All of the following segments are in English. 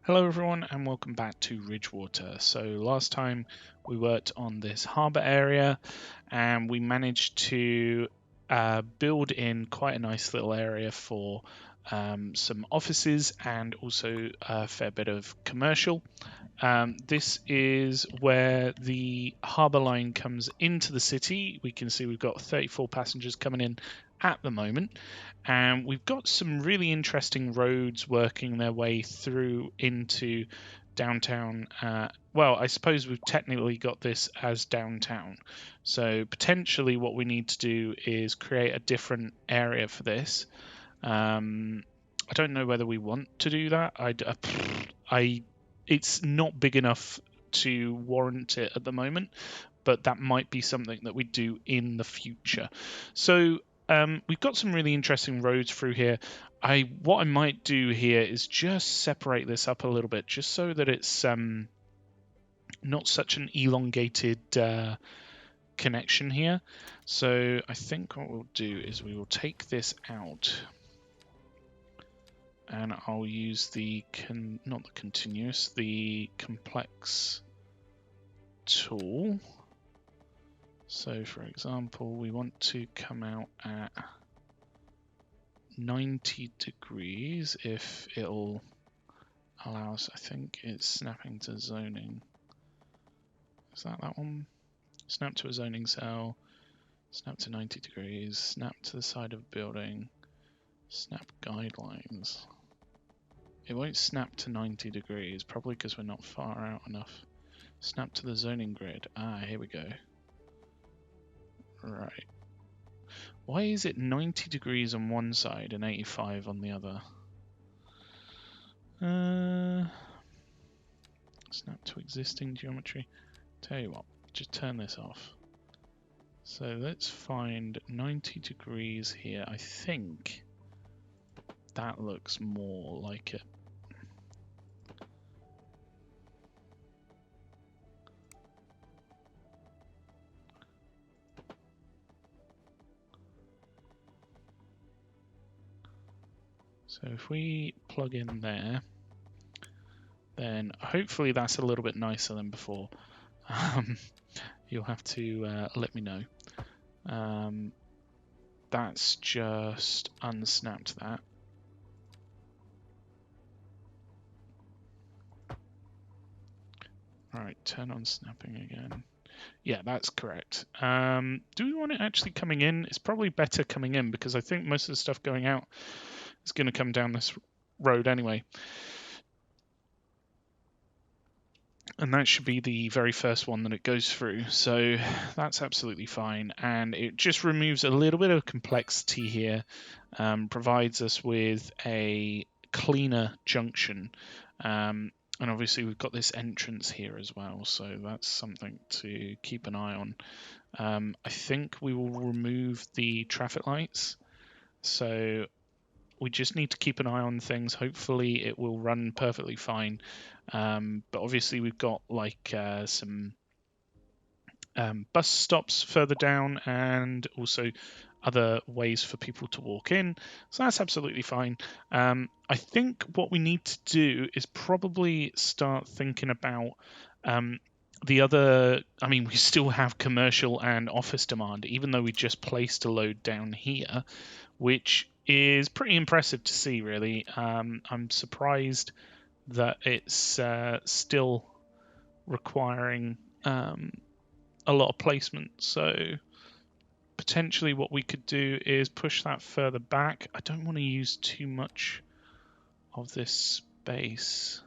Hello everyone and welcome back to Ridgewater. So last time we worked on this harbour area and we managed to build in quite a nice little area for some offices and also a fair bit of commercial. This is where the harbour line comes into the city. We can see we've got 34 passengers coming in at the moment, and we've got some really interesting roads working their way through into downtown. Well, I suppose we've technically got this as downtown, so potentially what we need to do is create a different area for this. I don't know whether we want to do that. It's not big enough to warrant it at the moment, but that might be something that we do in the future. So we've got some really interesting roads through here. What I might do here is just separate this up a little bit, just so that it's not such an elongated connection here. So I think what we'll do is we will take this out. And I'll use the the complex tool. So for example, we want to come out at 90 degrees if it'll allow us. I think it's snapping to zoning. Is that one? Snap to a zoning cell, snap to 90 degrees, snap to the side of the building, snap guidelines. It won't snap to 90 degrees, probably because we're not far out enough. Snap to the zoning grid. Ah, here we go. Right. Why is it 90 degrees on one side and 85 on the other? Snap to existing geometry. Tell you what, just turn this off. So let's find 90 degrees here. I think that looks more like it. So if we plug in there, then hopefully that's a little bit nicer than before. You'll have to let me know. That's just unsnapped that. Alright, turn on snapping again. Yeah, that's correct. Do we want it actually coming in? It's probably better coming in because I think most of the stuff going out is going to come down this road anyway. And that should be the very first one that it goes through. So that's absolutely fine. And it just removes a little bit of complexity here, provides us with a cleaner junction. And obviously we've got this entrance here as well, so that's something to keep an eye on. I think we will remove the traffic lights, so we just need to keep an eye on things. Hopefully it will run perfectly fine, but obviously we've got like some bus stops further down and also other ways for people to walk in, so that's absolutely fine. I think what we need to do is probably start thinking about the other. I mean, we still have commercial and office demand, even though we just placed a load down here, which is pretty impressive to see, really. I'm surprised that it's still requiring a lot of placement, so potentially what we could do is push that further back. I don't want to use too much of this space.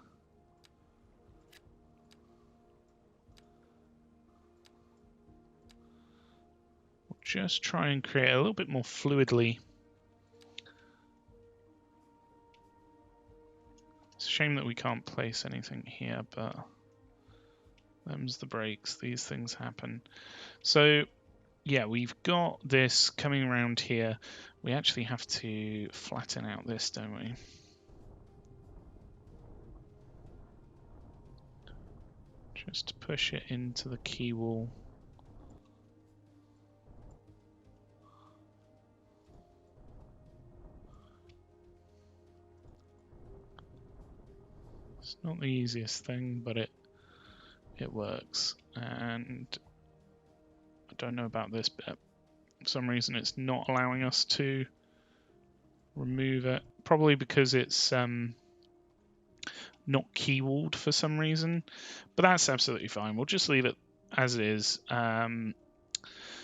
We'll just try and create a little bit more fluidly. It's a shame that we can't place anything here, but them's the breaks. These things happen. So yeah, we've got this coming around here. We actually have to flatten out this, don't we? Just push it into the key wall. It's not the easiest thing, but it works. And I don't know about this bit. For some reason, it's not allowing us to remove it. Probably because it's not keywalled for some reason. But that's absolutely fine. We'll just leave it as is.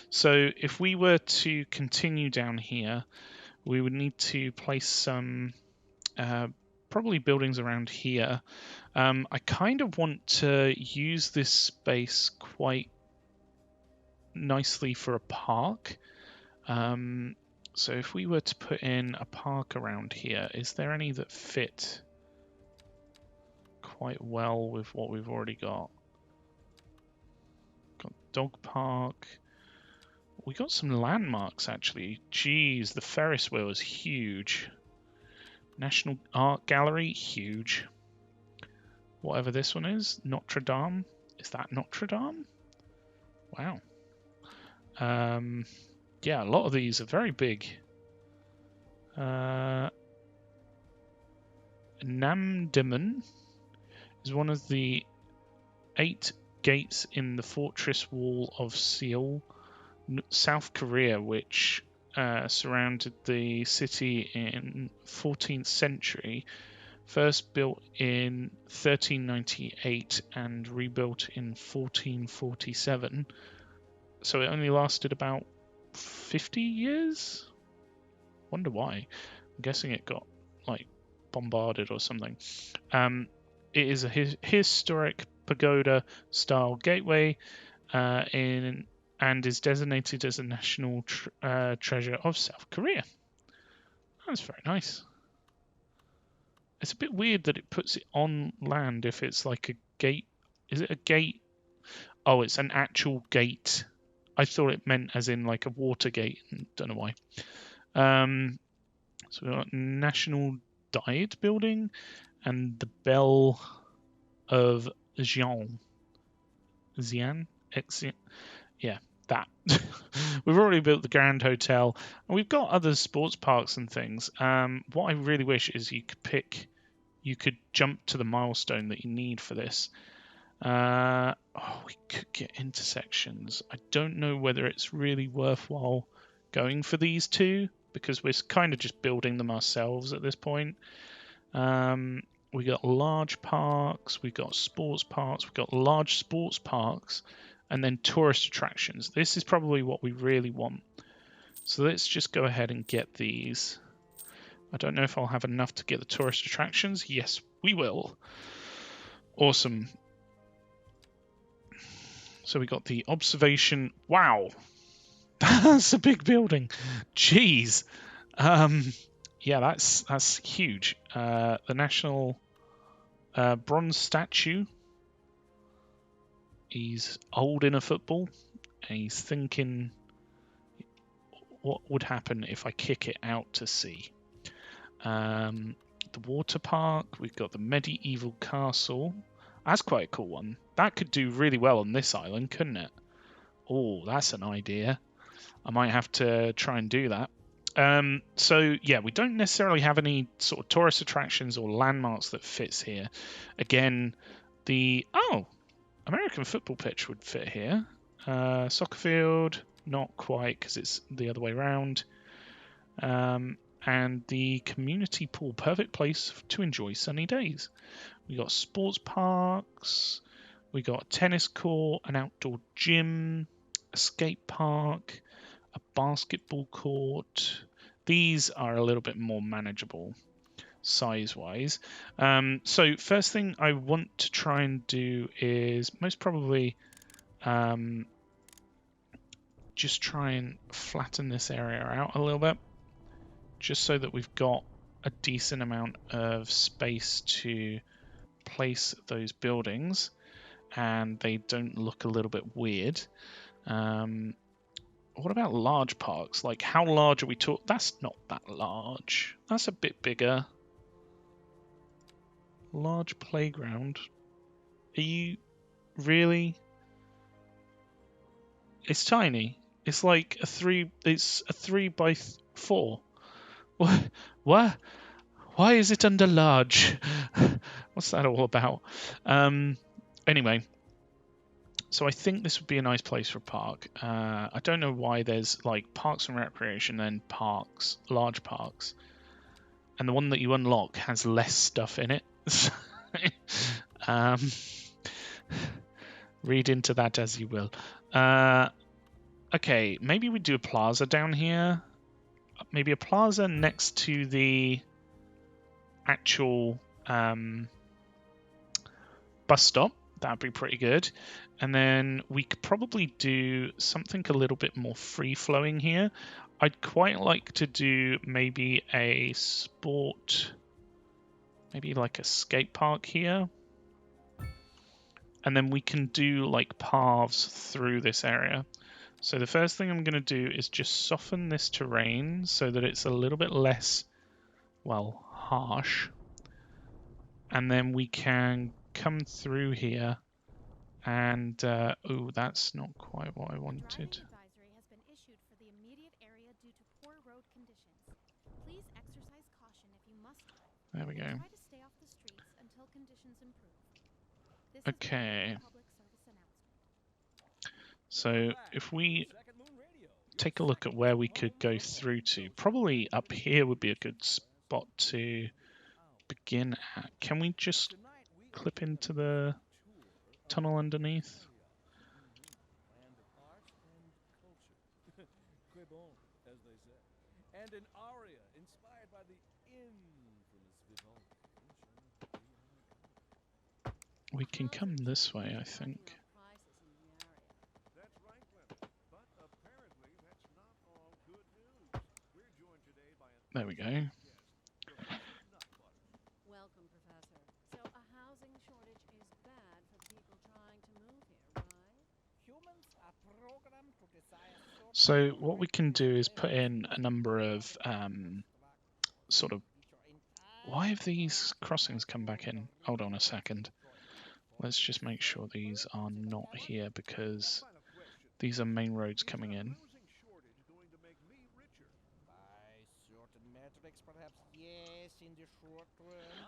So if we were to continue down here, we would need to place some probably buildings around here. I kind of want to use this space quite nicely for a park. So if we were to put in a park around here, is there any that fit quite well with what we've already got? Got dog park. We got some landmarks actually. Jeez, the Ferris wheel is huge. National Art Gallery, huge. Whatever this one is, Notre Dame. Is that Notre Dame? Wow. Yeah, a lot of these are very big. Namdaemun is one of the 8 gates in the fortress wall of Seoul, South Korea, which surrounded the city in 14th century. First built in 1398 and rebuilt in 1447. So it only lasted about 50 years? Wonder why. I'm guessing it got like bombarded or something. It is a historic pagoda style gateway and is designated as a national treasure of South Korea. That's very nice. It's a bit weird that it puts it on land if it's like a gate. Is it a gate? Oh, it's an actual gate. I thought it meant as in like a water gate. Don't know why. So we've got National Diet Building and the Bell of Xi'an. Yeah, that. We've already built the Grand Hotel, and we've got other sports parks and things. What I really wish is you could jump to the milestone that you need for this. We could get intersections. I don't know whether it's really worthwhile going for these two, because we're kind of just building them ourselves at this point. We got large parks, we got sports parks, we got large sports parks, and then tourist attractions. This is probably what we really want. So let's just go ahead and get these. I don't know if I'll have enough to get the tourist attractions. Yes, we will. Awesome. So we got the observation. Wow. That's a big building. Jeez. Yeah, that's huge. The national bronze statue. He's holding a football, and he's thinking, what would happen if I kick it out to sea? The water park. We've got the medieval castle. That's quite a cool one. That could do really well on this island, couldn't it? Oh, that's an idea. I might have to try and do that. So yeah, we don't necessarily have any sort of tourist attractions or landmarks that fits here. Again, American football pitch would fit here. Soccer field, not quite because it's the other way around. And the community pool, perfect place to enjoy sunny days. We got sports parks. We got a tennis court, an outdoor gym, a skate park, a basketball court. These are a little bit more manageable size-wise. So first thing I want to try and do is most probably just try and flatten this area out a little bit, just so that we've got a decent amount of space to place those buildings and they don't look a little bit weird. What about large parks? Like, how large are we talking? That's not that large. That's a bit bigger. Large playground. Are you really? It's tiny. It's like a 3. It's a 3x4. What? Why is it under large? What's that all about? Anyway, so I think this would be a nice place for a park. I don't know why there's like parks and recreation and parks, large parks, and the one that you unlock has less stuff in it. um, read into that as you will. Okay, maybe we do a plaza down here. Maybe a plaza next to the actual bus stop. That'd be pretty good. And then we could probably do something a little bit more free-flowing here. I'd quite like to do maybe a sport, maybe like a skate park here. And then we can do like paths through this area. So the first thing I'm going to do is just soften this terrain so that it's a little bit less, well, harsh. And then we can come through here and, oh, that's not quite what I wanted. Advisory has been issued for the immediate area due to poor road conditions. Please exercise caution if you must drive. There we go. Try to stay off the streets until conditions improve. This Okay. is a public service announcement. So if we take a look at where we could go through to, probably up here would be a good spot to begin at. Can we just clip into the tunnel underneath? And an aria inspired by the infamous Vivaldi. We can come this way, I think. That's right, Clem. But apparently that's not all good news. We're joined today by an There we go. Welcome, Professor. So a housing shortage is bad for the people trying to move here, right? Humans are programmed to desire. So what we can do is put in a number of sort of... Why have these crossings come back in? Hold on a second. Let's just make sure these are not here because these are main roads coming in.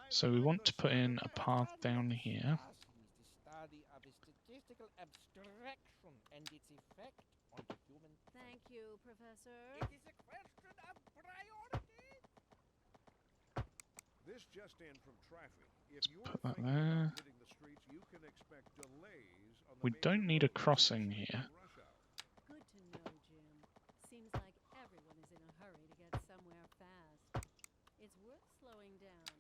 So we want to put in a path down here. Thank you, Professor. It is a question of priority. This just in from traffic. If you're Put that thinking there. about hitting the streets, you can expect delays on the We major don't need a roads crossing during here. rush hour. Good to know, Jim. Seems like everyone is in a hurry to get somewhere fast. It's worth slowing down.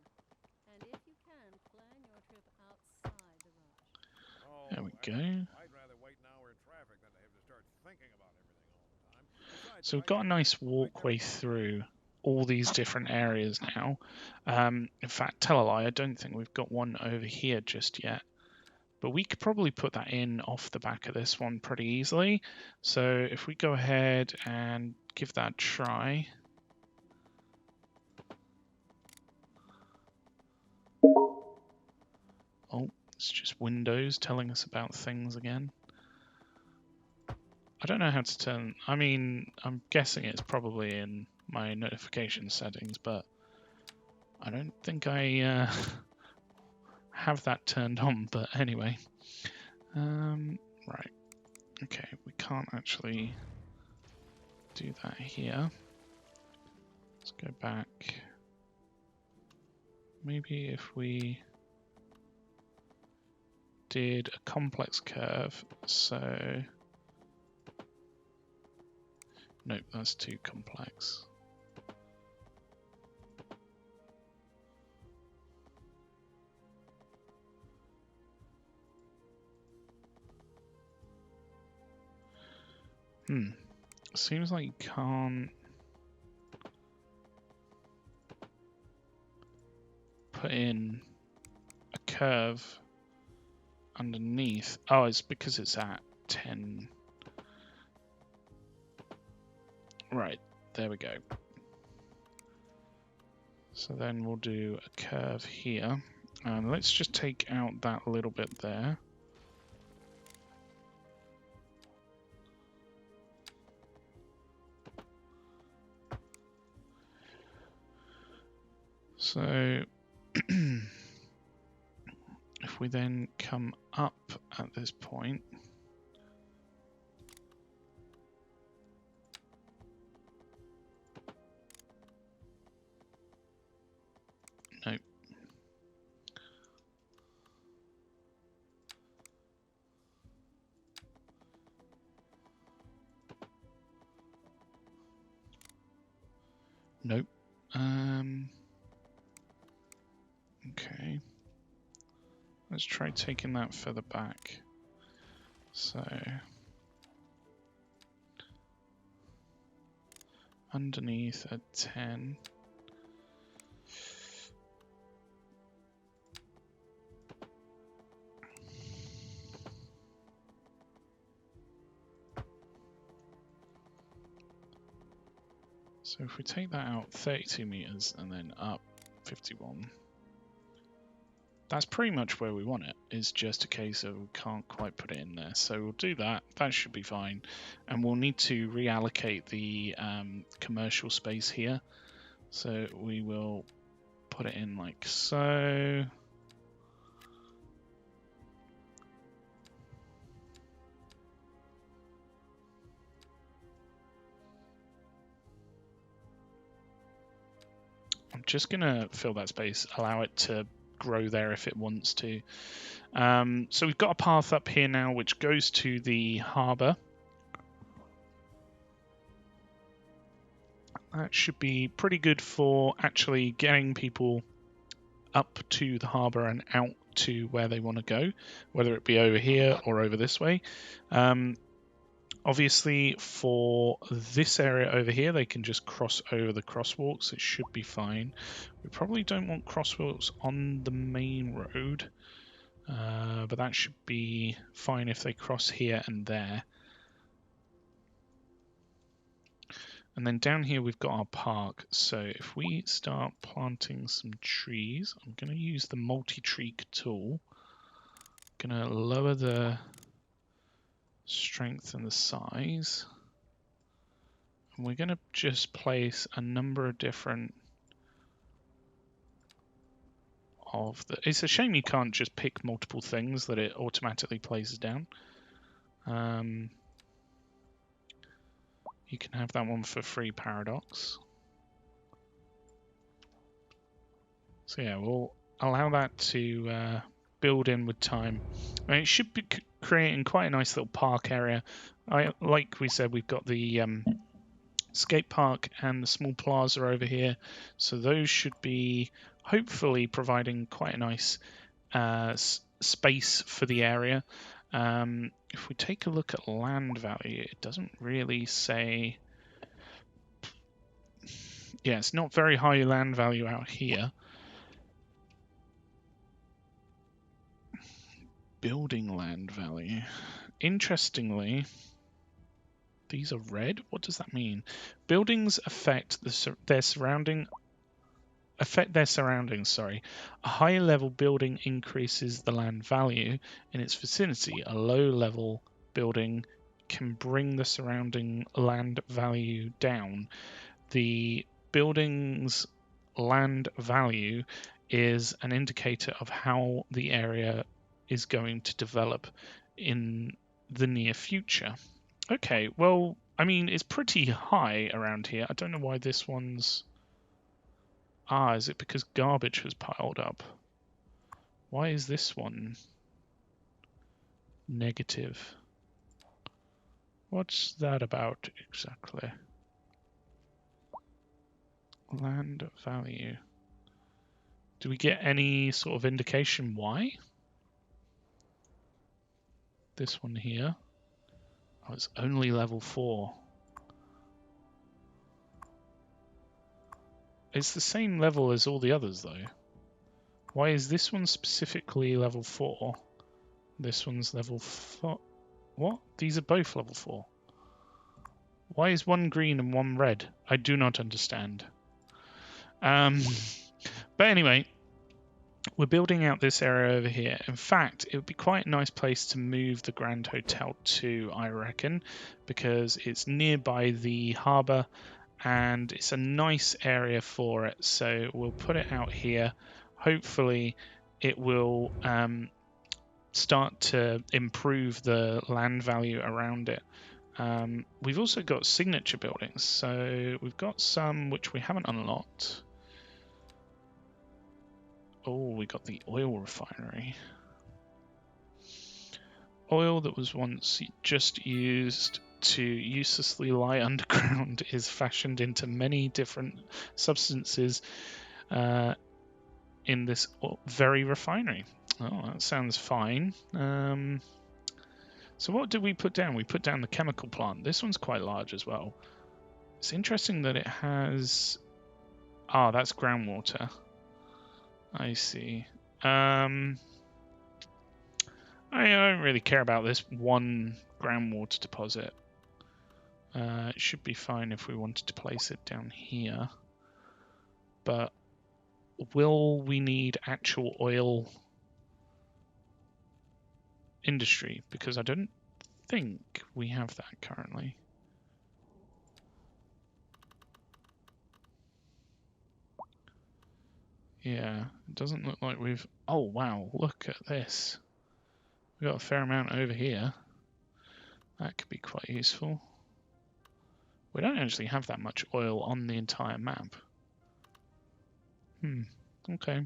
And if you can, plan your trip outside the rush. There we go. I'd rather wait an hour in traffic than to have to start thinking about everything all the time. Besides, So we've got a nice walkway through all these different areas now. In fact, tell a lie, I don't think we've got one over here just yet. But we could probably put that in off the back of this one pretty easily. So if we go ahead and give that a try. Oh, it's just Windows telling us about things again. I don't know how to turn... I mean, I'm guessing it's probably in my notification settings, but I don't think I have that turned on. But anyway. Right. Okay, we can't actually do that here. Let's go back. Maybe if we did a complex curve, so... Nope, that's too complex. Seems like you can't put in a curve underneath. Oh, it's because it's at 10. Right, there we go. So then we'll do a curve here. And let's just take out that little bit there. So If we then come up at this point, nope. Nope. Okay. Let's try taking that further back. So underneath at 10. So if we take that out 32 meters and then up 51, that's pretty much where we want it. It's just a case of we can't quite put it in there. So we'll do that. That should be fine. And we'll need to reallocate the commercial space here. So we will put it in like so. I'm just going to fill that space, allow it to grow there if it wants to. So we've got a path up here now which goes to the harbour. That should be pretty good for actually getting people up to the harbour and out to where they want to go, whether it be over here or over this way. Obviously, for this area over here, they can just cross over the crosswalks. It should be fine. We probably don't want crosswalks on the main road, but that should be fine if they cross here and there. And then down here we've got our park. So if we start planting some trees, I'm going to use the multi-tree tool. I'm going to lower the strength and the size. And we're going to just place a number of different of the... It's a shame you can't just pick multiple things that it automatically places down. You can have that one for free, Paradox. So yeah, we'll allow that to build in with time. I mean, it should be creating quite a nice little park area. Like we said, we've got the skate park and the small plaza over here, so those should be hopefully providing quite a nice space for the area. If we take a look at land value, it doesn't really say... Yeah, it's not very high land value out here. Building land value. Interestingly, these are red. What does that mean? Buildings affect their surroundings. Sorry. A higher level building increases the land value in its vicinity. A low level building can bring the surrounding land value down. The building's land value is an indicator of how the area is going to develop in the near future. Okay, well, I mean, it's pretty high around here. I don't know why this one's... Ah, is it because garbage has piled up? Why is this one negative? What's that about exactly? Land value. Do we get any sort of indication why? This one here. Oh, it's only level 4. It's the same level as all the others, though. Why is this one specifically level 4? This one's level 4. What? These are both level 4. Why is one green and one red? I do not understand. But anyway, we're building out this area over here. In fact, it would be quite a nice place to move the Grand Hotel to, I reckon, because it's nearby the harbour and it's a nice area for it. So we'll put it out here. Hopefully it will start to improve the land value around it. We've also got signature buildings, so we've got some which we haven't unlocked. Oh, we got the oil refinery. Oil that was once just used to uselessly lie underground is fashioned into many different substances in this very refinery. Oh, that sounds fine. So what did we put down? We put down the chemical plant. This one's quite large as well. It's interesting that it has... Ah, that's groundwater. I see. I don't really care about this one groundwater deposit. It should be fine if we wanted to place it down here. But will we need actual oil industry? Because I don't think we have that currently. Yeah, it doesn't look like we've... Oh, wow, look at this. We've got a fair amount over here. That could be quite useful. We don't actually have that much oil on the entire map. Okay.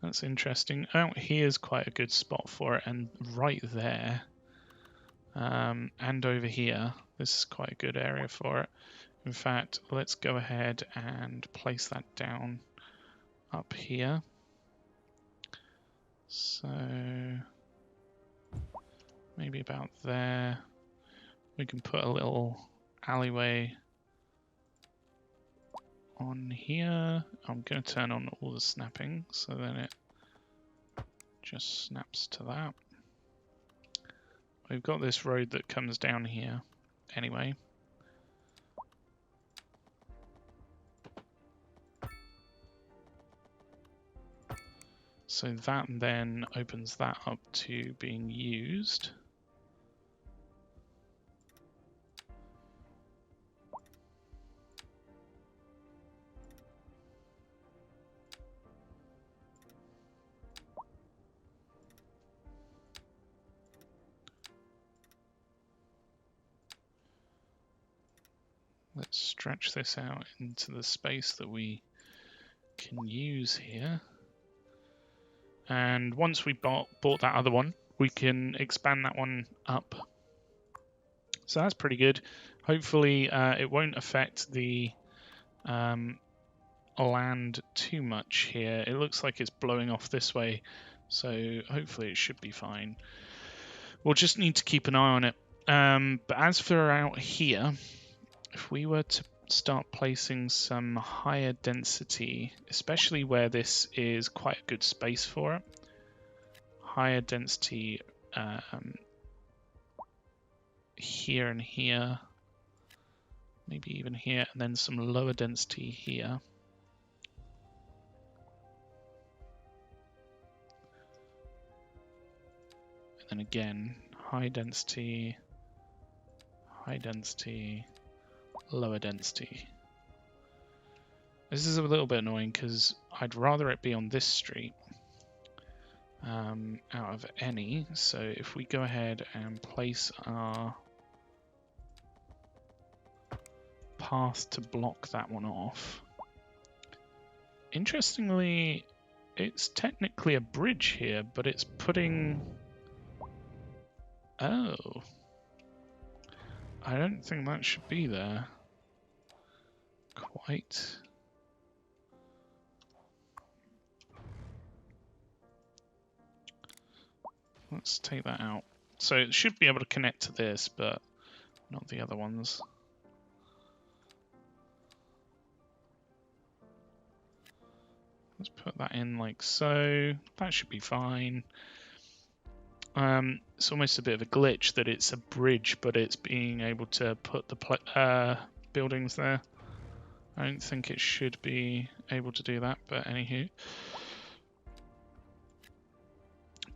That's interesting. Out here is quite a good spot for it, and right there. And over here, this is quite a good area for it. In fact, let's go ahead and place that down up here. So maybe about there. We can put a little alleyway on here. I'm going to turn on all the snapping so then it just snaps to that. We've got this road that comes down here anyway. So that then opens that up to being used. Let's stretch this out into the space that we can use here. And once we bought that other one, we can expand that one up. So that's pretty good. Hopefully it won't affect the land too much here. It looks like it's blowing off this way, so hopefully it should be fine. We'll just need to keep an eye on it. But as for out here, if we were to start placing some higher density, especially where this is quite a good space for it, higher density here and here, maybe even here, and then some lower density here. And then again, high density, lower density. This is a little bit annoying because I'd rather it be on this street out of any. So if we go ahead and place our path to block that one off. Interestingly, it's technically a bridge here, but it's putting... Oh. I don't think that should be there. Quite. Let's take that out. So it should be able to connect to this, but not the other ones. Let's put that in like so. That should be fine. It's almost a bit of a glitch that it's a bridge, but it's being able to put the buildings there. I don't think it should be able to do that, but anywho.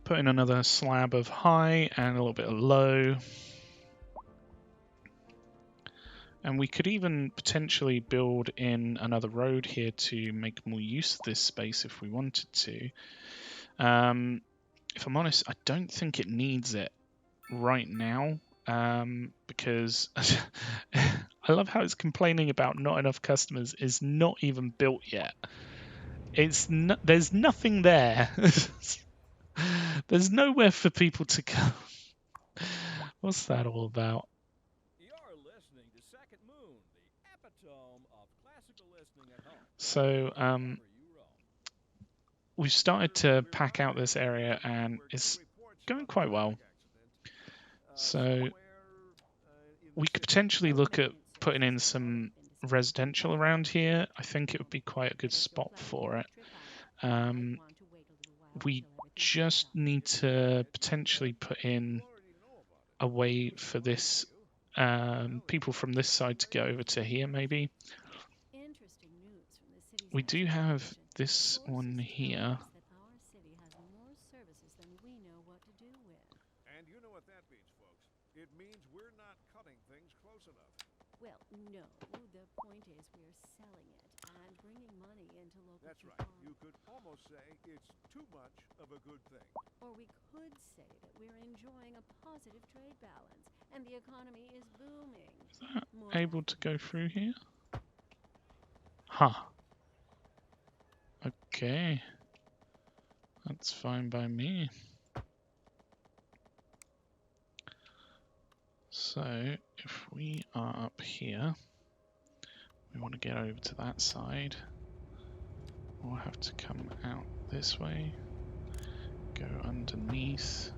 Put in another slab of high and a little bit of low. And we could even potentially build in another road here to make more use of this space if we wanted to. if I'm honest, I don't think it needs it right now, because I love how it's complaining about not enough customers. Is not even built yet. There's nothing there. There's nowhere for people to go. What's that all about? You're listening to Second Moon, the epitome of classical listening at home. So Wherever you roam. we've started to pack out this area, and it's going quite well. So we could potentially look at putting in some residential around here. I think it would be quite a good spot for it. We just need to potentially put in a way for this people from this side to go over to here, maybe. Interesting news from the city's We do have division. this one Sources here. tell us that our city has more services than we know what to do with. And you know what that means, folks. It means we're not cutting things close enough. Well, no. The point is we're selling it and bringing money into local That's right. economy. You could almost say it's too much of a good thing. Or we could say that we're enjoying a positive trade balance and the economy is booming. Is that More able to often go through here? Huh. Okay. That's fine by me. So if we are up here, we want to get over to that side. We'll have to come out this way, go underneath,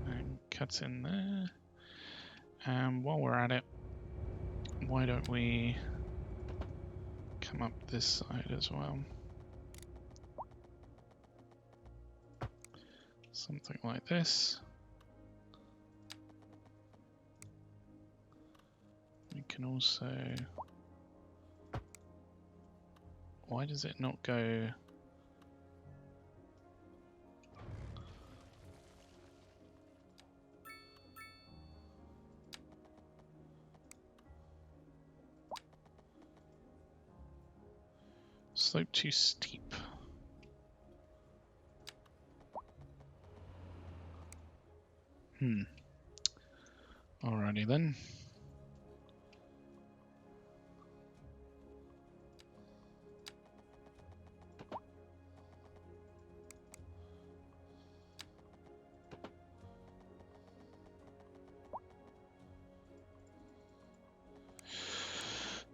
and cut in there. And while we're at it, why don't we come up this side as well? Something like this. We can also... Why does it not go... Slope too steep. Alrighty then.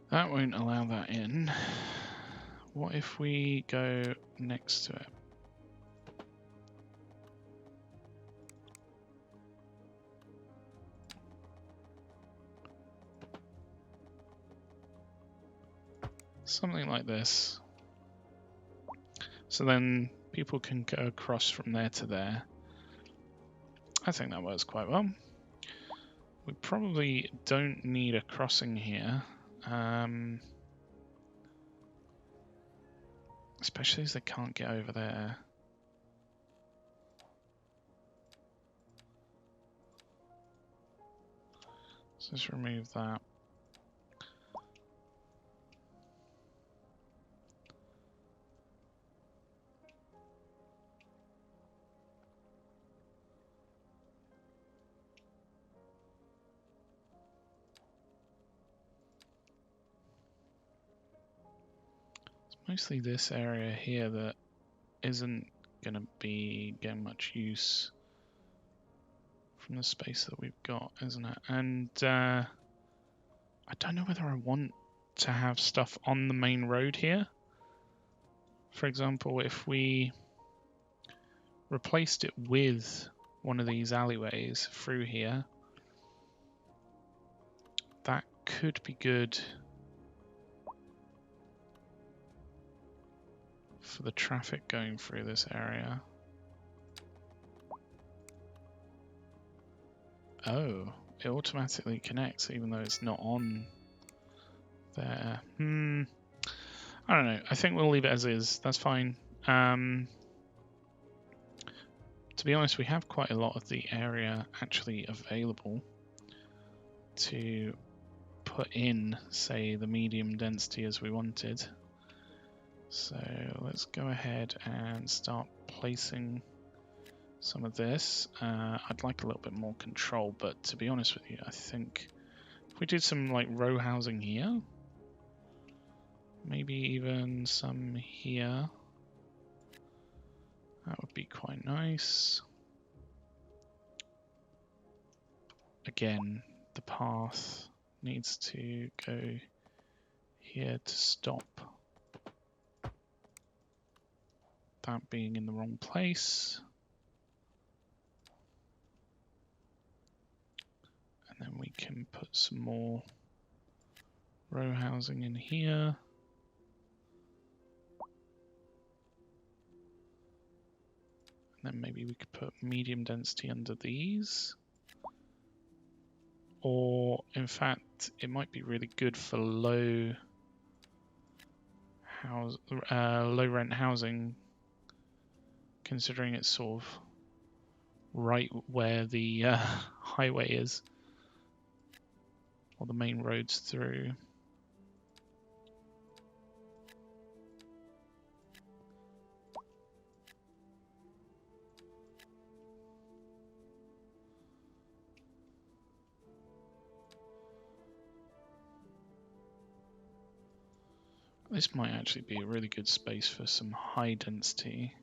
That won't allow that in. What if we go next to it? Something like this. So then people can go across from there to there. I think that works quite well. We probably don't need a crossing here. Especially as they can't get over there. So let's remove that. Mostly this area here that isn't going to be getting much use from the space that we've got, isn't it? And I don't know whether I want to have stuff on the main road here. For example, if we replaced it with one of these alleyways through here, that could be good for the traffic going through this area. Oh, it automatically connects even though it's not on there. I don't know. I think we'll leave it as is. That's fine. To be honest, we have quite a lot of the area actually available to put in, say, the medium density as we wanted. So let's go ahead and start replacing some of this. I'd like a little bit more control, but to be honest with you, I think if we did some like row housing here, maybe even some here, that would be quite nice. Again, the path needs to go here to stop that being in the wrong place. And then we can put some more row housing in here. And then maybe we could put medium density under these. Or, in fact, it might be really good for low rent housing, considering it's sort of right where the highway is, or the main roads through. This might actually be a really good space for some high density.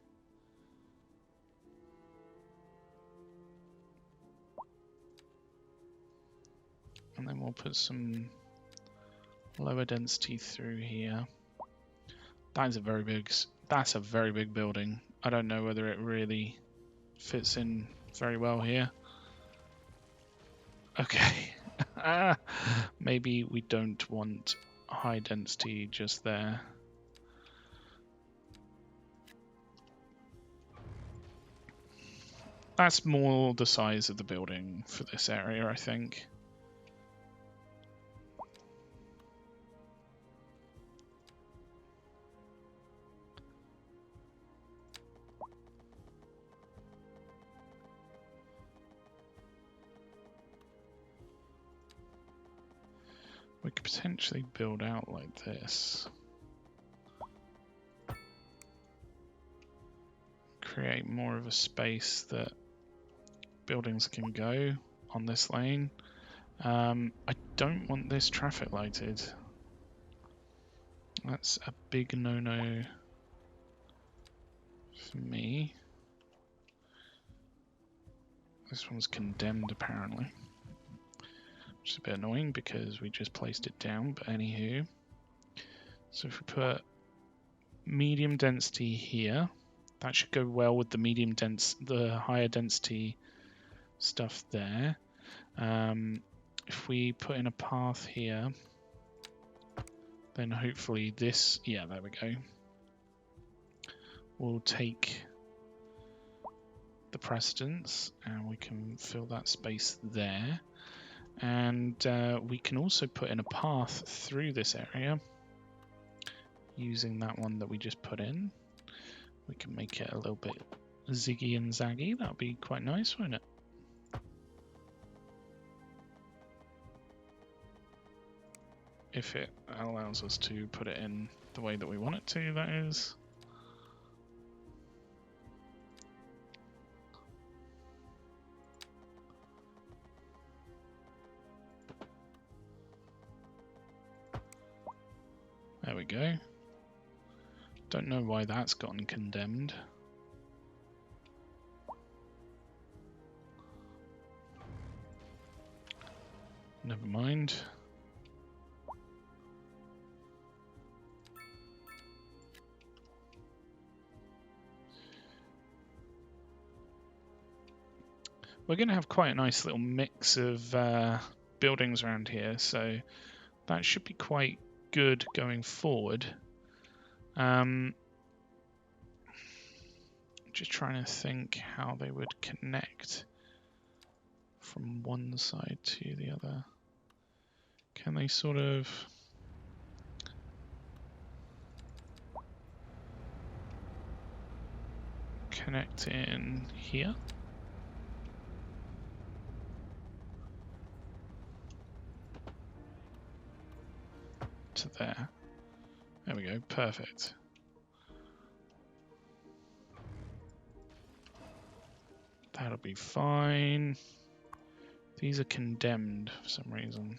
And then we'll put some lower density through here. That's a very big building. I don't know whether it really fits in very well here. Okay. Maybe we don't want high density just there. That's more the size of the building for this area, I think. We could potentially build out like this. Create more of a space that buildings can go on this lane. I don't want this traffic lighted. That's a big no-no for me. This one's condemned apparently, which is a bit annoying because we just placed it down, but anywho. So if we put medium density here, that should go well with the higher density stuff there. If we put in a path here, then hopefully this, yeah, there we go, will take the precedence and we can fill that space there. And we can also put in a path through this area using that one that we just put in. We can make it a little bit ziggy and zaggy. That would be quite nice, wouldn't it? If it allows us to put it in the way that we want it to, that is. There we go. Don't know why that's gotten condemned. Never mind. We're going to have quite a nice little mix of buildings around here, so that should be quite good going forward. Just trying to think how they would connect from one side to the other. Can they sort of connect in here? To there. There we go, perfect. That'll be fine. These are condemned for some reason.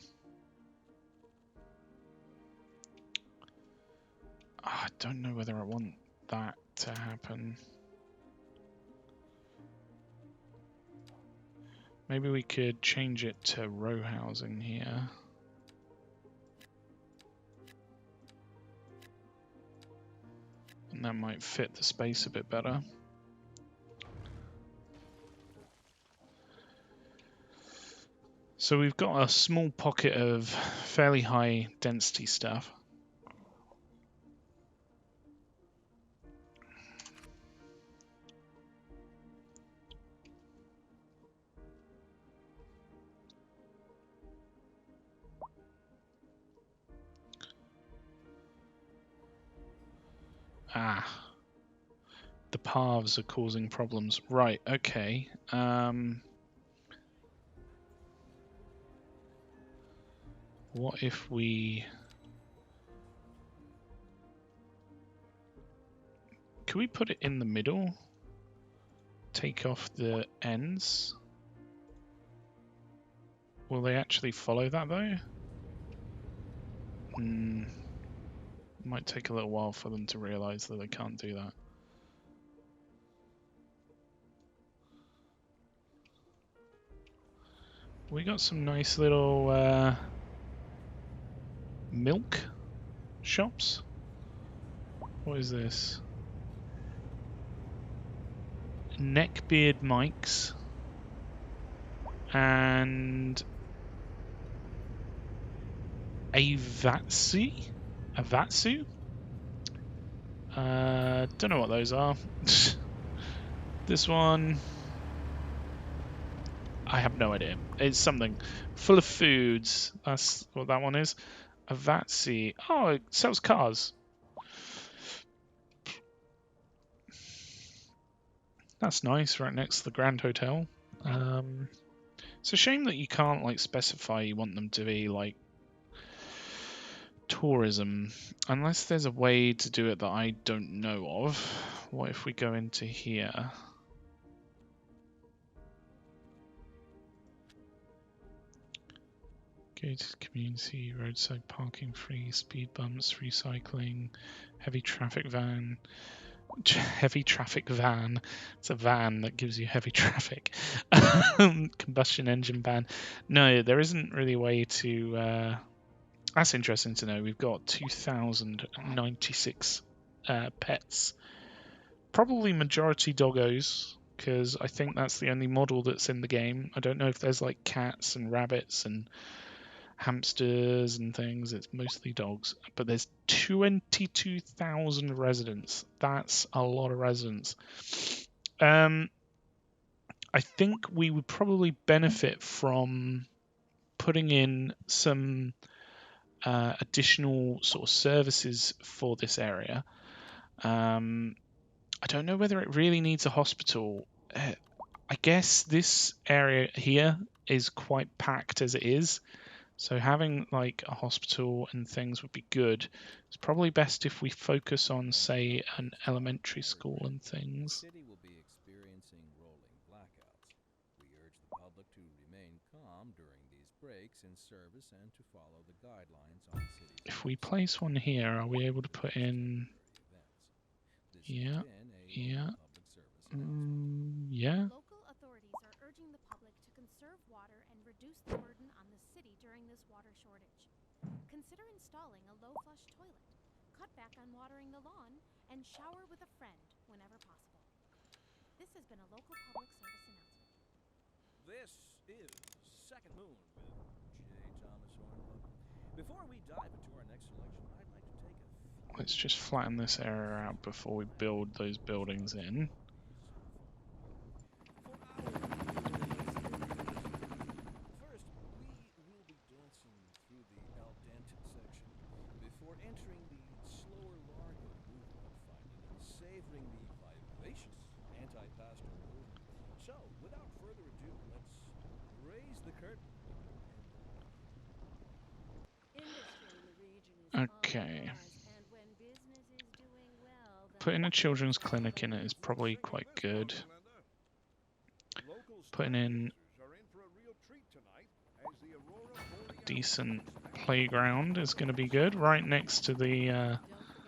Oh, I don't know whether I want that to happen. Maybe we could change it to row housing here. And that might fit the space a bit better. So we've got a small pocket of fairly high density stuff. Ah, the paths are causing problems. Right, okay. What if we... Can we put it in the middle? Take off the ends? Will they actually follow that though? Might take a little while for them to realize that they can't do that. We got some nice little milk shops. What is this? Neckbeard Mike's and Avatsu? Avatsu? Don't know what those are. This one, I have no idea. It's something full of foods. That's what that one is. Avatsi. Oh, it sells cars. That's nice, right next to the Grand Hotel. It's a shame that you can't like specify you want them to be like tourism, unless there's a way to do it that I don't know of. What if we go into here? Gated community, roadside parking free, speed bumps, recycling, heavy traffic van. Heavy traffic van. It's a van that gives you heavy traffic. Combustion engine ban. No, there isn't really a way to... That's interesting to know. We've got 2,096 pets. Probably majority doggos, because I think that's the only model that's in the game. I don't know if there's like cats and rabbits and hamsters and things. It's mostly dogs, but there's 22,000 residents. That's a lot of residents. I think we would probably benefit from putting in some additional sort of services for this area. I don't know whether it really needs a hospital. I guess this area here is quite packed as it is. So having like a hospital and things would be good. It's probably best if we focus on, say, an elementary school and things. The city will be experiencing rolling blackouts. We urge the public to remain calm during these breaks in service and to follow the guidelines on cities. If we place one here, are we able to put in... Yeah, yeah. Yeah. Local authorities are urging the public to conserve water and reduce the burden on the city during this water shortage. Consider installing a low-flush toilet, cut back on watering the lawn, and shower with a friend whenever possible. This has been a local public service announcement. This is Second Moon with J. Thomas Hornbook. Before we dive into our next selection, I'd like to take a Let's just flatten this area out before we build those buildings in. First, we will be dancing through the al dente section before entering the slower Largo movement, finding and savoring the vivacious anti-pastoral movement. So, without further ado, let's raise the curtain. Industry in the region is Okay. on the rise, and when business is doing well, then Putting a children's clinic in it is probably quite good. putting in Are in for a real treat tonight as the Aurora a Borealis decent is playground is going to be good, right next to the Don't forget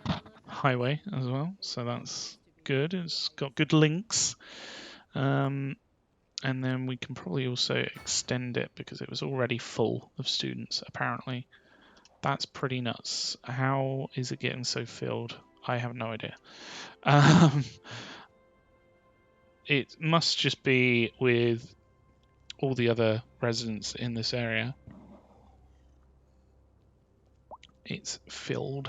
to look up highway as well. So that's good. It's got good links. And then we can probably also extend it because it was already full of students, apparently. That's pretty nuts. How is it getting so filled? I have no idea. Um, it must just be with all the other residents in this area. It's filled.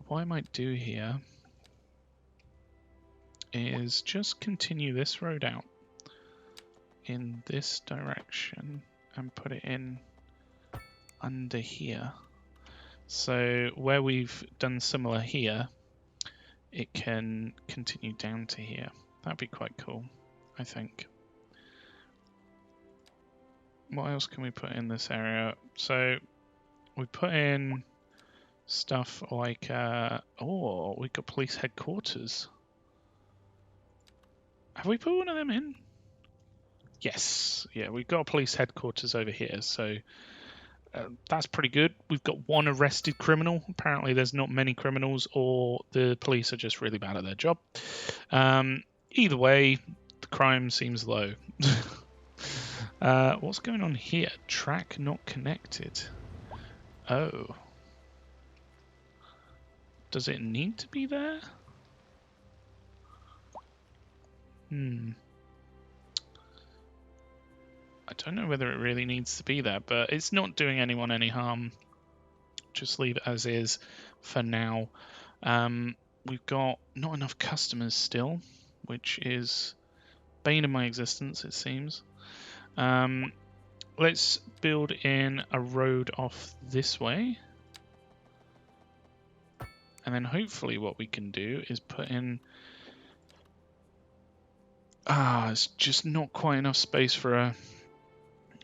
What I might do here is just continue this road out in this direction and put it in under here. So where we've done similar here, it can continue down to here. That'd be quite cool, I think. What else can we put in this area? So we put in stuff like, oh, we got police headquarters. Have we put one of them in? Yes, yeah, we've got a police headquarters over here, so that's pretty good. We've got one arrested criminal. Apparently there's not many criminals, or the police are just really bad at their job. Either way, the crime seems low. What's going on here? Track not connected. Oh. Does it need to be there? I don't know whether it really needs to be there, but it's not doing anyone any harm. Just leave it as is for now. We've got not enough customers still, which is bane of my existence, it seems. Let's build in a road off this way. And then hopefully what we can do is put in... it's just not quite enough space for a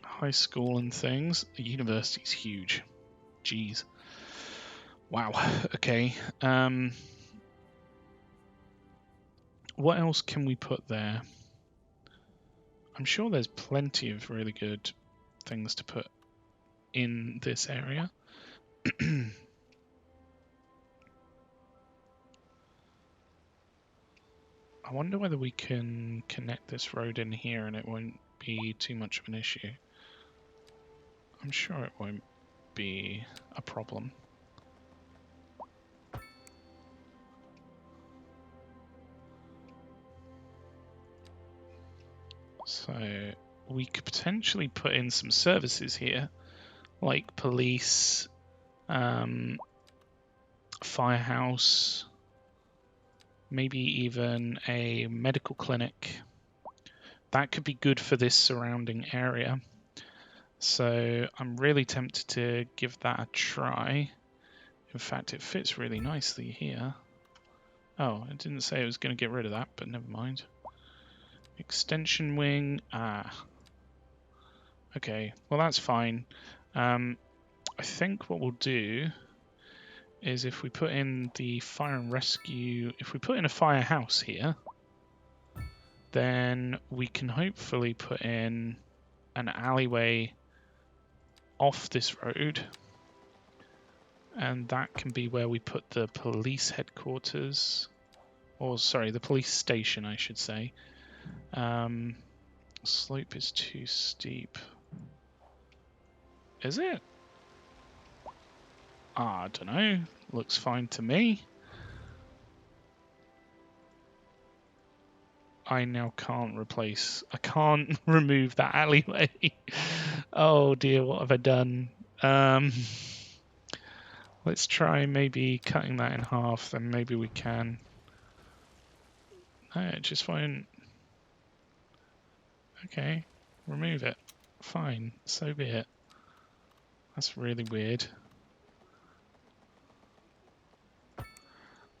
high school and things. The university's huge. Jeez. Wow. Okay. What else can we put there? I'm sure there's plenty of really good things to put in this area. I wonder whether we can connect this road in here and it won't be too much of an issue. I'm sure it won't be a problem. So we could potentially put in some services here, like police, firehouse, maybe even a medical clinic. That could be good for this surrounding area. So I'm really tempted to give that a try. In fact, it fits really nicely here. Oh, it didn't say it was going to get rid of that, but never mind. Extension wing. Okay, well that's fine. I think what we'll do is if we put in the fire and rescue, if we put in a firehouse here, then we can hopefully put in an alleyway off this road, and that can be where we put the police headquarters, or sorry, the police station, I should say. Slope is too steep. Is it? I don't know. Looks fine to me. I now can't I can't remove that alleyway. Oh dear, what have I done? Let's try maybe cutting that in half, then maybe we can. No, it just won't. Okay, remove it. Fine, so be it. That's really weird.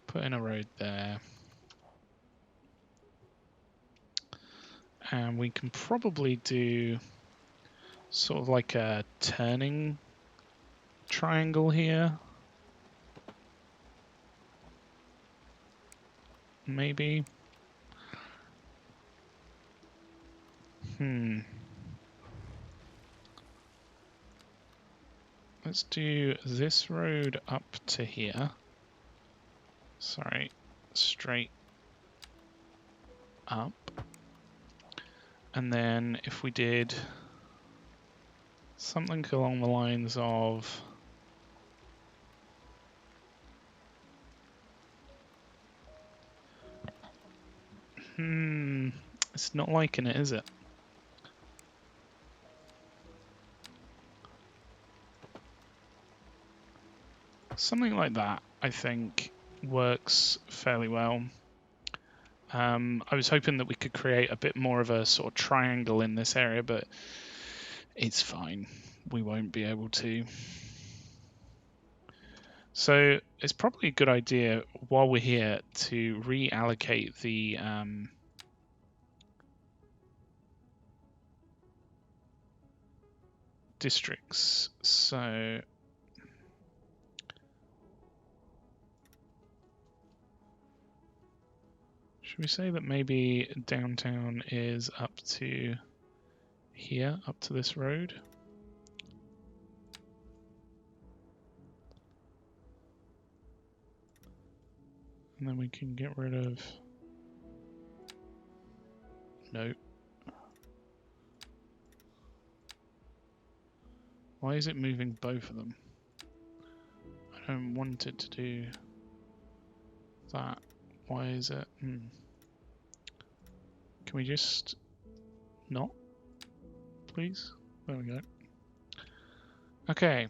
Put in a road there. And we can probably do sort of like a turning triangle here. Maybe. Let's do this road up to here. Sorry, straight up. And then if we did something along the lines of it's not liking it, is it? Something like that, I think, works fairly well. I was hoping that we could create a bit more of a sort of triangle in this area, but it's fine. We won't be able to. So it's probably a good idea while we're here to reallocate the districts. So should we say that maybe downtown is up to here, up to this road? And then we can get rid of... No. Why is it moving both of them? I don't want it to do that. Why is it? Can we just not, please? There we go. Okay.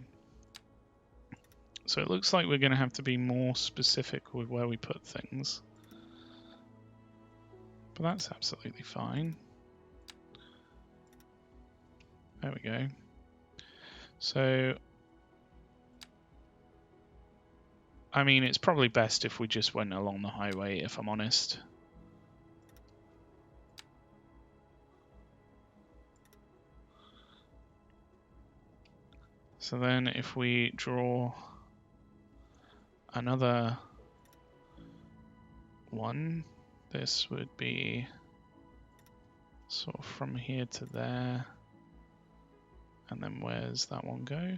So it looks like we're going to have to be more specific with where we put things. But that's absolutely fine. There we go. So, I mean, it's probably best if we just went along the highway, if I'm honest. So then if we draw another one, this would be sort of from here to there. And then where's that one go?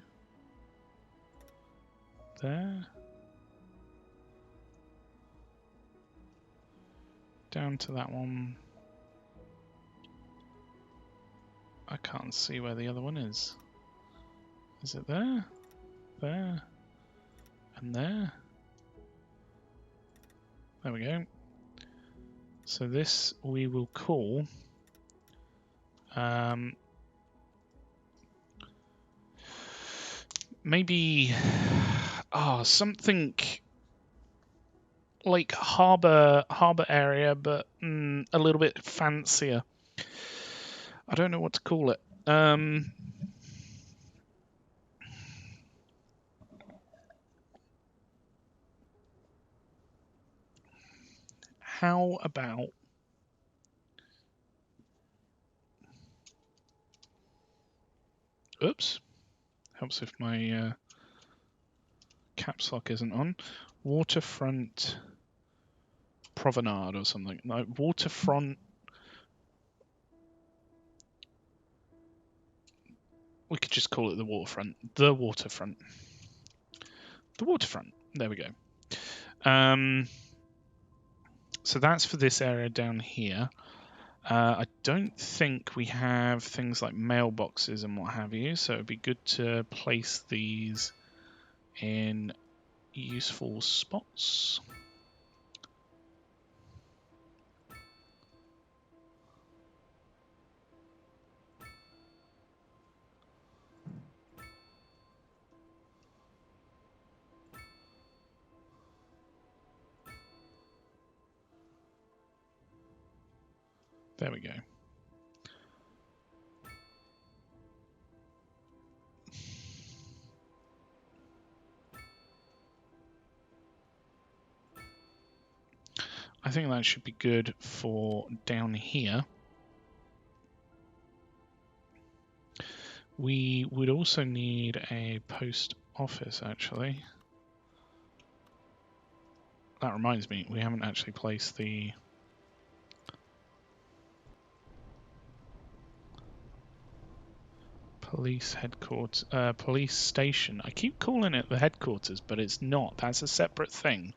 There. Down to that one. I can't see where the other one is. Is it there? There? And there? There we go. So this we will call maybe something like harbor area, but a little bit fancier. I don't know what to call it. How about oops, helps if my caps lock isn't on. Waterfront Promenade or something. No, Waterfront. We could just call it the Waterfront. The Waterfront. The Waterfront. There we go. So that's for this area down here. I don't think we have things like mailboxes and what have you, so it'd be good to place these in useful spots. There we go. I think that should be good for down here. We would also need a post office, actually. That reminds me, we haven't actually placed the police headquarters, police station. I keep calling it the headquarters, but it's not. That's a separate thing.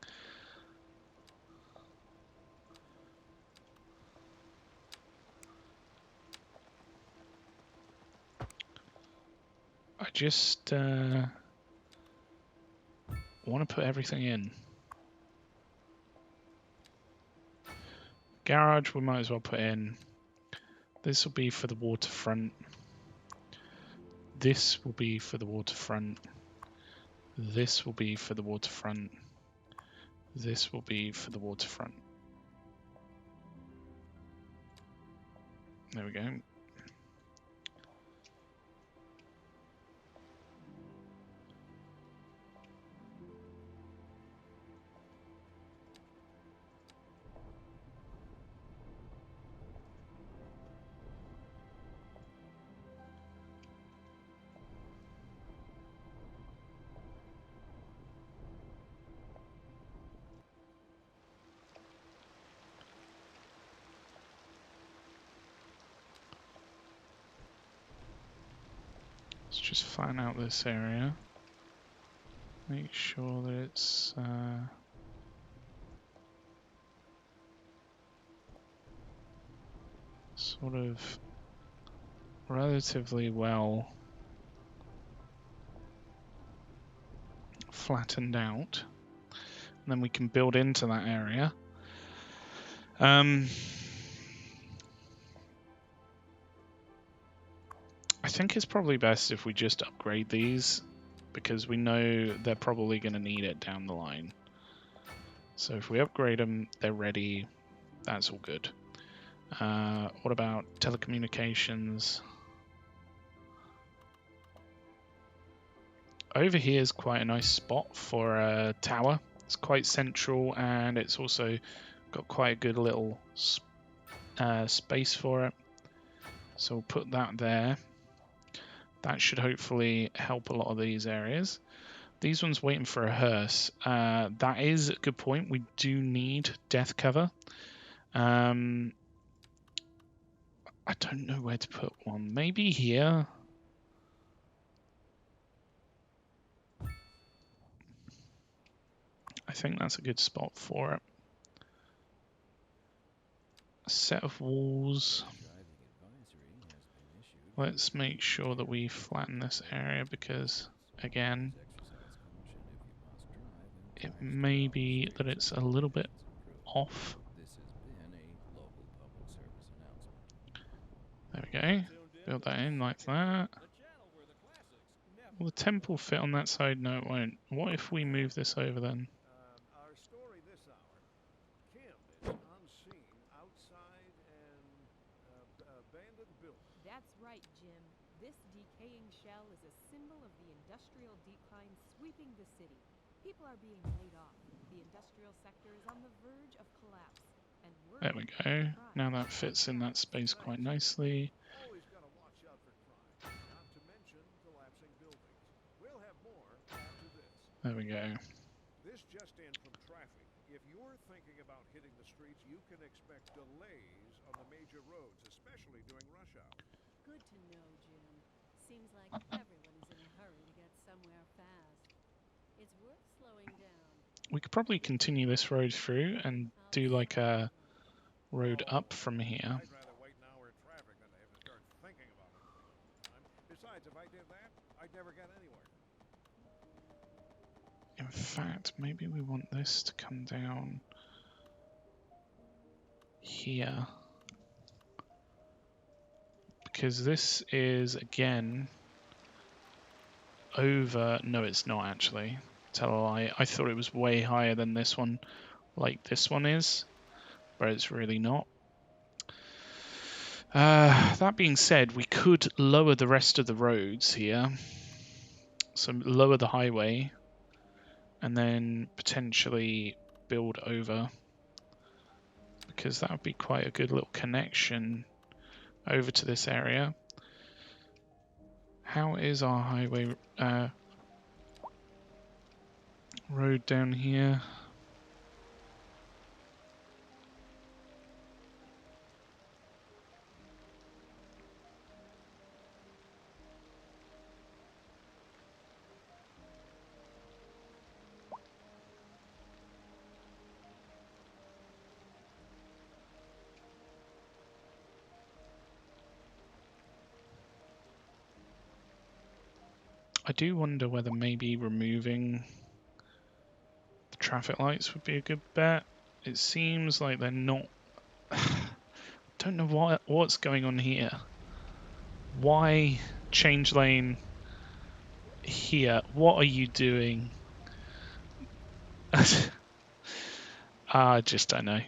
I just want to put everything in. Garage, we might as well put in. This will be for the waterfront. This will be for the waterfront. This will be for the waterfront. This will be for the waterfront. There we go. Let's just flatten out this area. Make sure that it's sort of relatively well flattened out. And then we can build into that area. I think it's probably best if we just upgrade these, because we know they're probably going to need it down the line. So if we upgrade them, they're ready. That's all good. What about telecommunications? Over here is quite a nice spot for a tower. It's quite central, and it's also got quite a good little space for it. So we'll put that there. That should hopefully help a lot of these areas. These ones waiting for a hearse. That is a good point. We do need death cover. I don't know where to put one. Maybe here. I think that's a good spot for it. A set of walls. Let's make sure that we flatten this area because, again, it may be that it's a little bit off. There we go. Build that in like that. Will the temple fit on that side? No, it won't. What if we move this over then? Our story this hour, Kim is on scene outside an abandoned building. That's right, Jim. This decaying shell is a symbol of the industrial decline sweeping the city. People are being laid off. The industrial sector is on the verge of collapse. And There we go. Now that fits in that space quite nicely. Always got to watch out for crime, not to mention collapsing buildings. We'll have more after this. There we go. This just in from traffic. If you're thinking about hitting the streets, you can expect delays on the major roads, especially during rush hour. good to know, Jim. Seems like everyone is in a hurry to get somewhere fast. It's worth slowing down. We could probably continue this road through and do like a road up from here. I'd rather wait an hour in traffic than to have to start thinking about anything all the time. Besides, if I did that, I'd never get anywhere. In fact, maybe we want this to come down here. Because this is, again, over... No, it's not actually. Tell a lie. I thought it was way higher than this one, like this one is, but it's really not. That being said, we could lower the rest of the roads here. So lower the highway and then potentially build over, because that would be quite a good little connection over to this area. How is our highway? road down here. I do wonder whether maybe removing the traffic lights would be a good bet. It seems like they're not. Don't know what's going on here. Why change lane here? What are you doing? I just don't know.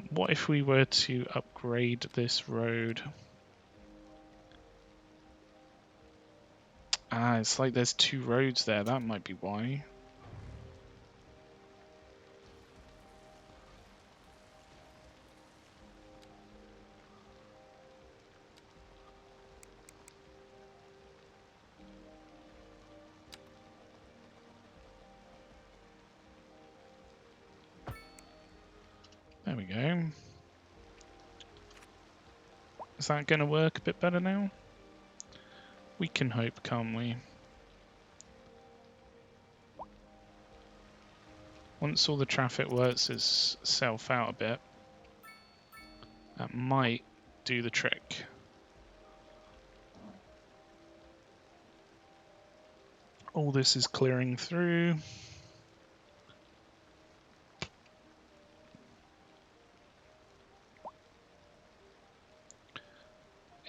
What if we were to upgrade this road? It's like there's two roads there. That might be why. There we go. Is that going to work a bit better now? We can hope, can't we? Once all the traffic works itself out a bit, that might do the trick. All this is clearing through.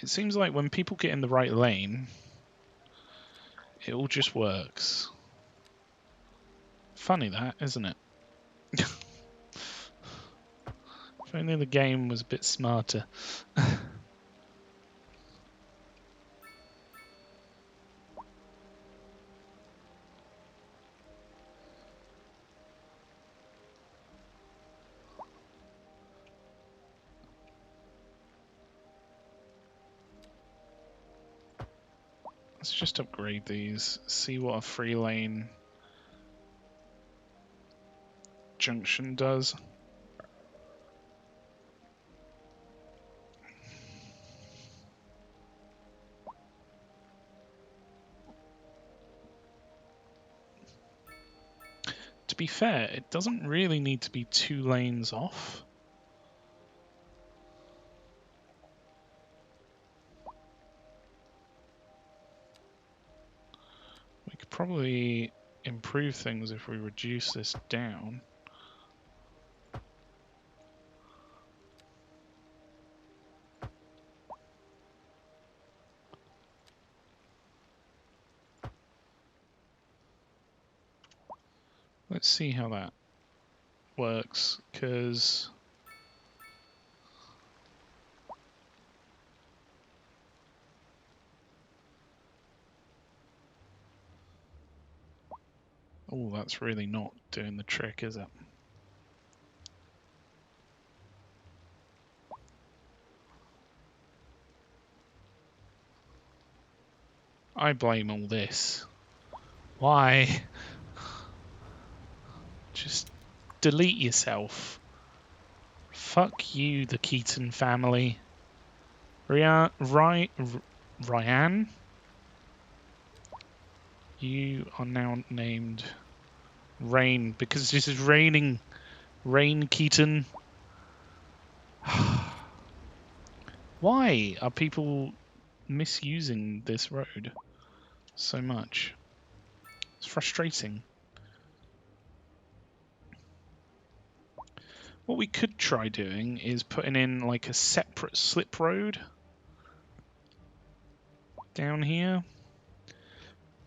It seems like when people get in the right lane, it all just works. Funny that, isn't it? If only the game was a bit smarter. Let's just upgrade these, see what a 3-lane junction does. To be fair, it doesn't really need to be 2 lanes off. We could probably improve things if we reduce this down. Let's see how that works, because oh, that's really not doing the trick, is it? I blame all this. Why? Just delete yourself. Fuck you, the Keaton family. Ryan? You are now named Rain because this is raining. Rain Keaton. Why are people misusing this road so much? It's frustrating. What we could try doing is putting in like a separate slip road down here.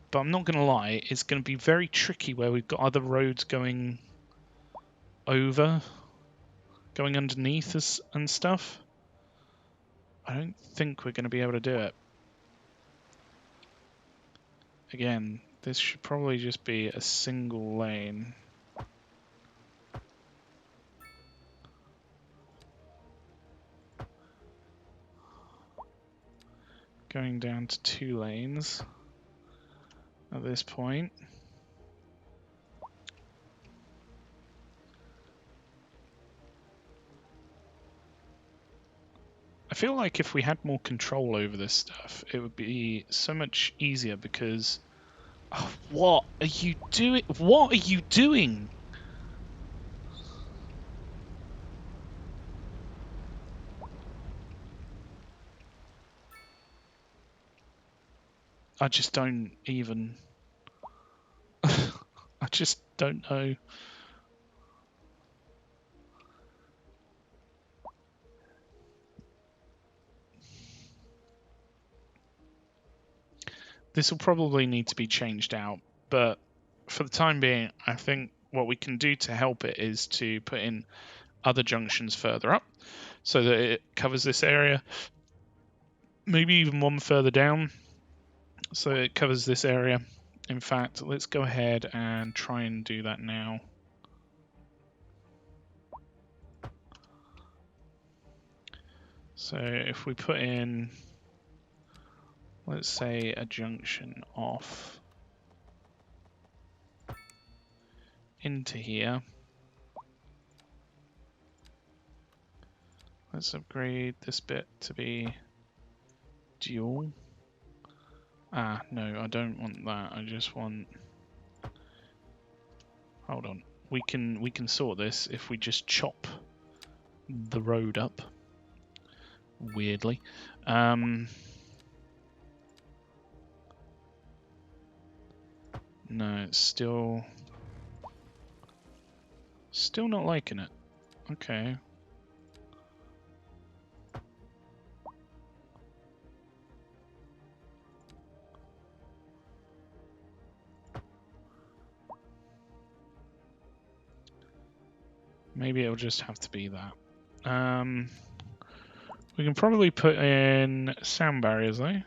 But I'm not going to lie, it's going to be very tricky where we've got other roads going over, going underneath us and stuff. I don't think we're going to be able to do it. Again, this should probably just be a single lane. Going down to 2 lanes. at this point. I feel like if we had more control over this stuff, it would be so much easier because... Oh, what are you doing? What are you doing? I just don't even... I just don't know. This will probably need to be changed out, but for the time being, I think what we can do to help it is to put in other junctions further up so that it covers this area. Maybe even one further down so it covers this area. In fact, let's go ahead and try and do that now. So if we put in, let's say, a junction off into here. Let's upgrade this bit to be dual. Ah, no, I don't want that. I just want... Hold on. We can sort this if we just chop the road up. Weirdly. No, it's still not liking it. Okay. Maybe it'll just have to be that. We can probably put in sound barriers though.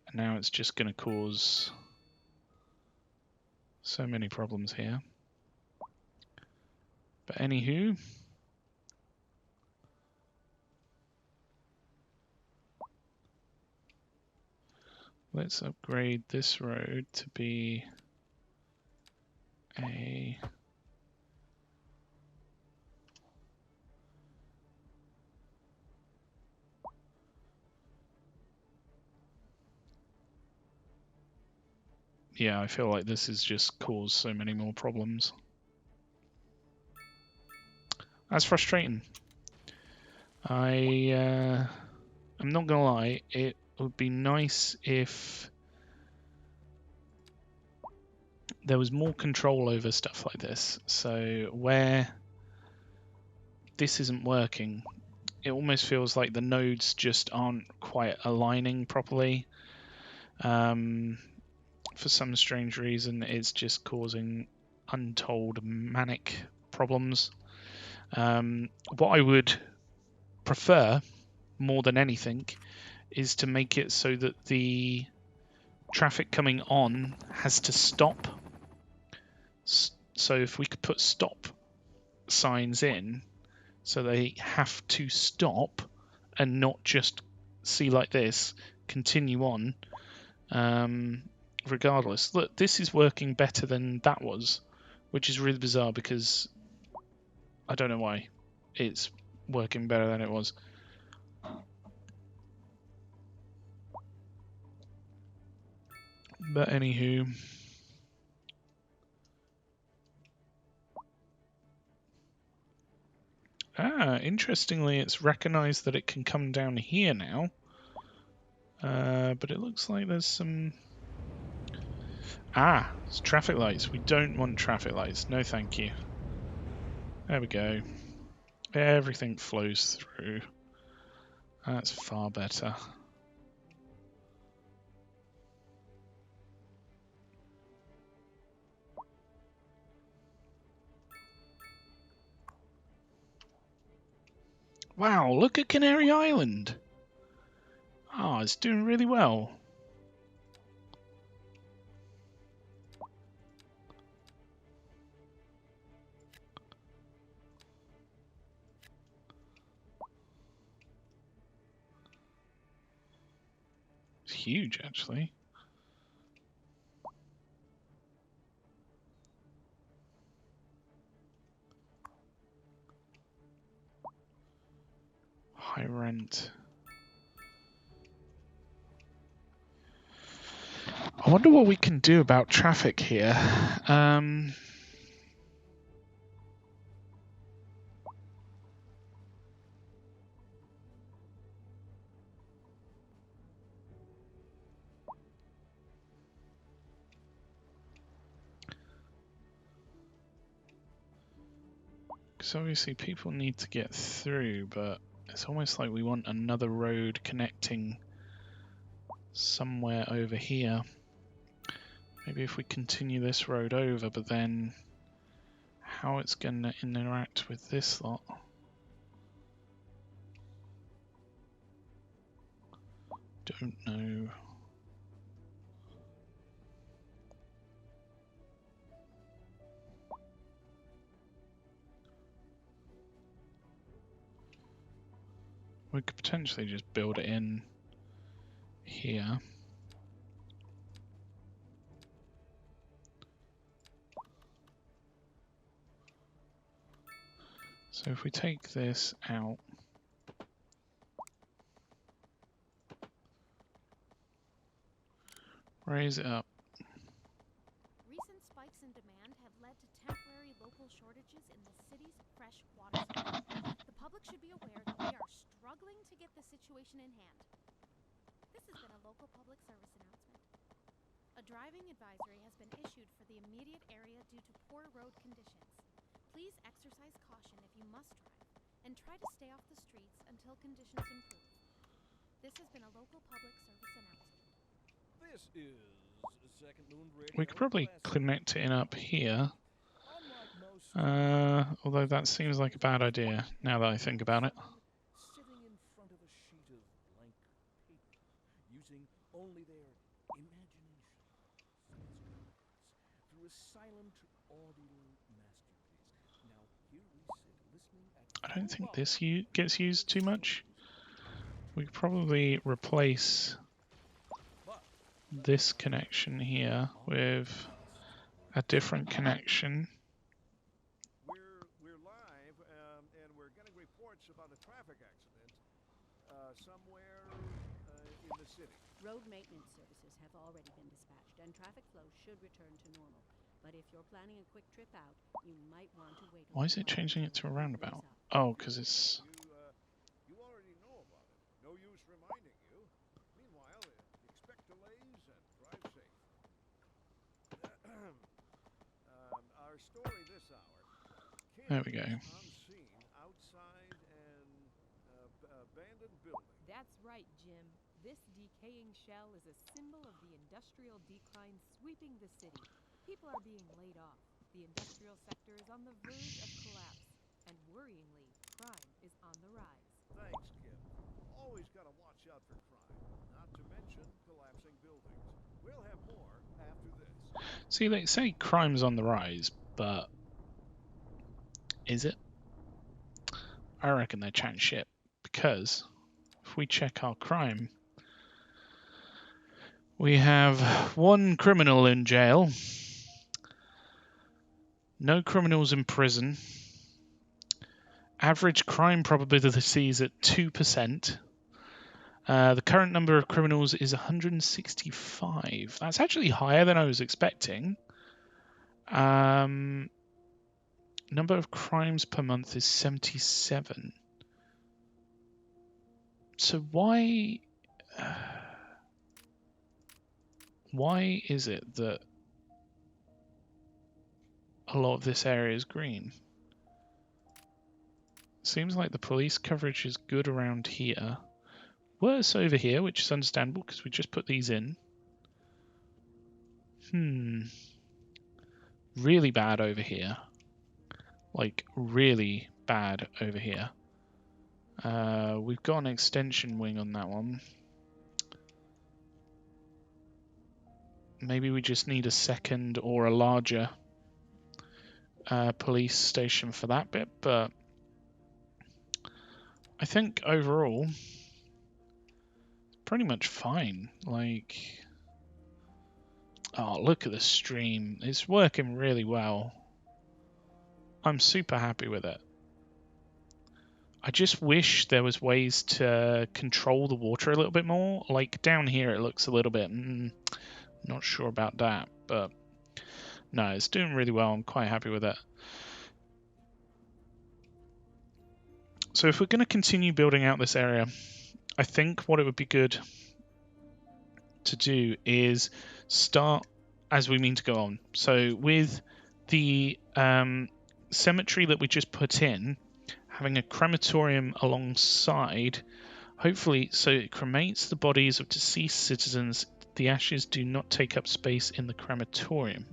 And now it's just going to cause so many problems here. But anywho, let's upgrade this road to be a... Yeah, I feel like this has just caused so many more problems. That's frustrating. I'm not gonna lie, it would be nice if there was more control over stuff like this. So where this isn't working, it almost feels like the nodes just aren't quite aligning properly. For some strange reason, it's just causing untold manic problems. What I would prefer more than anything is to make it so that the traffic coming on has to stop. So if we could put stop signs in so they have to stop and not just see like this, continue on, regardless. Look, this is working better than that was, which is really bizarre because I don't know why it's working better than it was. But anywho, interestingly, it's recognized that it can come down here now. But it looks like there's some... it's traffic lights. We don't want traffic lights. No, thank you. There we go. Everything flows through. That's far better. Wow, look at Canary Island. Oh, it's doing really well. huge, actually. High rent. I wonder what we can do about traffic here. Because obviously people need to get through, but it's almost like we want another road connecting somewhere over here. Maybe if we continue this road over, but then how it's going to interact with this lot. Don't know. We could potentially just build it in here. So if we take this out, raise it up. Recent spikes in demand have led to temporary local shortages in the city's fresh water supply. The public should be aware that we are struggling to get the situation in hand. This has been a local public service announcement. A driving advisory has been issued for the immediate area due to poor road conditions. Please exercise caution if you must drive, and try to stay off the streets until conditions improve. This has been a local public service announcement. This is Second Moon Radio. We could probably connect it in up here. Unlike most Although that seems like a bad idea now that I think about it. sitting in front of a sheet of blank paper, using only their imagination as guides through a silent audio masterpiece. Now here we sit listening at I don't think this gets used too much. We could probably replace this connection here with a different connection. We're live, and we're getting reports about a traffic accident somewhere in the city. Road maintenance services have already been dispatched, and traffic flow should return to normal. But if you're planning a quick trip out, you might want to wait. Why is it changing it to a roundabout? Oh, because it's... You already know about it. No use reminding you. Meanwhile, expect delays and drive safe. Our story this hour. There we go. On scene outside an abandoned building. That's right, Jim. This decaying shell is a symbol of the industrial decline sweeping the city. People are being laid off. The industrial sector is on the verge of collapse. And worryingly, crime is on the rise. Thanks, Kim. Always got to watch out for crime. Not to mention collapsing buildings. We'll have more after this. See, they say crime's on the rise, but is it? I reckon they're chatting shit, because if we check our crime, we have 1 criminal in jail, no criminals in prison, average crime probability is at 2%. The current number of criminals is 165. That's actually higher than I was expecting. Number of crimes per month is 77. So why is it that a lot of this area is green? Seems like the police coverage is good around here. Worse over here, which is understandable because we just put these in. Really bad over here. Like, really bad over here. We've got an extension wing on that one. Maybe we just need a second or a larger police station for that bit, but I think overall pretty much fine. Like, oh, look at the stream. It's working really well. I'm super happy with it. I just wish there was ways to control the water a little bit more. Like down here it looks a little bit, not sure about that, but no, it's doing really well. I'm quite happy with it. So if we're going to continue building out this area, I think what it would be good to do is start as we mean to go on. So with the cemetery that we just put in, having a crematorium alongside, hopefully, so it cremates the bodies of deceased citizens. The ashes do not take up space in the crematorium.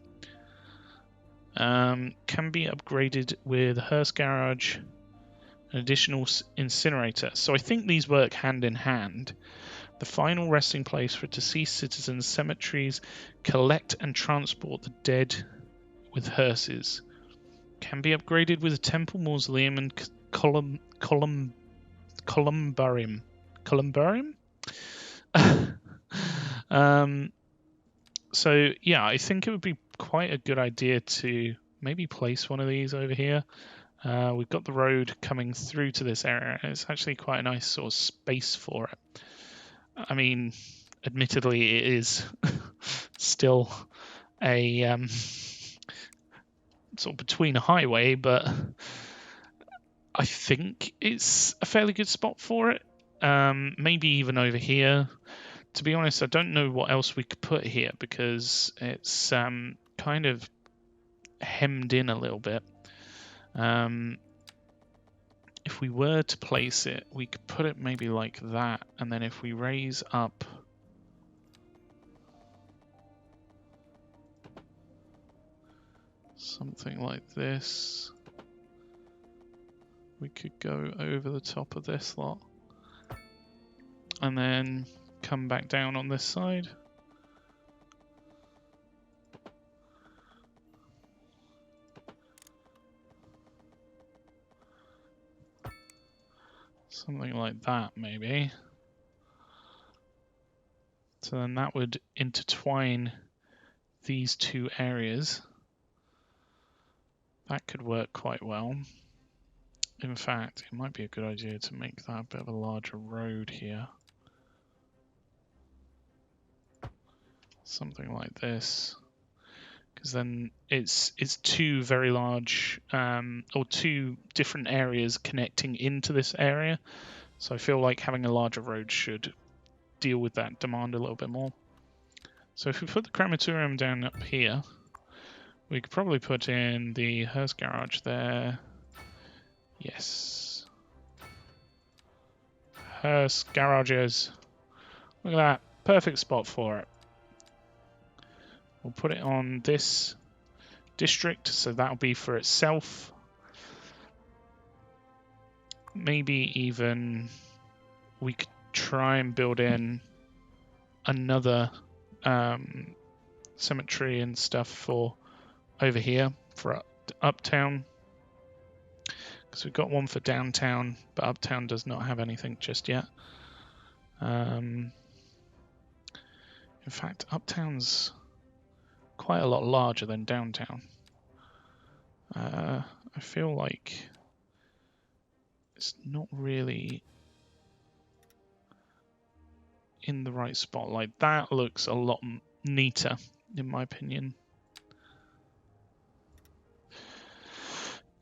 Can be upgraded with a hearse garage, an additional incinerator. So I think these work hand in hand. The final resting place for deceased citizens, cemeteries collect and transport the dead with hearses. Can be upgraded with a temple, mausoleum, and columbarium. Columbarium? So yeah, I think it would be quite a good idea to maybe place one of these over here. We've got the road coming through to this area. It's actually quite a nice sort of space for it. I mean, admittedly, it is still a sort of between a highway, but I think it's a fairly good spot for it. Maybe even over here. To be honest, I don't know what else we could put here because it's kind of hemmed in a little bit. If we were to place it, we could put it maybe like that, and then if we raise up something like this, we could go over the top of this lot and then come back down on this side. Something like that, maybe. So then that would intertwine these two areas. That could work quite well. In fact, it might be a good idea to make that a bit of a larger road here. Something like this. Because then it's two very large, or two different areas connecting into this area. So I feel like having a larger road should deal with that demand a little bit more. So if we put the crematorium down up here, we could probably put in the hearse garage there. Yes. Hearse garages. Look at that. Perfect spot for it. We'll put it on this district, so that'll be for itself. Maybe even we could try and build in another cemetery and stuff for over here for uptown, because we've got one for downtown, but uptown does not have anything just yet. In fact, uptown's quite a lot larger than downtown. I feel like it's not really in the right spot. Like that looks a lot neater, in my opinion.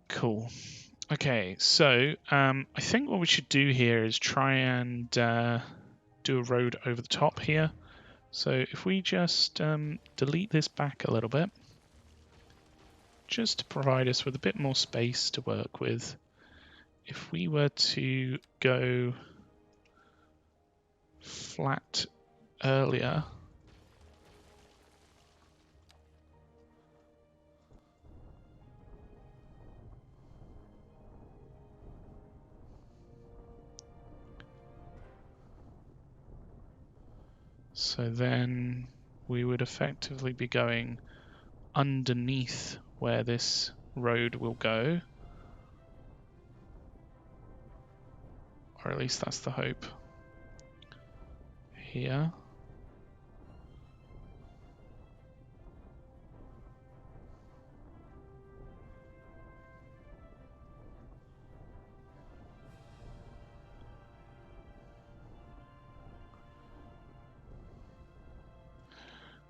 Cool. Okay, so I think what we should do here is try and do a road over the top here. So if we just delete this back a little bit, just to provide us with a bit more space to work with. If we were to go flat earlier, so then we would effectively be going underneath where this road will go, or at least that's the hope. here.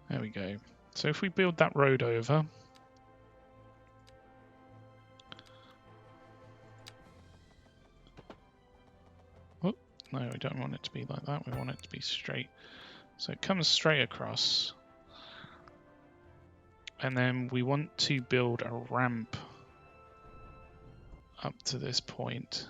There we go. So if we build that road over, oh, no, we don't want it to be like that. We want it to be straight. So it comes straight across. And then we want to build a ramp up to this point.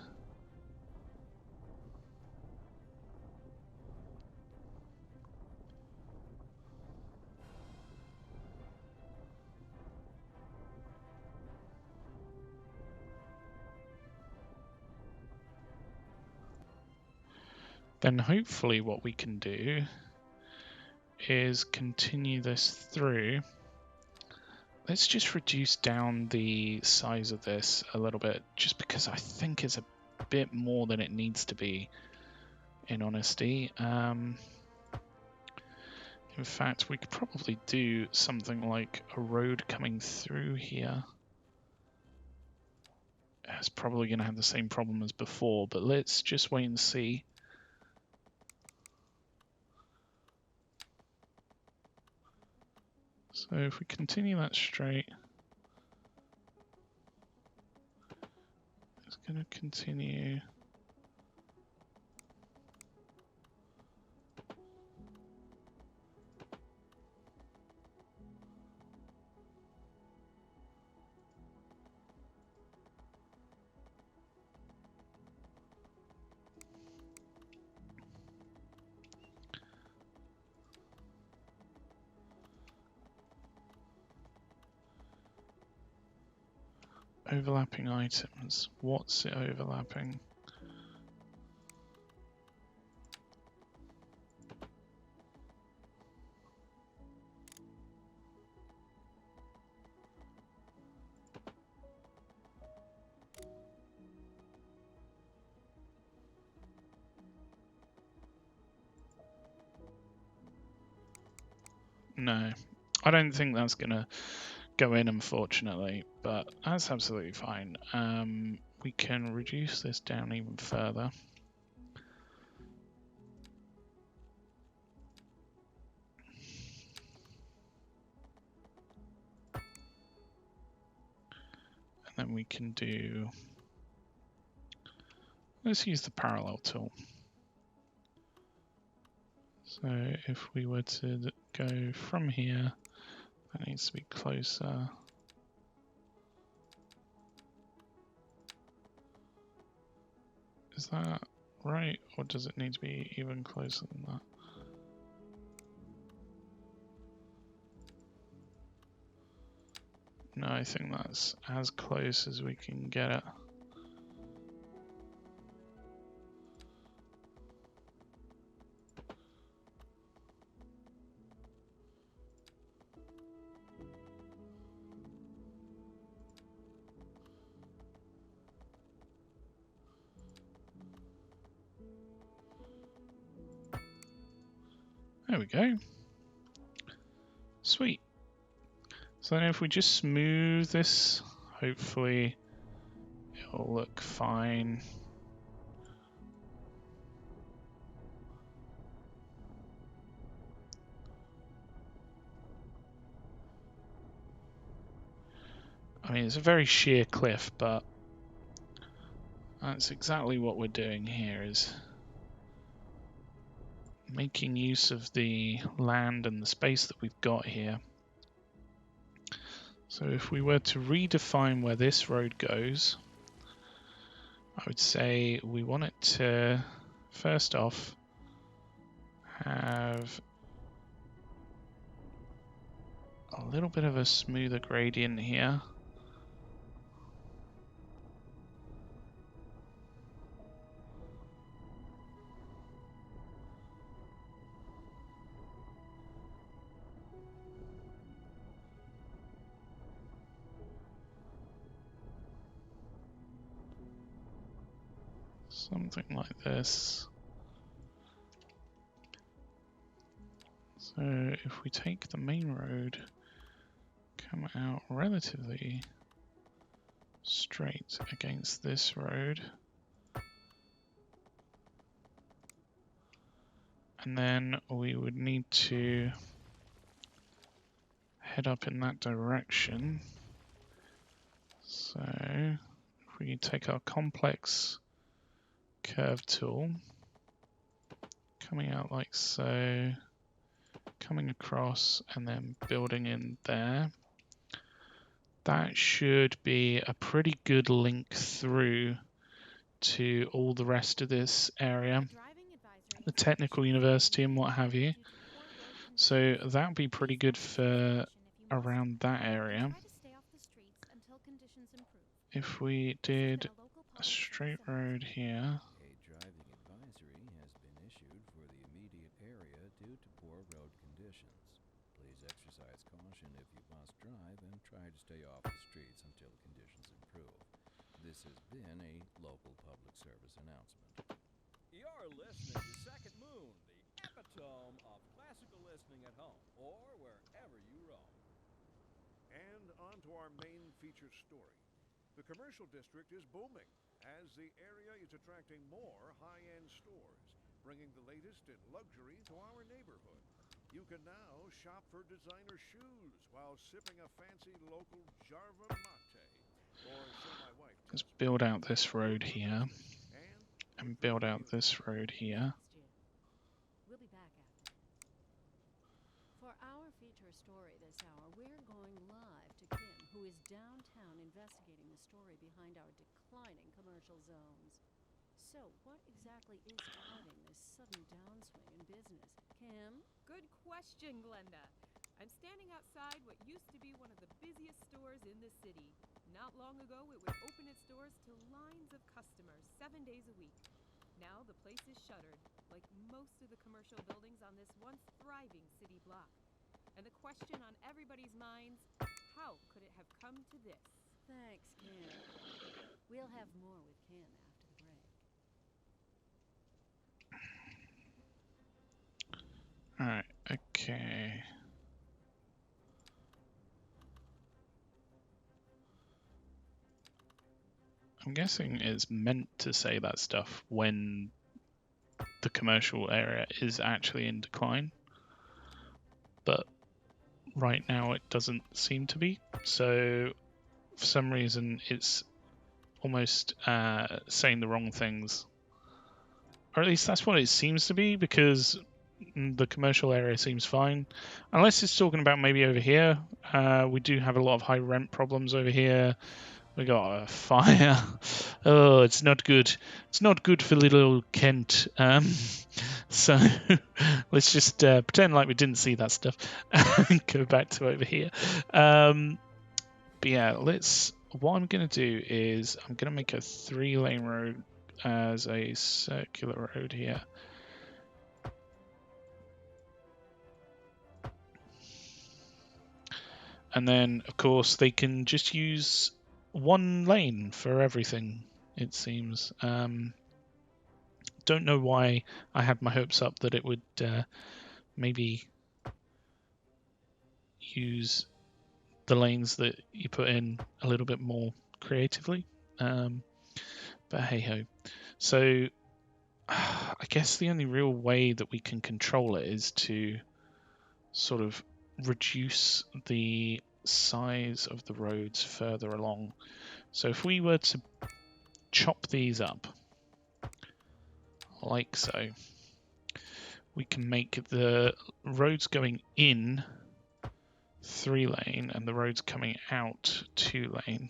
Then hopefully what we can do is continue this through. Let's just reduce down the size of this a little bit, just because I think it's a bit more than it needs to be, in honesty. In fact, we could probably do something like a road coming through here. It's probably going to have the same problem as before, but let's just wait and see. So if we continue that straight, it's going to continue. Overlapping items. What's it overlapping? No, I don't think that's going to go in, unfortunately, but that's absolutely fine. We can reduce this down even further. And then we can do, let's use the parallel tool. So if we were to go from here, that needs to be closer. Is that right, or does it need to be even closer than that? No, I think that's as close as we can get it. There we go. Sweet. So then if we just smooth this, hopefully it'll look fine. I mean, it's a very sheer cliff, but that's exactly what we're doing here, is making use of the land and the space that we've got here. So if we were to redefine where this road goes, I would say we want it to, first off, have a little bit of a smoother gradient here. Something like this. So if we take the main road, come out relatively straight against this road, and then we would need to head up in that direction. So if we take our complex curve tool, coming out like so, coming across and then building in there, that should be a pretty good link through to all the rest of this area, the technical university and what have you. So that would be pretty good for around that area. If we did a straight road here, A driving advisory has been issued for the immediate area due to poor road conditions. Please exercise caution if you must drive and try to stay off the streets until conditions improve. This has been a local public service announcement. You're listening to Second Moon, the epitome of classical listening at home or wherever you roam. And on to our main featured story. The commercial district is booming as the area is attracting more high-end stores, bringing the latest in luxury to our neighborhood. You can now shop for designer shoes while sipping a fancy local Jarva mate. Or so my wife let's tells me. build out this road here and build out this road here. We'll be back after. For our feature story this hour, we're going live to Kim, who is downtown investigating the story behind our declining commercial zones. So, what exactly is driving this sudden downswing in business? Kim? Good question, Glenda. I'm standing outside what used to be one of the busiest stores in the city. Not long ago, it would open its doors to lines of customers 7 days a week. Now the place is shuttered, like most of the commercial buildings on this once thriving city block. And the question on everybody's minds, how could it have come to this? Thanks, Kim. We'll have more with Kim after the break. Alright, okay. I'm guessing it's meant to say that stuff when the commercial area is actually in decline, but right now it doesn't seem to be. So for some reason it's almost saying the wrong things, or at least that's what it seems to be, because the commercial area seems fine, unless it's talking about maybe over here. We do have a lot of high rent problems over here. We got a fire. Oh, it's not good. It's not good for little Kent. So let's just pretend like we didn't see that stuff and go back to over here. But yeah, what I'm going to do is I'm going to make a 3-lane road as a circular road here. And then, of course, they can just use 1 lane for everything, it seems. Don't know why I had my hopes up that it would maybe use the lanes that you put in a little bit more creatively. But hey ho. So I guess the only real way that we can control it is to sort of reduce the size of the roads further along. So if we were to chop these up like so, we can make the roads going in 3-lane and the roads coming out 2-lane,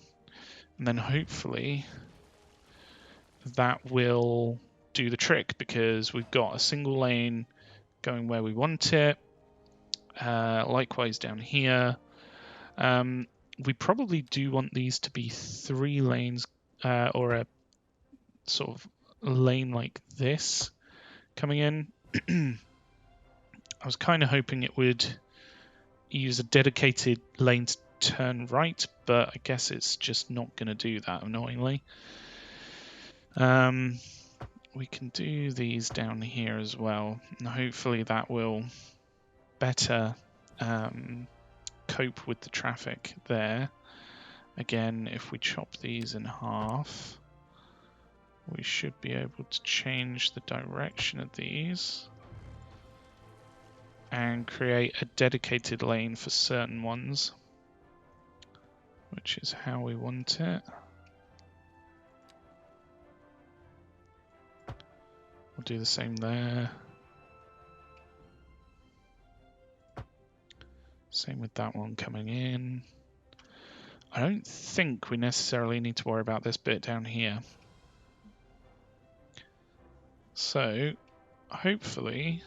and then hopefully that will do the trick, because we've got a single lane going where we want it. Likewise down here. We probably do want these to be 3 lanes, or a sort of lane like this coming in. I was kind of hoping it would use a dedicated lane to turn right, but I guess it's just not going to do that, annoyingly. We can do these down here as well, and hopefully that will better cope with the traffic there. Again, if we chop these in half, we should be able to change the direction of these and create a dedicated lane for certain ones, which is how we want it. We'll do the same there. Same with that one coming in. I don't think we necessarily need to worry about this bit down here. So, hopefully,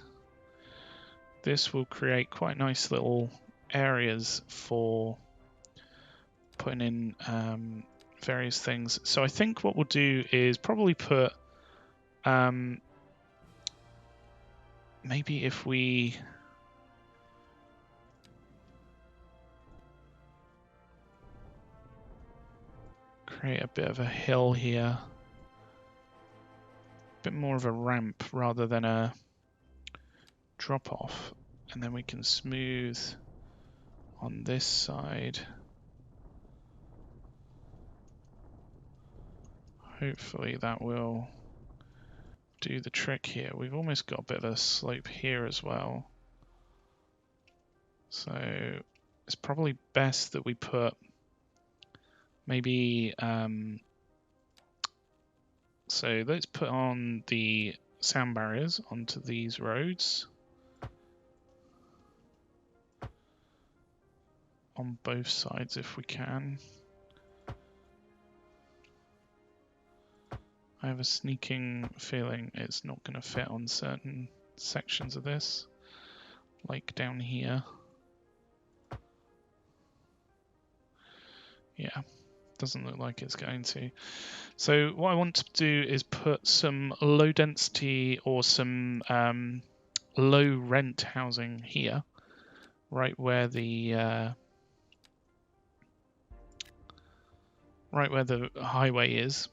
this will create quite nice little areas for putting in various things. So I think what we'll do is probably put maybe if we create a bit of a hill here, a bit more of a ramp rather than a drop off, and then we can smooth on this side. Hopefully that will do the trick here. We've almost got a bit of a slope here as well. So it's probably best that we put maybe, so let's put on the sound barriers onto these roads. On both sides if we can. I have a sneaking feeling it's not going to fit on certain sections of this, like down here. Yeah, doesn't look like it's going to. So what I want to do is put some low density or some low rent housing here, right where the highway is.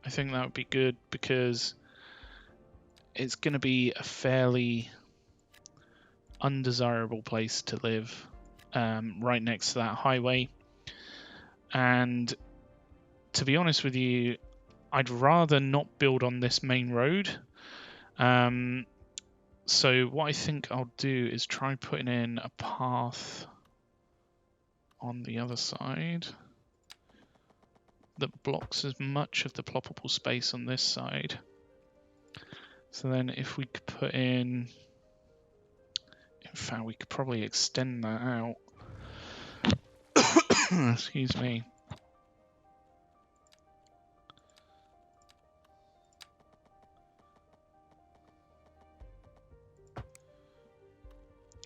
I think that would be good because it's going to be a fairly undesirable place to live right next to that highway. And to be honest with you, I'd rather not build on this main road. So what I think I'll do is try putting in a path on the other side that blocks as much of the ploppable space on this side. So then if we could put in fact, we could probably extend that out. Excuse me.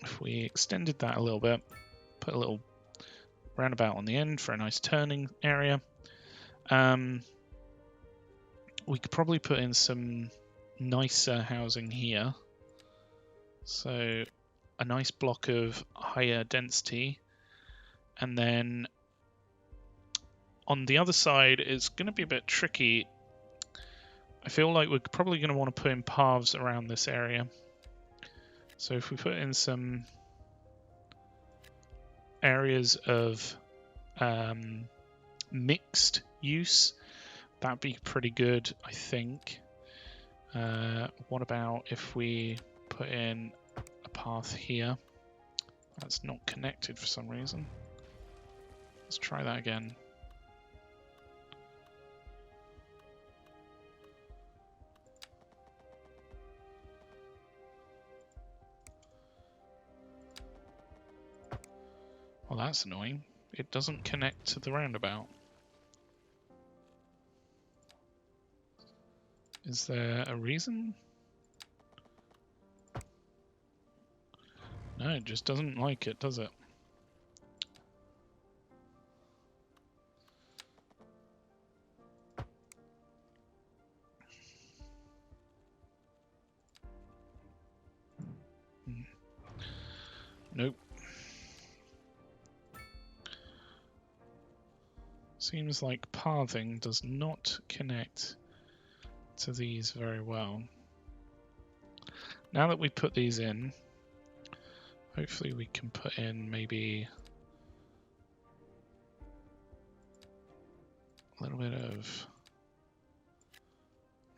If we extended that a little bit, put a little roundabout on the end for a nice turning area, we could probably put in some nicer housing here. So a nice block of higher density, and then on the other side it's going to be a bit tricky. I feel like we're probably going to want to put in paths around this area. So if we put in some areas of mixed use, that'd be pretty good, I think. What about if we put in a path here? That's not connected for some reason. Let's try that again. Well, that's annoying. It doesn't connect to the roundabout. Is there a reason? No, it just doesn't like it, does it? Nope. Seems like pathing does not connect to these very well. Now that we put these in, Hopefully we can put in maybe a little bit of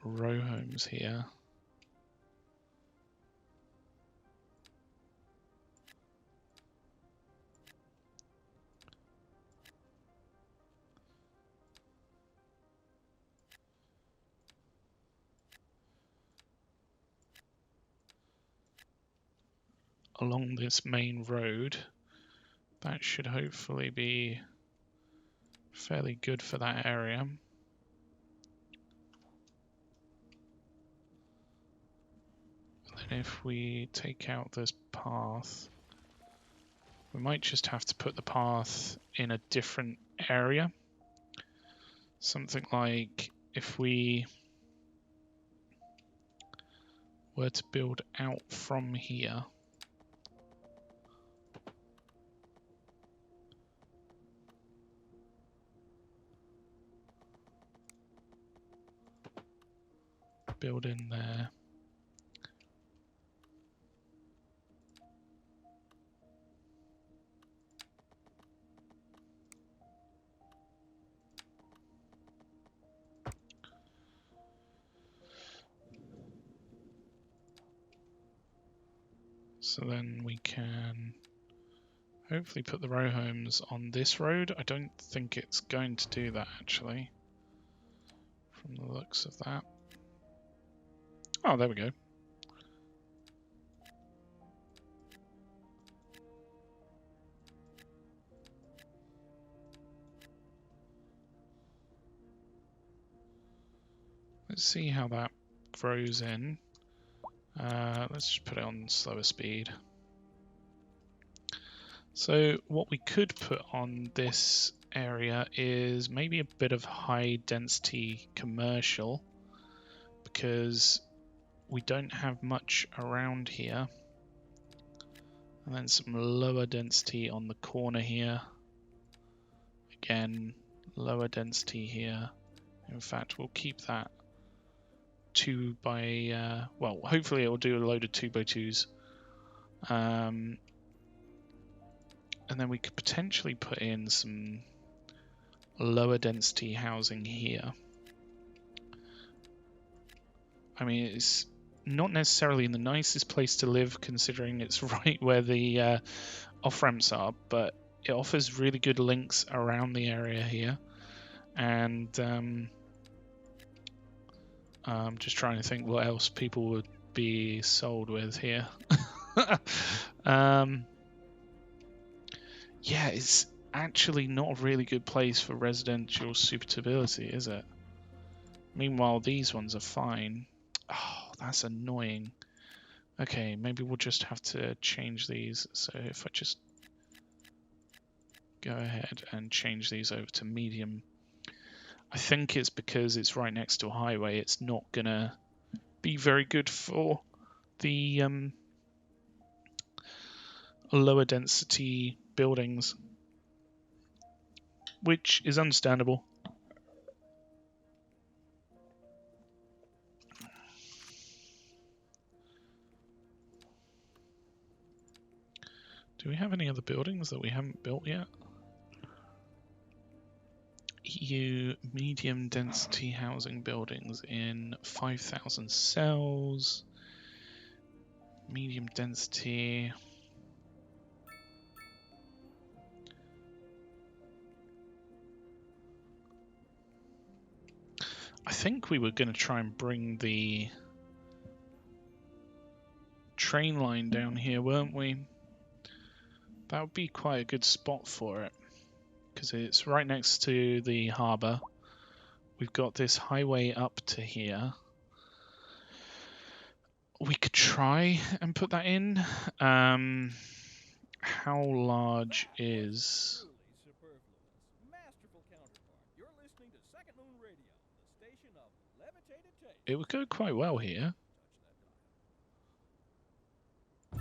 row homes here. Along this main road. That should hopefully be fairly good for that area. And if we take out this path, we might just have to put the path in a different area. Something like if we were to build out from here. Build in there. So then we can hopefully put the row homes on this road. I don't think it's going to do that actually, from the looks of that. Oh, there we go. Let's see how that grows in. Let's just put it on slower speed. So what we could put on this area is maybe a bit of high density commercial, because we don't have much around here. And then some lower density on the corner here. Again, lower density here. In fact, we'll keep that 2 by, well, hopefully it will do a load of 2x2s. And then we could potentially put in some lower density housing here. I mean, it's not necessarily the nicest place to live considering it's right where the off-ramps are, but it offers really good links around the area here. And I'm just trying to think what else people would be sold with here. Yeah, it's actually not a really good place for residential suitability, is it? Meanwhile, these ones are fine. Oh, that's annoying. Okay, maybe we'll just have to change these. So if I just go ahead and change these over to medium, I think it's because it's right next to a highway. It's not gonna be very good for the lower density buildings, which is understandable. Do we have any other buildings that we haven't built yet? EU medium density housing buildings in 5,000 cells. Medium density. I think we were going to try and bring the train line down here, weren't we? That would be quite a good spot for it, because it's right next to the harbour. We've got this highway up to here. We could try and put that in. How large is... Truly superfluous. Masterful counterpart. You're listening to Second Moon Radio, the station of levitated taste. It would go quite well here. A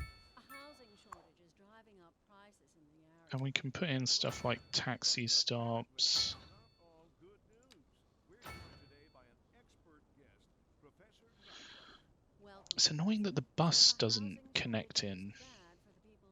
housing shortage is driving up prices in the area. And we can put in stuff like taxi stops. Not all good news. We're joined today by an expert guest, Professor Knight. Welcome It's to annoying that the Cities. bus A doesn't housing connect shortage in. is bad for the people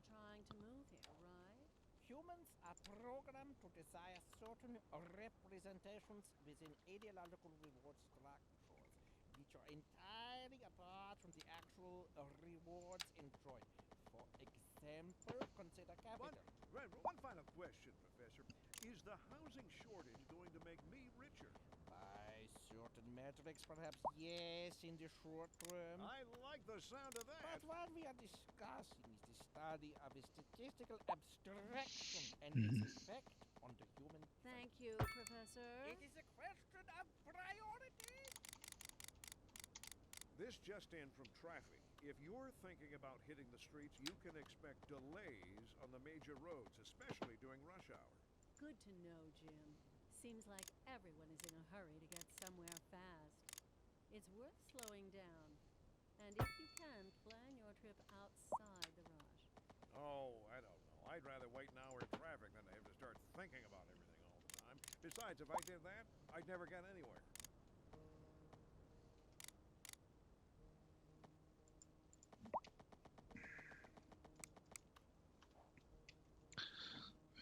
representations within ideological reward structures, which are entirely apart from the actual rewards enjoyed. For example, consider capital. One final question, Professor. Is the housing shortage going to make me richer? By certain metrics, perhaps yes, in the short term. I like the sound of that. But what we are discussing is the study of a statistical abstraction and Mhm. its effect on the human Thank psyche. you, Professor. It is a question of priority. This just in from traffic. If you're thinking about hitting the streets, you can expect delays on the major roads, especially during rush hour. Good to know, Jim. Seems like everyone is in a hurry to get somewhere fast. It's worth slowing down. And if you can, plan your trip outside the rush. Oh, I don't know. I'd rather wait an hour in traffic than to have to start thinking about everything all the time. Besides, if I did that, I'd never get anywhere.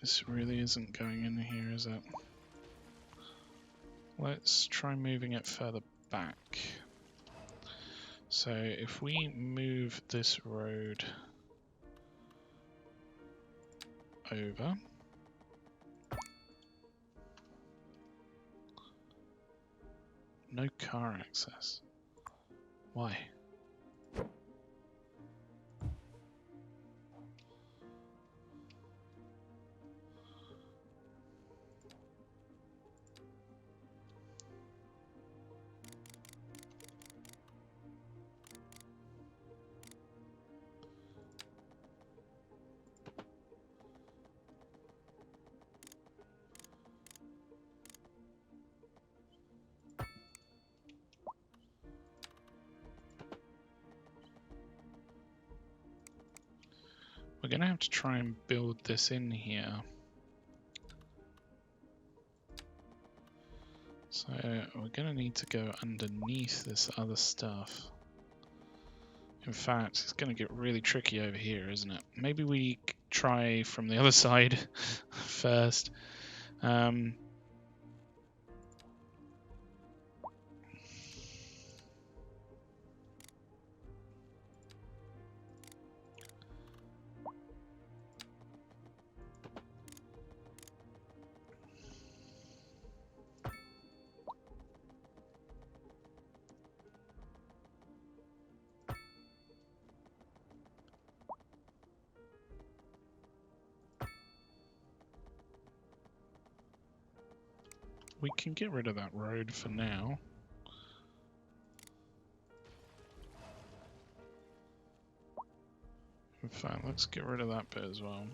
This really isn't going in here, is it? Let's try moving it further back. So if we move this road over, no car access. Why? We're going to have to try and build this in here. So we're going to need to go underneath this other stuff. In fact, it's going to get really tricky over here, isn't it? Maybe we try from the other side first. We can get rid of that road for now. In fact, let's get rid of that bit as well.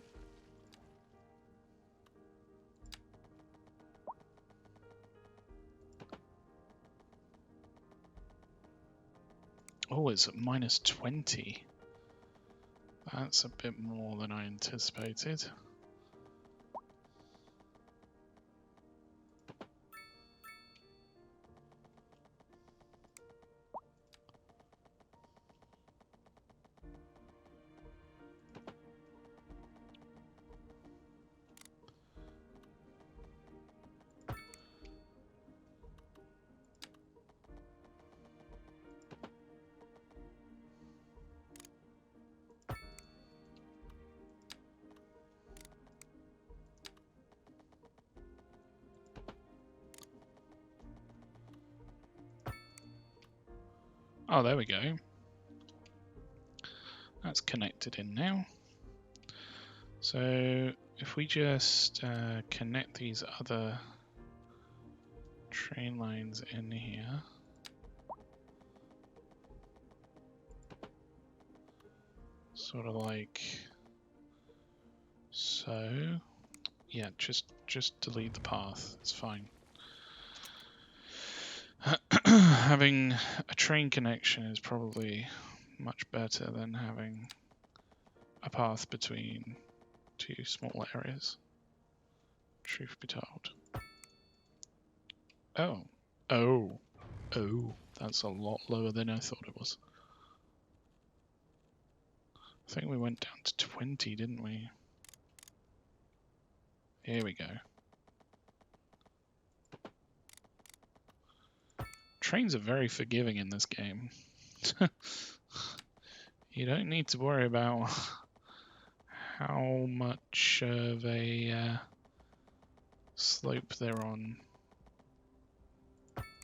Oh, it's at -20. That's a bit more than I anticipated. Oh, there we go. That's connected in now. So if we just connect these other train lines in here. Sort of like so. Yeah, just delete the path. It's fine. Having a train connection is probably much better than having a path between two small areas. Truth be told. Oh, that's a lot lower than I thought it was. I think we went down to 20, didn't we? Here we go. Trains are very forgiving in this game. You don't need to worry about how much of a slope they're on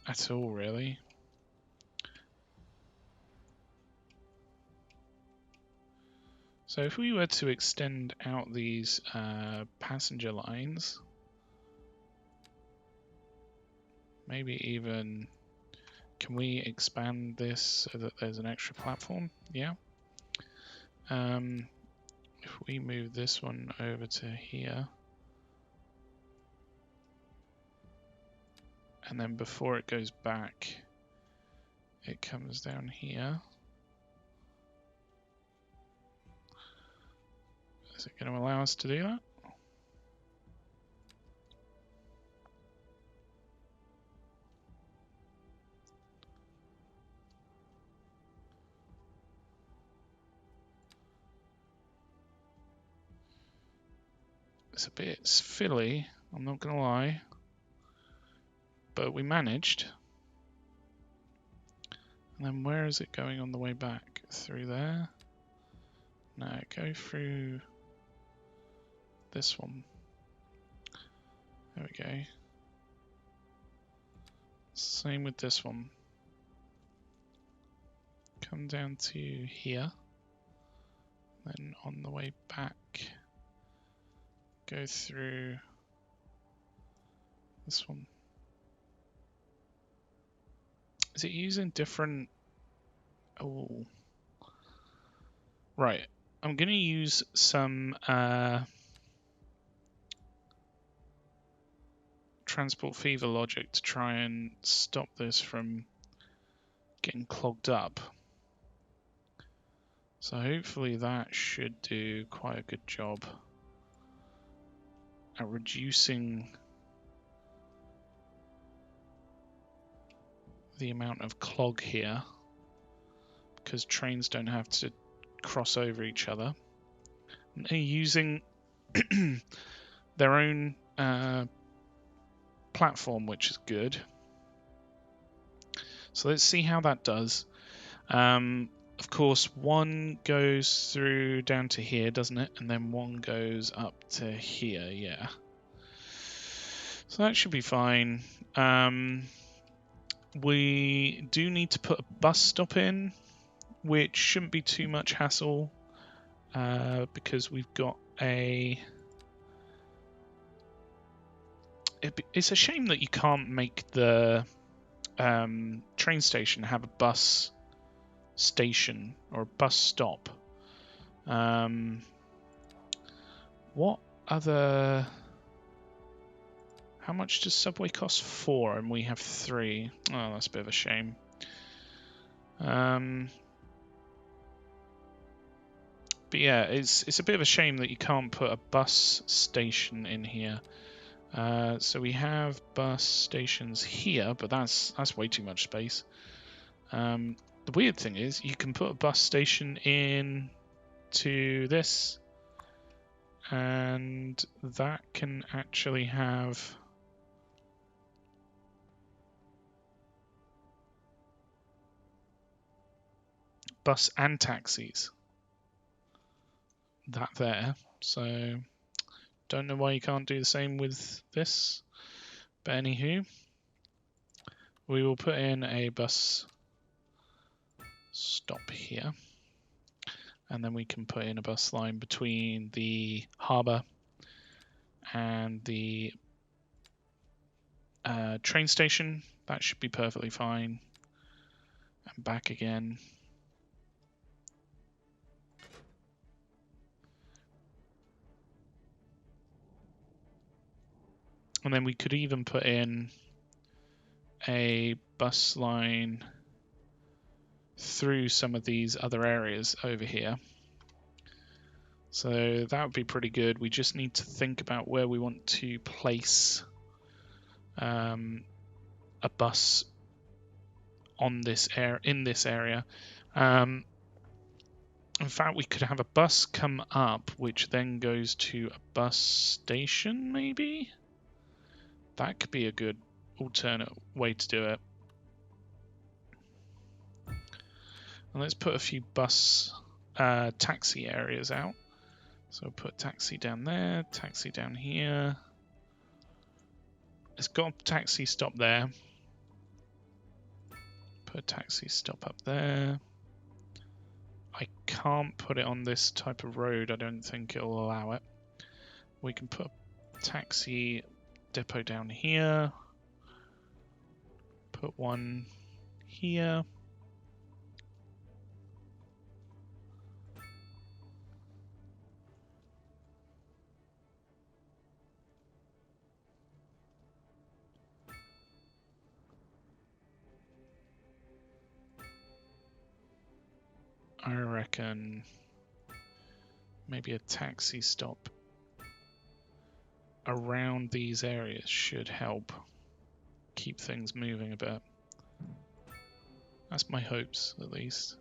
at all, really. So if we were to extend out these passenger lines, maybe even, can we expand this so that there's an extra platform? Yeah. If we move this one over to here, and then before it goes back, it comes down here. Is it going to allow us to do that? It's a bit fiddly, I'm not going to lie, but we managed. And then where is it going on the way back? Through there? No, go through this one. There we go. Same with this one. Come down to here. Then on the way back, go through this one. Is it using different... Oh. Right. I'm going to use some transport fever logic to try and stop this from getting clogged up. So hopefully that should do quite a good job at reducing the amount of clog here, because trains don't have to cross over each other. And they're using their own platform, which is good. So let's see how that does. Of course, one goes through down to here, doesn't it? And then one goes up to here, yeah. So that should be fine. We do need to put a bus stop in, which shouldn't be too much hassle, because we've got a... It's a shame that you can't make the train station have a bus station or a bus stop. What other... How much does Subway cost? 4, and we have 3. Oh, that's a bit of a shame. But yeah, it's a bit of a shame that you can't put a bus station in here. So we have bus stations here, but that's way too much space. The weird thing is you can put a bus station in to this, and that can actually have bus and taxis. That there. So don't know why you can't do the same with this. But anywho, we will put in a bus stop here. And then we can put in a bus line between the harbour and the train station. That should be perfectly fine. And back again. And then we could even put in a bus line through some of these other areas over here. So that would be pretty good. We just need to think about where we want to place a bus on this in this area. In fact, we could have a bus come up, which then goes to a bus station, maybe? That could be a good alternate way to do it. And let's put a few taxi areas out. So put taxi down there, taxi down here. It's got a taxi stop there. Put a taxi stop up there. I can't put it on this type of road. I don't think it'll allow it. We can put a taxi depot down here. Put one here. I reckon maybe a taxi stop around these areas should help keep things moving a bit. That's my hopes, at least.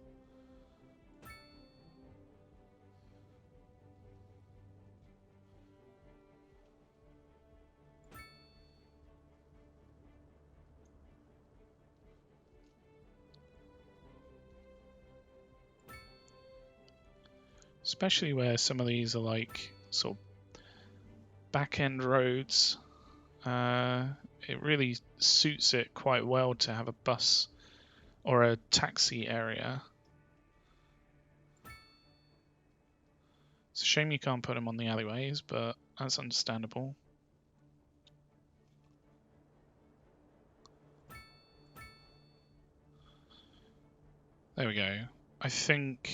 Especially where some of these are like sort of back-end roads. It really suits it quite well to have a bus or a taxi area. It's a shame you can't put them on the alleyways, but that's understandable. There we go. I think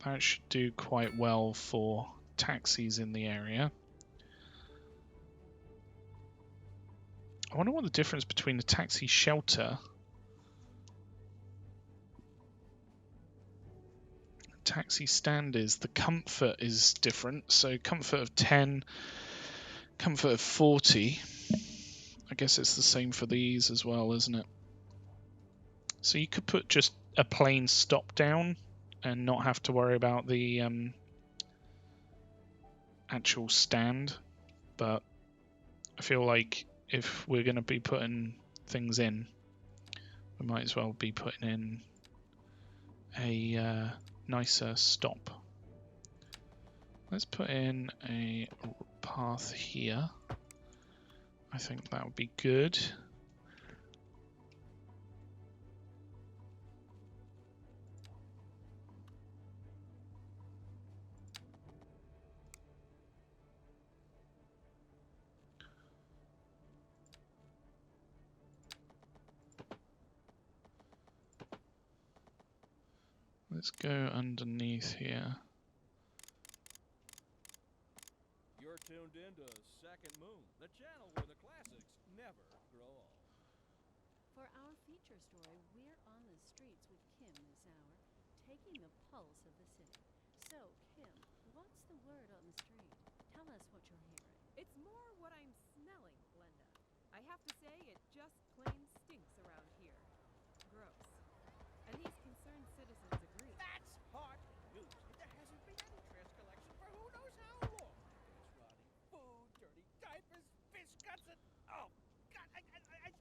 that should do quite well for taxis in the area. I wonder what the difference between a taxi shelter, taxi stand is. The comfort is different. So comfort of 10, comfort of 40. I guess it's the same for these as well, isn't it? So you could put just a plain stop down and not have to worry about the actual stand. But I feel like if we're going to be putting things in, we might as well be putting in a nicer stop. Let's put in a path here. I think that would be good. Let's go underneath here. You're tuned into Second Moon, the channel where the classics never grow old. For our feature story, we're on the streets with Kim this hour, taking the pulse of the city. So, Kim, what's the word on the street? Tell us what you're hearing. It's more what I'm smelling, Glenda. I have to say, it just plain stinks around here. Gross. And these concerned citizens agree. That's hot news. There hasn't been any trash collection for who knows how long. There's rotting food, dirty diapers, fish guts, and oh God, I can't stand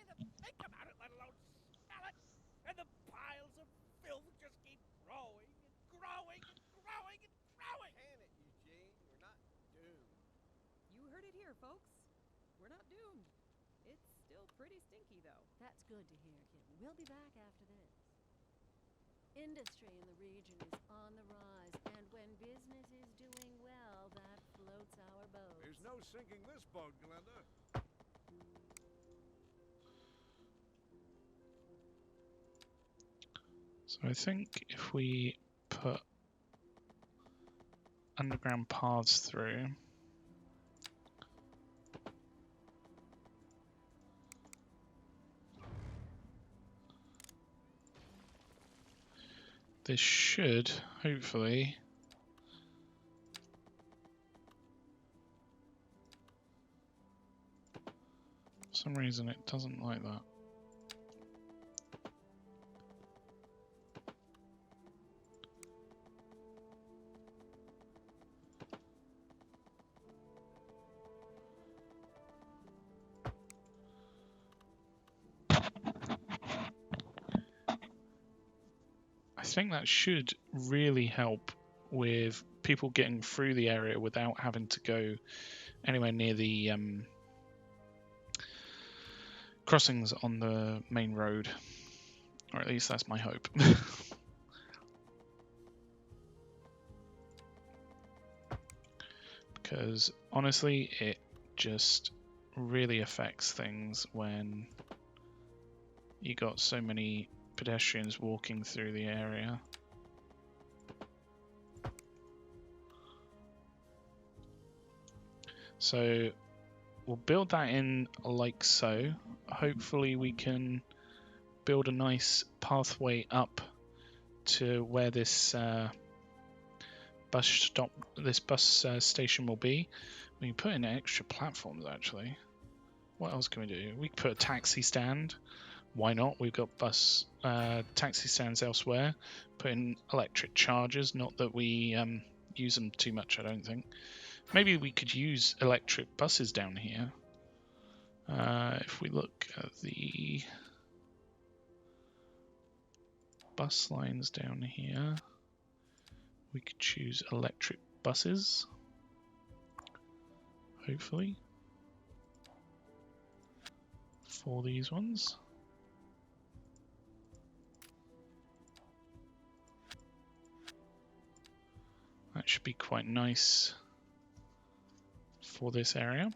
to think about it, let alone smell it. And the piles of filth just keep growing and growing and growing and growing. Can it, Eugene? We're not doomed. You heard it here, folks. We're not doomed. It's still pretty stinky, though. That's good to hear, Kim. We'll be back after this. Industry in the region is on the rise, and when business is doing well, that floats our boat. There's no sinking this boat, Glenda. So I think if we put underground paths through, this should hopefully for some reason it doesn't like that. I think that should really help with people getting through the area without having to go anywhere near the crossings on the main road. Or at least that's my hope. Because honestly, it just really affects things when you got so many pedestrians walking through the area. So we'll build that in like so. Hopefully we can build a nice pathway up to where this bus station will be. We can put in extra platforms actually. What else can we do? We can put a taxi stand. Why not? We've got taxi stands elsewhere. Put in electric chargers. Not that we use them too much, I don't think. Maybe we could use electric buses down here. If we look at the bus lines down here, we could choose electric buses. Hopefully. For these ones. That should be quite nice for this area.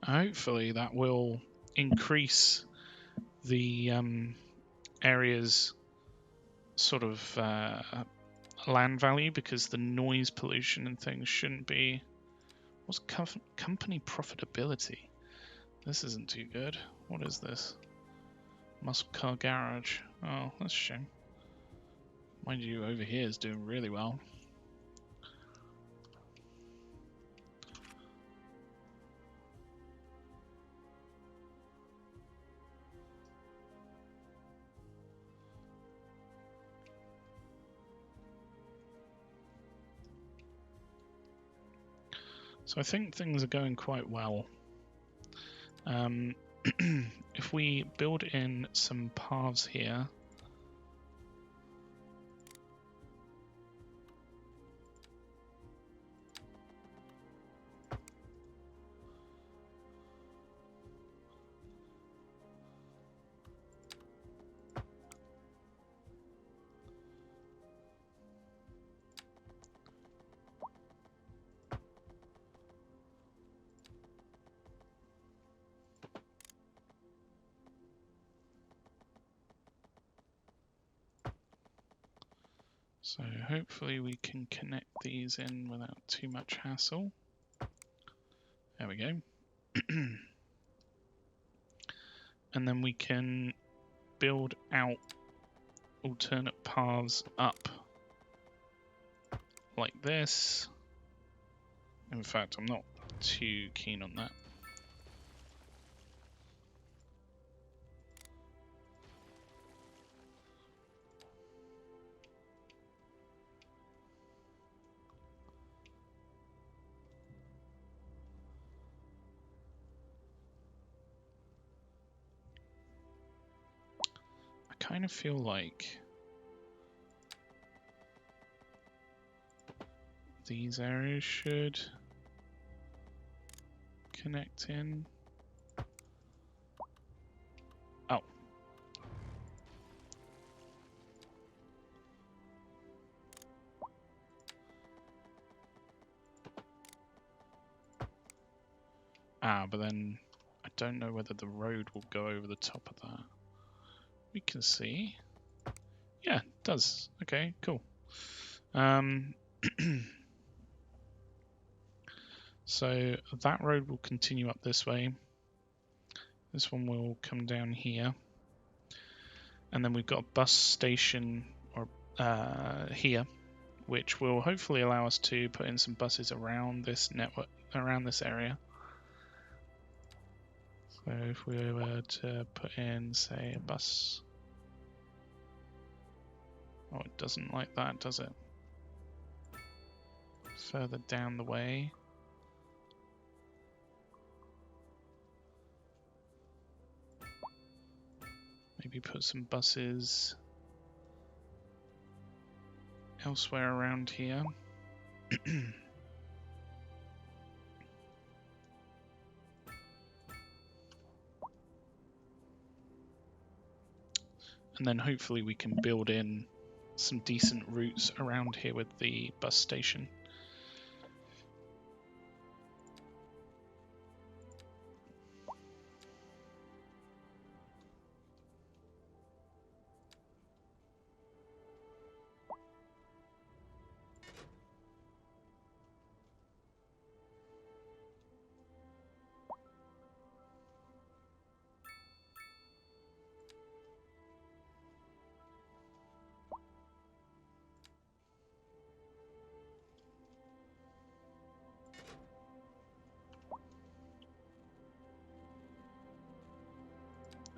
Hopefully that will increase the area's sort of land value, because the noise pollution and things shouldn't be. What's company profitability? This isn't too good. What is this? Muscle car garage. Oh, that's a shame. Mind you, over here is doing really well. So I think things are going quite well. If we build in some paths here, so hopefully we can connect these in without too much hassle. There we go. And then we can build out alternate paths up like this. In fact, I'm not too keen on that. I kind of feel like these areas should connect in. Oh. But then I don't know whether the road will go over the top of that. We can see. Yeah, it does. Okay, cool. So that road will continue up this way. This one will come down here. And then we've got a bus station or here, which will hopefully allow us to put in some buses around this network, around this area. So if we were to put in, say, a bus. Oh, it doesn't like that, does it? Further down the way. maybe put some buses elsewhere around here. And then hopefully we can build in some decent routes around here with the bus station.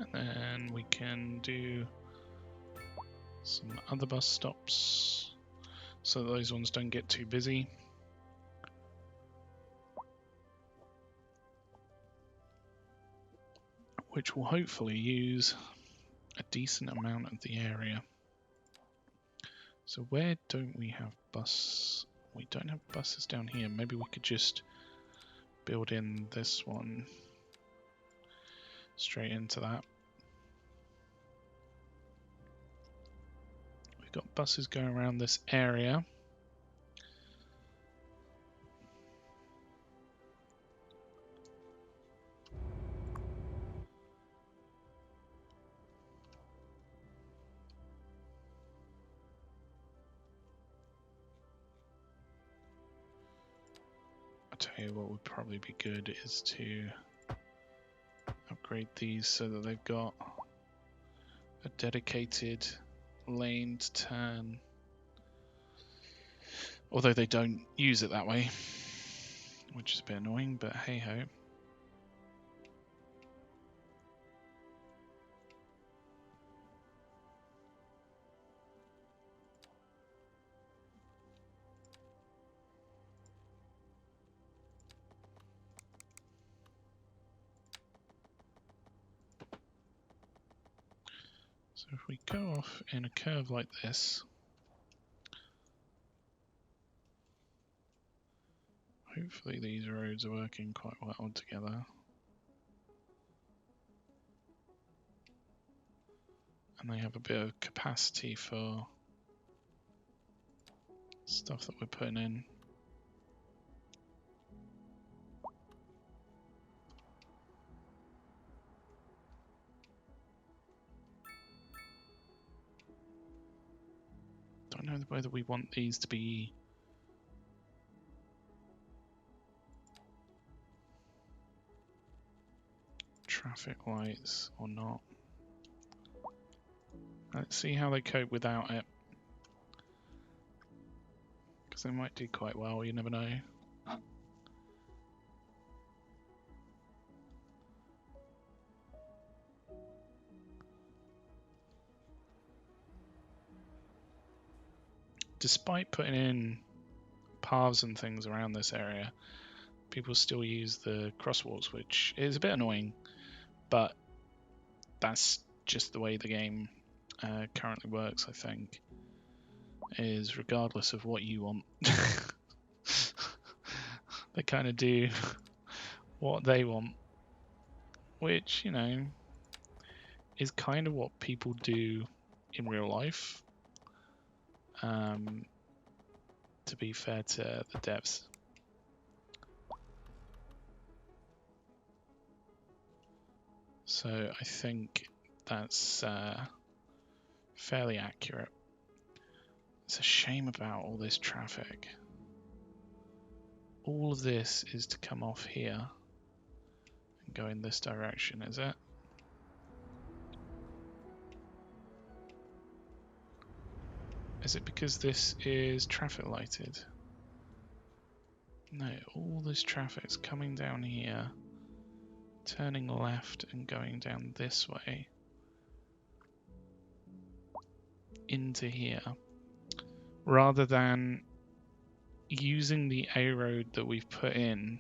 And then we can do some other bus stops so that those ones don't get too busy. Which will hopefully use a decent amount of the area. So where don't we have bus? We don't have buses down here. Maybe we could just build in this one straight into that. We've got buses going around this area. I'll tell you what would probably be good is to upgrade these so that they've got a dedicated lane to turn. Although they don't use it that way, which is a bit annoying, but hey ho. So if we go off in a curve like this, hopefully these roads are working quite well together. And they have a bit of capacity for stuff that we're putting in. Don't know whether we want these to be traffic lights or not. Let's see how they cope without it. Because they might do quite well, you never know. Despite putting in paths and things around this area, people still use the crosswalks, which is a bit annoying, but that's just the way the game currently works, I think, is regardless of what you want. They kind of do what they want, which, you know, is kind of what people do in real life, to be fair to the devs. So I think that's fairly accurate. It's a shame about all this traffic. All of this is to come off here and go in this direction, is it? Is it because this is traffic lighted? No, all this traffic's coming down here, turning left and going down this way into here, rather than using the A road that we've put in.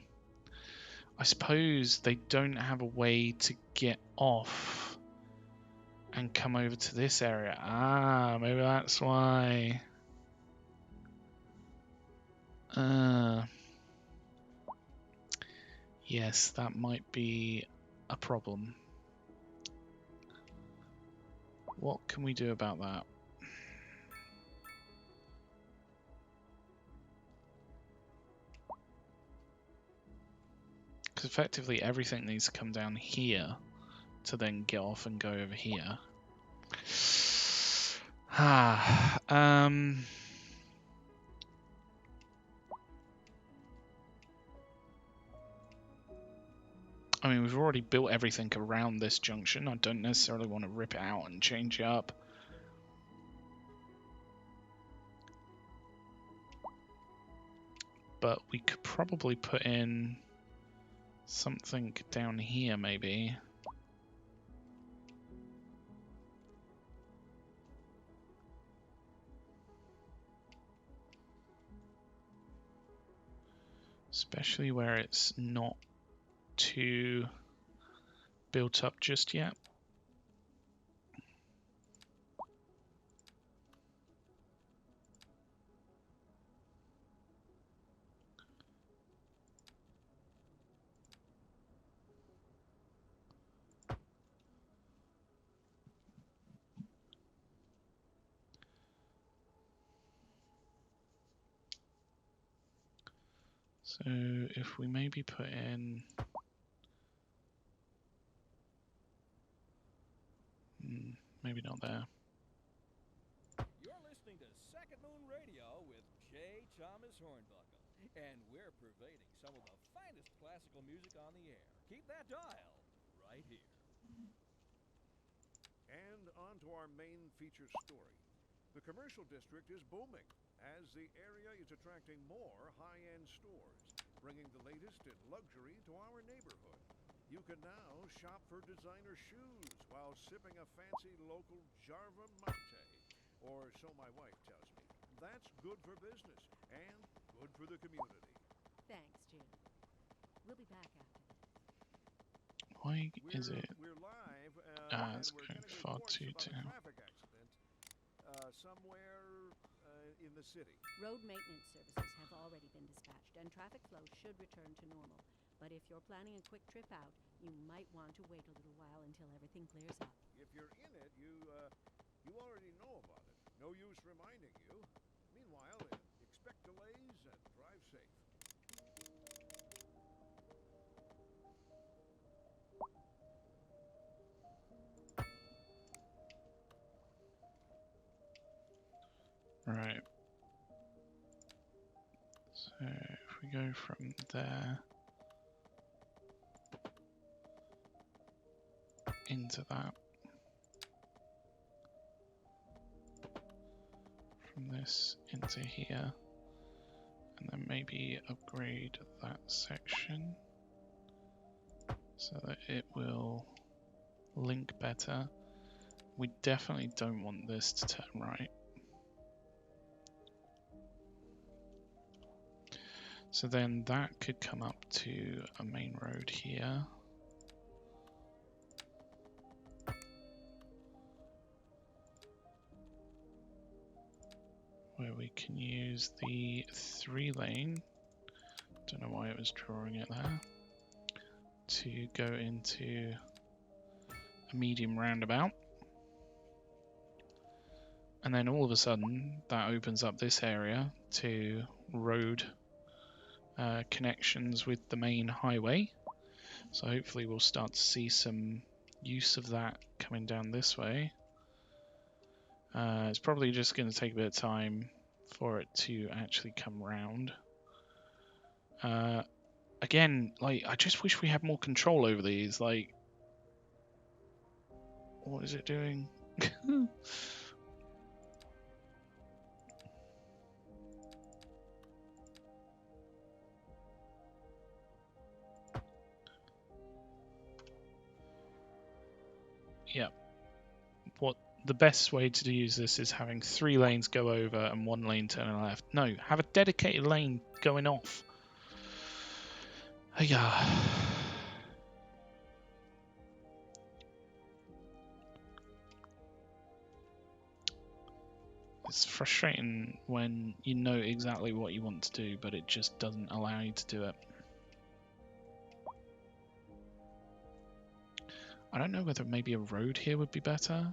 I suppose they don't have a way to get off and come over to this area. Ah, maybe that's why. Yes, that might be a problem. What can we do about that? Because effectively everything needs to come down here to then get off and go over here. Ah, I mean, we've already built everything around this junction. I don't necessarily want to rip it out and change it up. But we could probably put in something down here, maybe. Especially where it's not too built up just yet. So if we maybe put in... maybe not there. You're listening to Second Moon Radio with J. Thomas Hornbuckle, and we're pervading some of the finest classical music on the air. Keep that dial right here. And on to our main feature story. The commercial district is booming as the area is attracting more high-end stores, bringing the latest in luxury to our neighborhood. You can now shop for designer shoes while sipping a fancy local Jarva Mate. Or so my wife tells me. That's good for business and good for the community. Thanks, Jim. We'll be back after this. Why is it? We're live, It's and we're going getting far reports too about a down. traffic accident somewhere in the city. Road maintenance services have already been dispatched, and traffic flow should return to normal. But if you're planning a quick trip out, you might want to wait a little while until everything clears up. If you're in it, you already know about it. No use reminding you. Meanwhile, expect delays and drive safe. Right. So if we go from there into that, from this into here, and then maybe upgrade that section so that it will link better. We definitely don't want this to turn right. So then that could come up to a main road here. Where we can use the 3-lane, don't know why it was drawing it there, to go into a medium roundabout. And then all of a sudden that opens up this area to road connections with the main highway. So hopefully we'll start to see some use of that coming down this way. It's probably just going to take a bit of time for it to actually come round. Again, like, I just wish we had more control over these. Like, what is it doing? Yeah. What the best way to use this is having 3 lanes go over and 1 lane turning left. No, have a dedicated lane going off. Yeah. It's frustrating when you know exactly what you want to do, but it just doesn't allow you to do it. I don't know whether maybe a road here would be better.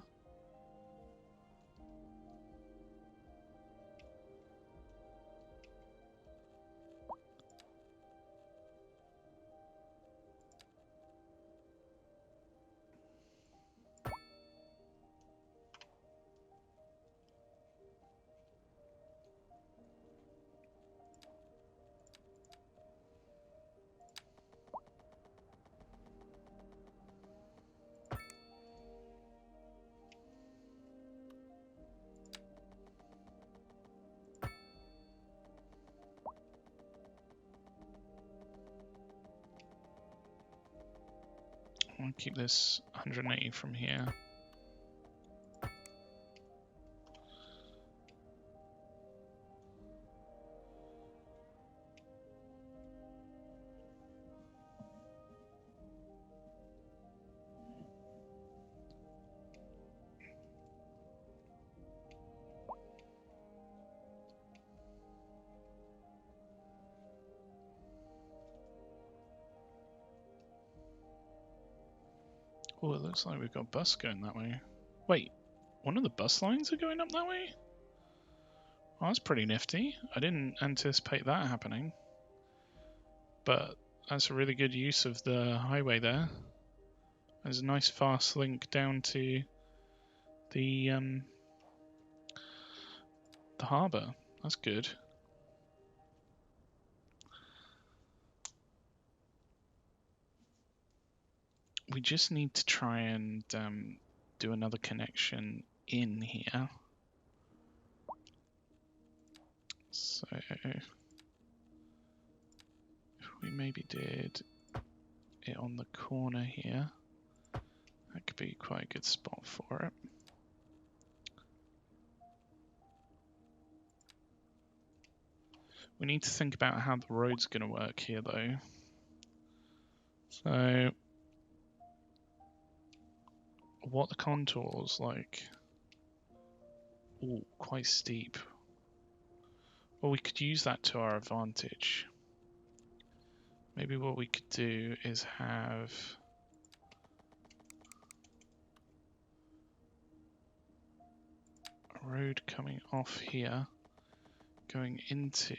I'll keep this 180 from here. Oh, it looks like we've got a bus going that way. Wait, one of the bus lines are going up that way? Oh, that's pretty nifty. I didn't anticipate that happening. But that's a really good use of the highway there. There's a nice fast link down to the harbour. That's good. We just need to try and do another connection in here. So if we maybe did it on the corner here, that could be quite a good spot for it. We need to think about how the road's going to work here though. So what the contours like? Ooh, quite steep. Well, we could use that to our advantage. Maybe what we could do is have a road coming off here, going into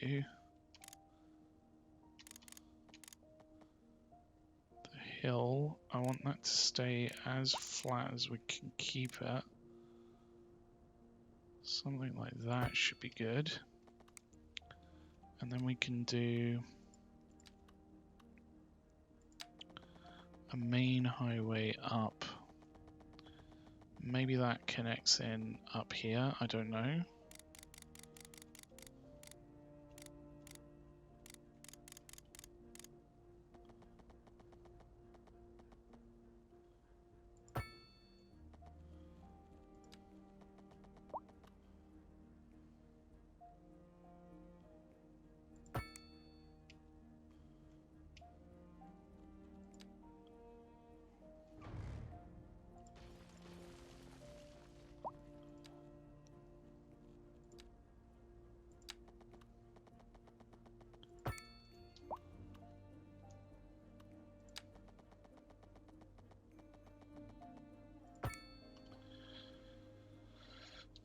the hill. I want that to stay as flat as we can keep it. Something like that should be good. And then we can do a main highway up. Maybe that connects in up here, I don't know.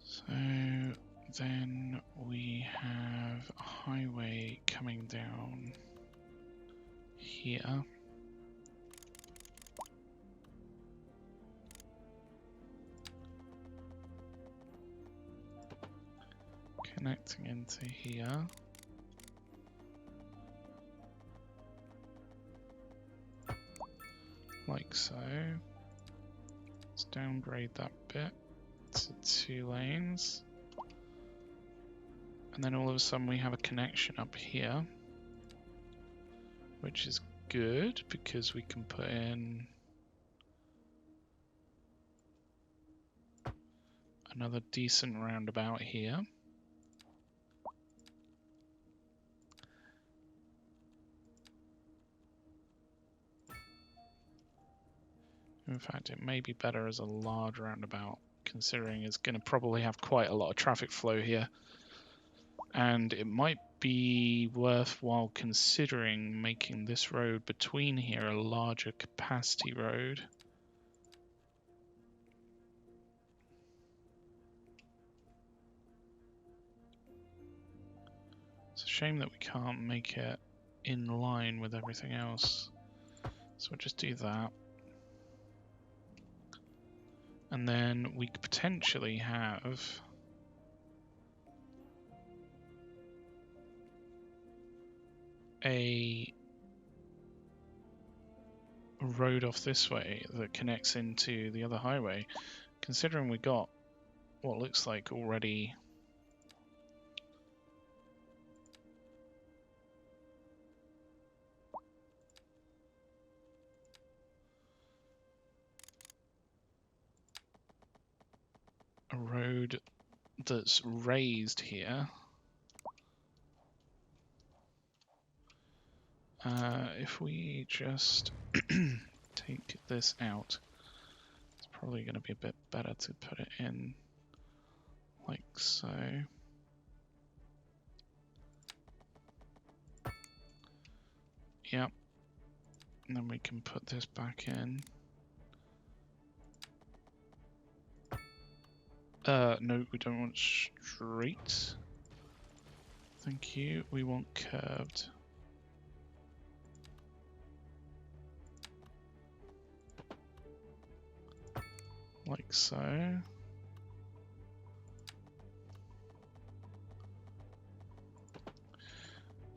So then we have a highway coming down here. Connecting into here. Like so. Let's downgrade that bit to 2 lanes. And then all of a sudden we have a connection up here, which is good because we can put in another decent roundabout here. In fact, it may be better as a large roundabout considering is going to probably have quite a lot of traffic flow here. And it might be worthwhile considering making this road between here a larger capacity road. It's a shame that we can't make it in line with everything else. So we'll just do that. And then we could potentially have a road off this way that connects into the other highway, considering we got what looks like already a road that's raised here. If we just take this out, it's probably going to be a bit better to put it in like so. Yep. And then we can put this back in. No, we don't want straight. Thank you. We want curved. Like so.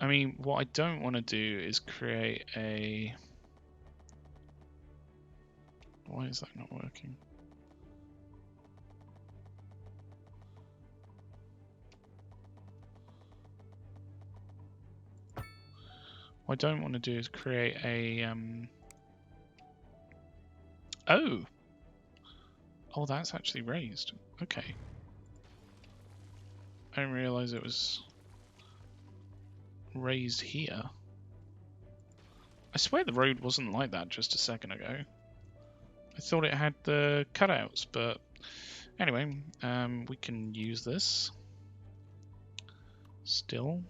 I mean, what I don't want to do is create a... Why is that not working? What I don't want to do is create a... Oh! Oh, that's actually raised. Okay. I didn't realize it was raised here. I swear the road wasn't like that just a second ago. I thought it had the cutouts, but anyway, we can use this still.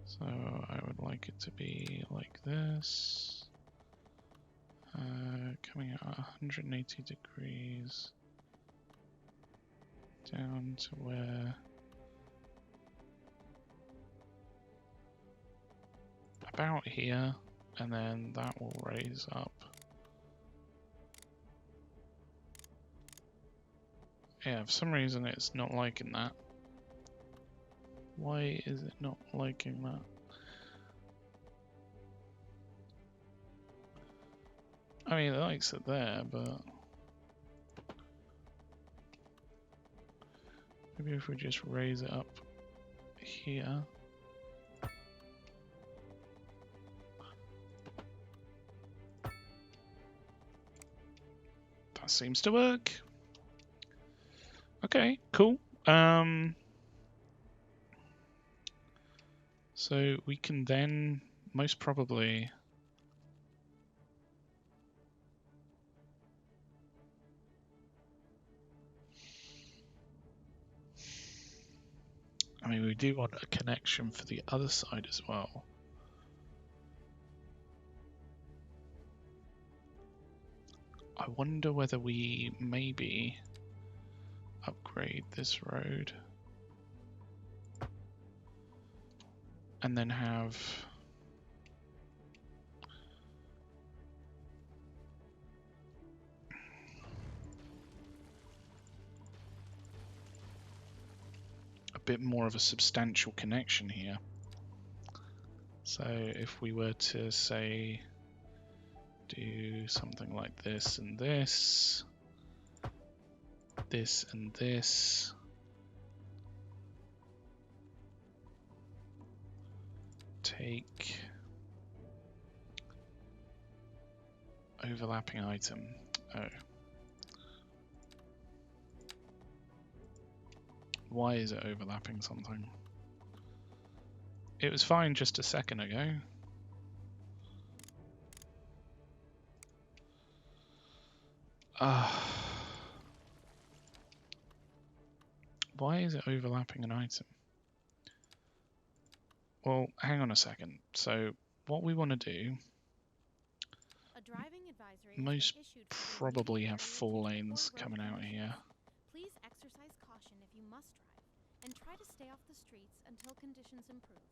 So I would like it to be like this. Coming at 180 degrees down to where about here, and then that will raise up. Yeah, for some reason it's not liking that. Why is it not liking that? I mean, it likes it there, but maybe if we just raise it up here. That seems to work. Okay, cool. So we can then most probably I mean, we do want a connection for the other side as well. I wonder whether we maybe upgrade this road and then have a bit more of a substantial connection here. So if we were to say do something like this and this, this and this, take overlapping item. Oh. Why is it overlapping something? It was fine just a second ago. Why is it overlapping an item? Well, hang on a second. So what we want to do, A driving advisory most has been issued for the probably immediate have area 4 due to lanes poor road coming out conditions. here. Please exercise caution if you must drive, and try to stay off the streets until conditions improve.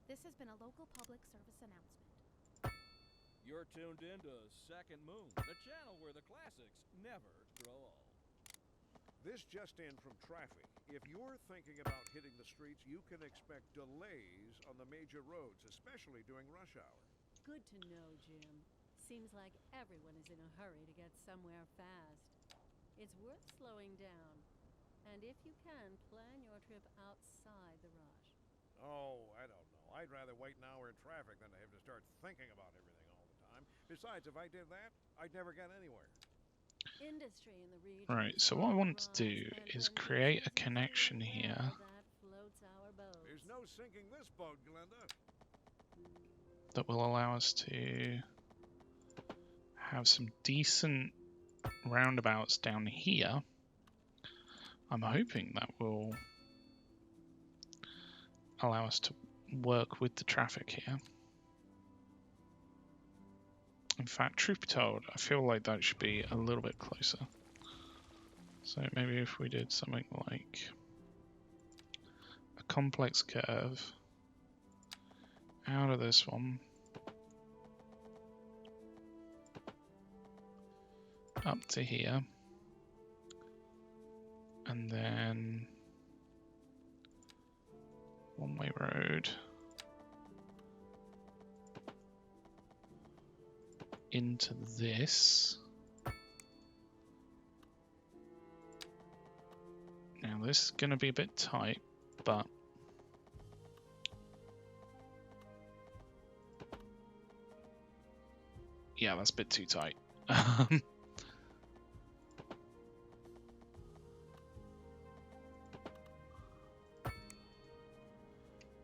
This has been a local public service announcement. You're tuned in to Second Moon, the channel where the classics never grow old. This just in from traffic. If you're thinking about hitting the streets, you can expect delays on the major roads, especially during rush hour. Good to know, Jim. Seems like everyone is in a hurry to get somewhere fast. It's worth slowing down. And if you can, plan your trip outside the rush. Oh, I don't know. I'd rather wait an hour in traffic than to have to start thinking about everything all the time. Besides, if I did that, I'd never get anywhere. Industry in the region. Right, so what I want to do is create a connection here There's no sinking this boat, Glenda. that will allow us to have some decent roundabouts down here. I'm hoping that will allow us to work with the traffic here. In fact, truth be told, I feel like that should be a little bit closer. So maybe if we did something like a complex curve out of this one, up to here, and then one-way road into this. Now this is going to be a bit tight, but yeah, that's a bit too tight.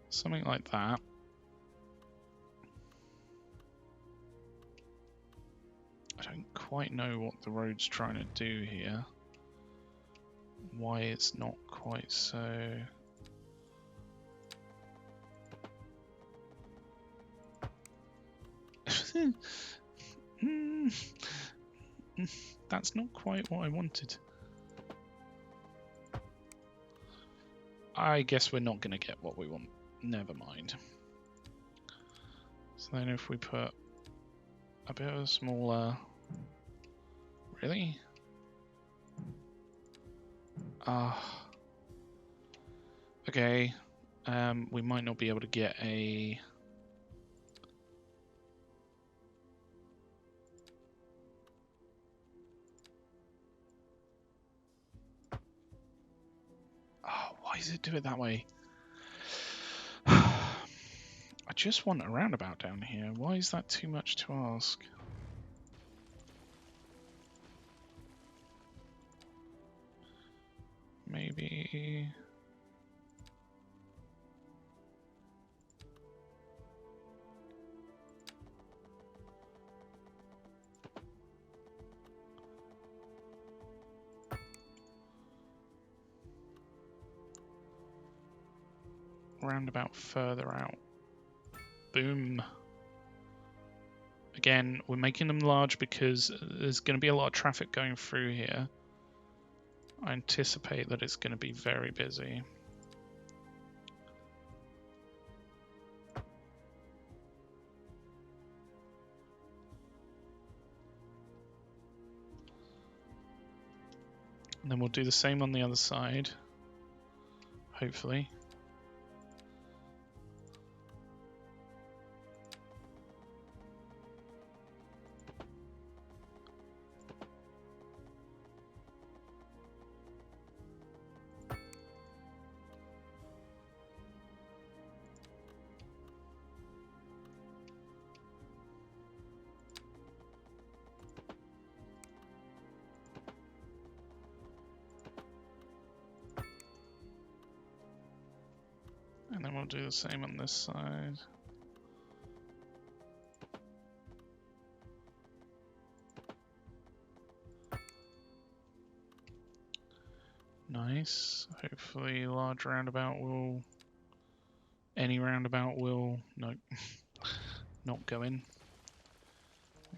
Something like that. I don't quite know what the road's trying to do here. Why it's not quite so... That's not quite what I wanted. I guess we're not going to get what we want. Never mind. So then if we put a bit of a smaller... Really? Okay. We might not be able to get a... Oh, why does it do it that way? I just want a roundabout down here. Why is that too much to ask? Maybe... roundabout further out. Boom. Again, we're making them large because there's going to be a lot of traffic going through here. I anticipate that it's going to be very busy. And then we'll do the same on the other side, hopefully. And then we'll do the same on this side. Nice. nice. Hopefully large roundabout will... Any roundabout will... No. Not go in.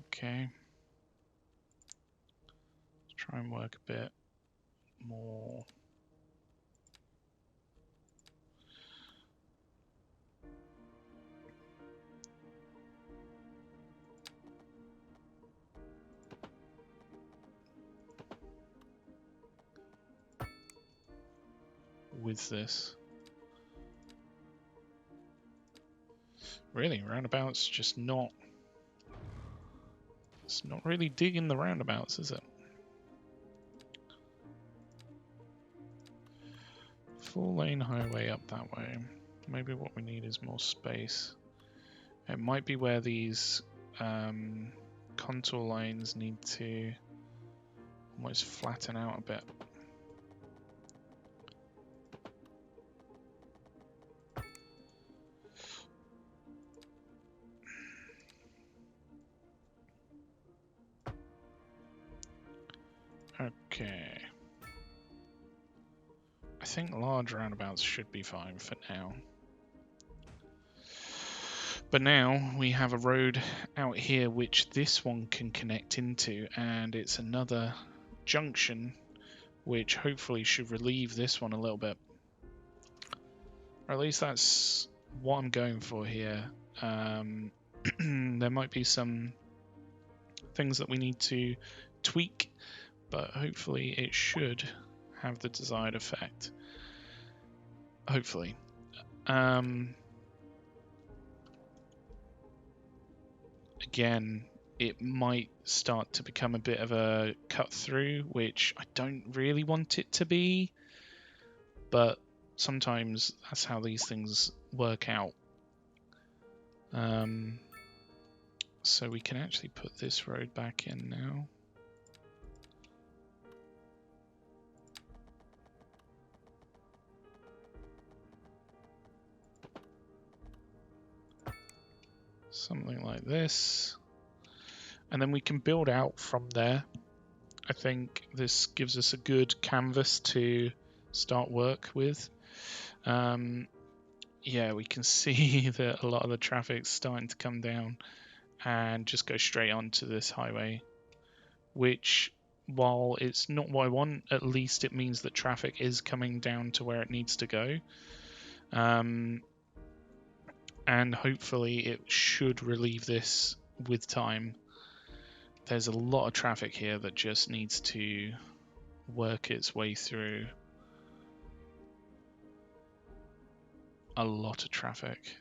Okay. Let's try and work a bit more... with this. Really, roundabouts just not... It's not really digging the roundabouts, is it? Full lane highway up that way. Maybe what we need is more space. It might be where these contour lines need to almost flatten out a bit. Okay. I think large roundabouts should be fine for now. But now we have a road out here which this one can connect into, and it's another junction which hopefully should relieve this one a little bit. Or at least that's what I'm going for here. There might be some things that we need to tweak, but hopefully it should have the desired effect. Hopefully. Again, it might start to become a bit of a cut through, which I don't really want it to be, but sometimes that's how these things work out. So we can actually put this road back in now. Something like this. And then we can build out from there. I think this gives us a good canvas to start work with. Yeah, we can see that a lot of the traffic's starting to come down and just go straight onto this highway, which, while it's not what I want, at least it means that traffic is coming down to where it needs to go. And hopefully it should relieve this with time. There's a lot of traffic here that just needs to work its way through. A lot of traffic.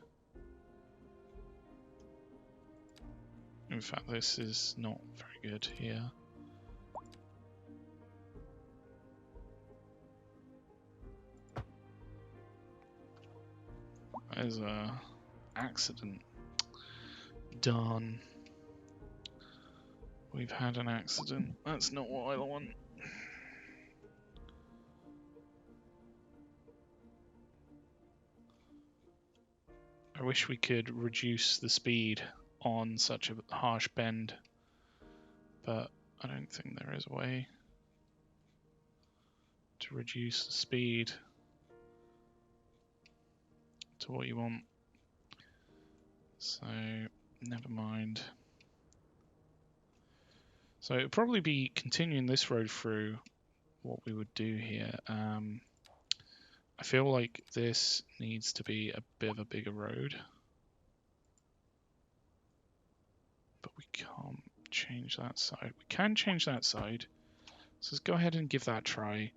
In fact, this is not very good here. There's a accident. Darn. We've had an accident. That's not what I want. I wish we could reduce the speed on such a harsh bend, but I don't think there is a way to reduce the speed to what you want. So, never mind. So it'd probably be continuing this road through what we would do here. I feel like this needs to be a bit of a bigger road. But we can't change that side. We can change that side. So let's go ahead and give that a try.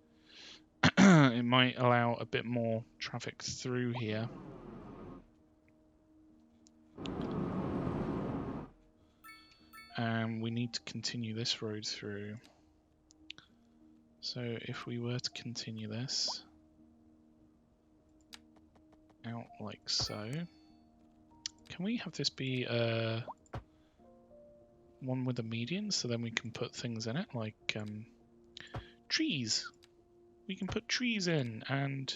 It might allow a bit more traffic through here. And we need to continue this road through. So if we were to continue this out like so, can we have this be one with a median, so then we can put things in it like trees. We can put trees in, and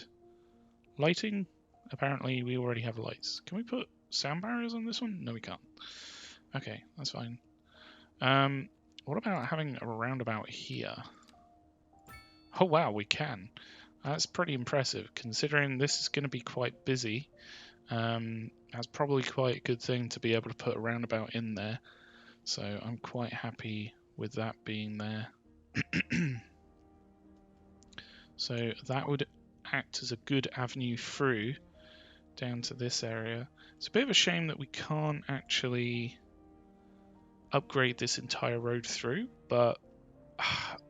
lighting. Apparently we already have lights. Can we put sound barriers on this one? No, we can't. Okay, that's fine. What about having a roundabout here? Oh wow, we can. That's pretty impressive, considering this is going to be quite busy. That's probably quite a good thing to be able to put a roundabout in there. So I'm quite happy with that being there. So that would act as a good avenue through down to this area. It's a bit of a shame that we can't actually upgrade this entire road through, but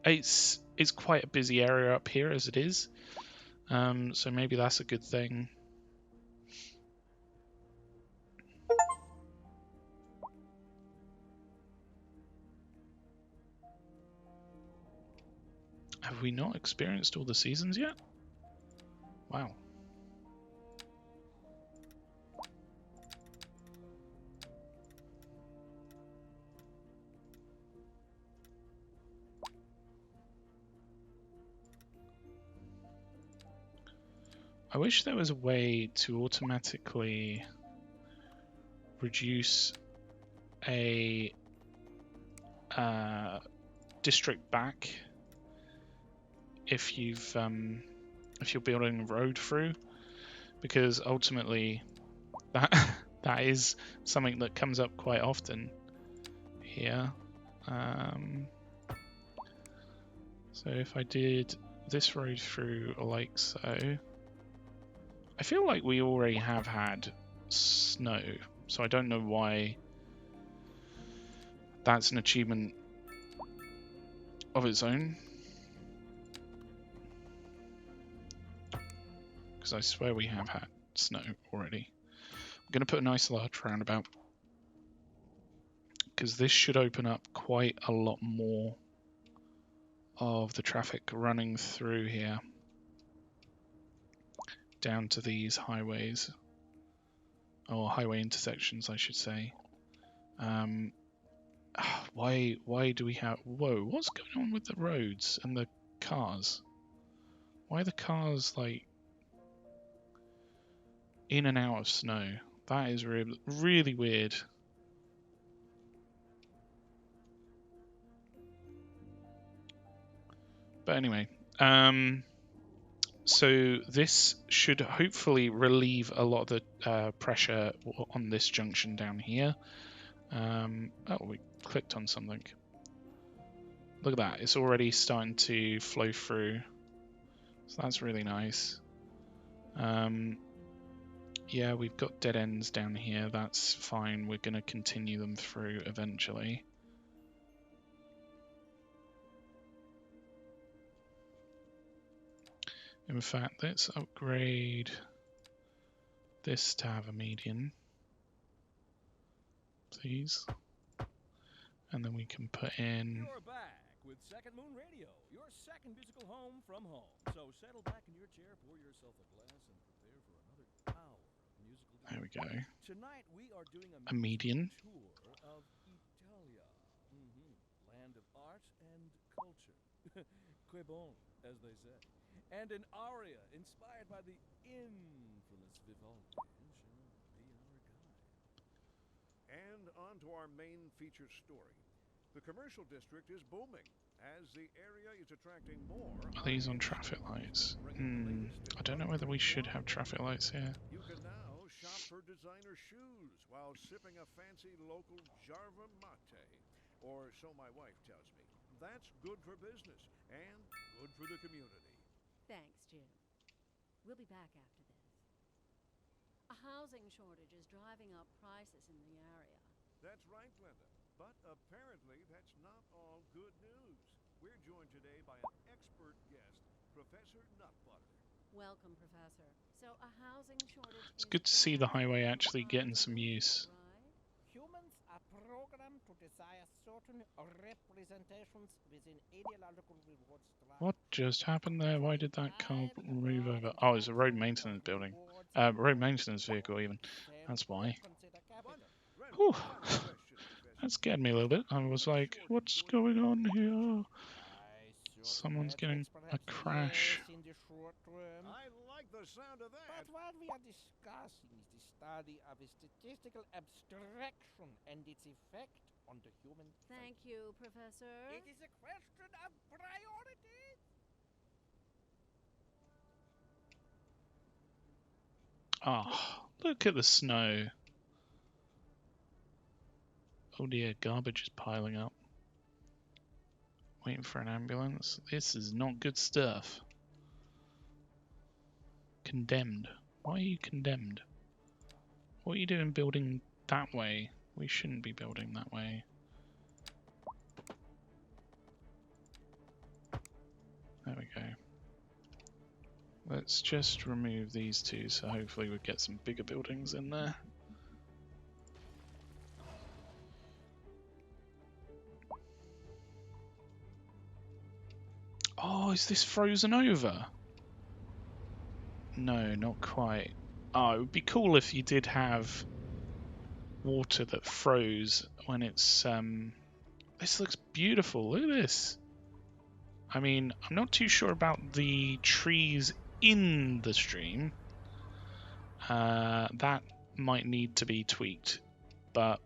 it's quite a busy area up here as it is. So maybe that's a good thing. Have we not experienced all the seasons yet? Wow. I wish there was a way to automatically reduce a district back if you're building a road through, because ultimately that that is something that comes up quite often here. So if I did this road through like so, I feel like we already have had snow, so I don't know why that's an achievement of its own. Because I swear we have had snow already. I'm going to put a nice large roundabout, because this should open up quite a lot more of the traffic running through here down to these highways, or highway intersections I should say. Why do we have... Whoa, what's going on with the roads and the cars? Why are the cars like in and out of snow? That is really weird. But anyway, so this should hopefully relieve a lot of the pressure on this junction down here. Oh, we clicked on something. Look at that, it's already starting to flow through. So that's really nice. Yeah, we've got dead ends down here, that's fine. We're going to continue them through eventually. In fact, let's upgrade this to have a median, please. And then we can put in... You're back with Second Moon Radio, your second musical home from home. So settle back in your chair, pour yourself a glass, and prepare for another hour of musical delight. There we go. Tonight we are doing A median. tour of Italia, land of art and culture. Que bon, as they say. And an aria inspired by the infamous Vivaldi shall be our guide. And on to our main feature story. The commercial district is booming as the area is attracting more. Are these on traffic lights? I don't know whether we should have traffic lights here. You can now shop for designer shoes while sipping a fancy local Jarva mate. Or so my wife tells me. That's good for business and good for the community. Thanks, Jim. We'll be back after this. A housing shortage is driving up prices in the area. That's right, Glenda. But apparently that's not all good news. We're joined today by an expert guest, Professor Nutbutter. Welcome, Professor. So a housing shortage It's good to see the highway actually getting some use. Right? Humans are programmed to desire certain representations within ideological reward structures. What just happened there? Why did that car move over? Oh, it's a road maintenance building. Road maintenance vehicle even. That's why. Whew. That scared me a little bit. I was like, what's going on here? Someone's getting a crash. I like the sound of that. But what we are discussing is the study of a statistical abstraction and its effect on the human Thank you, Professor. It is a question of priorities. Oh, look at the snow. Oh dear, garbage is piling up. Waiting for an ambulance. This is not good stuff. Condemned. Why are you condemned? What are you doing building that way? We shouldn't be building that way. There we go. Let's just remove these two, so hopefully we'll get some bigger buildings in there. Oh, is this frozen over? No, not quite. Oh, it would be cool if you did have water that froze when it's this looks beautiful. Look at this. I mean, I'm not too sure about the trees in the stream. That might need to be tweaked, but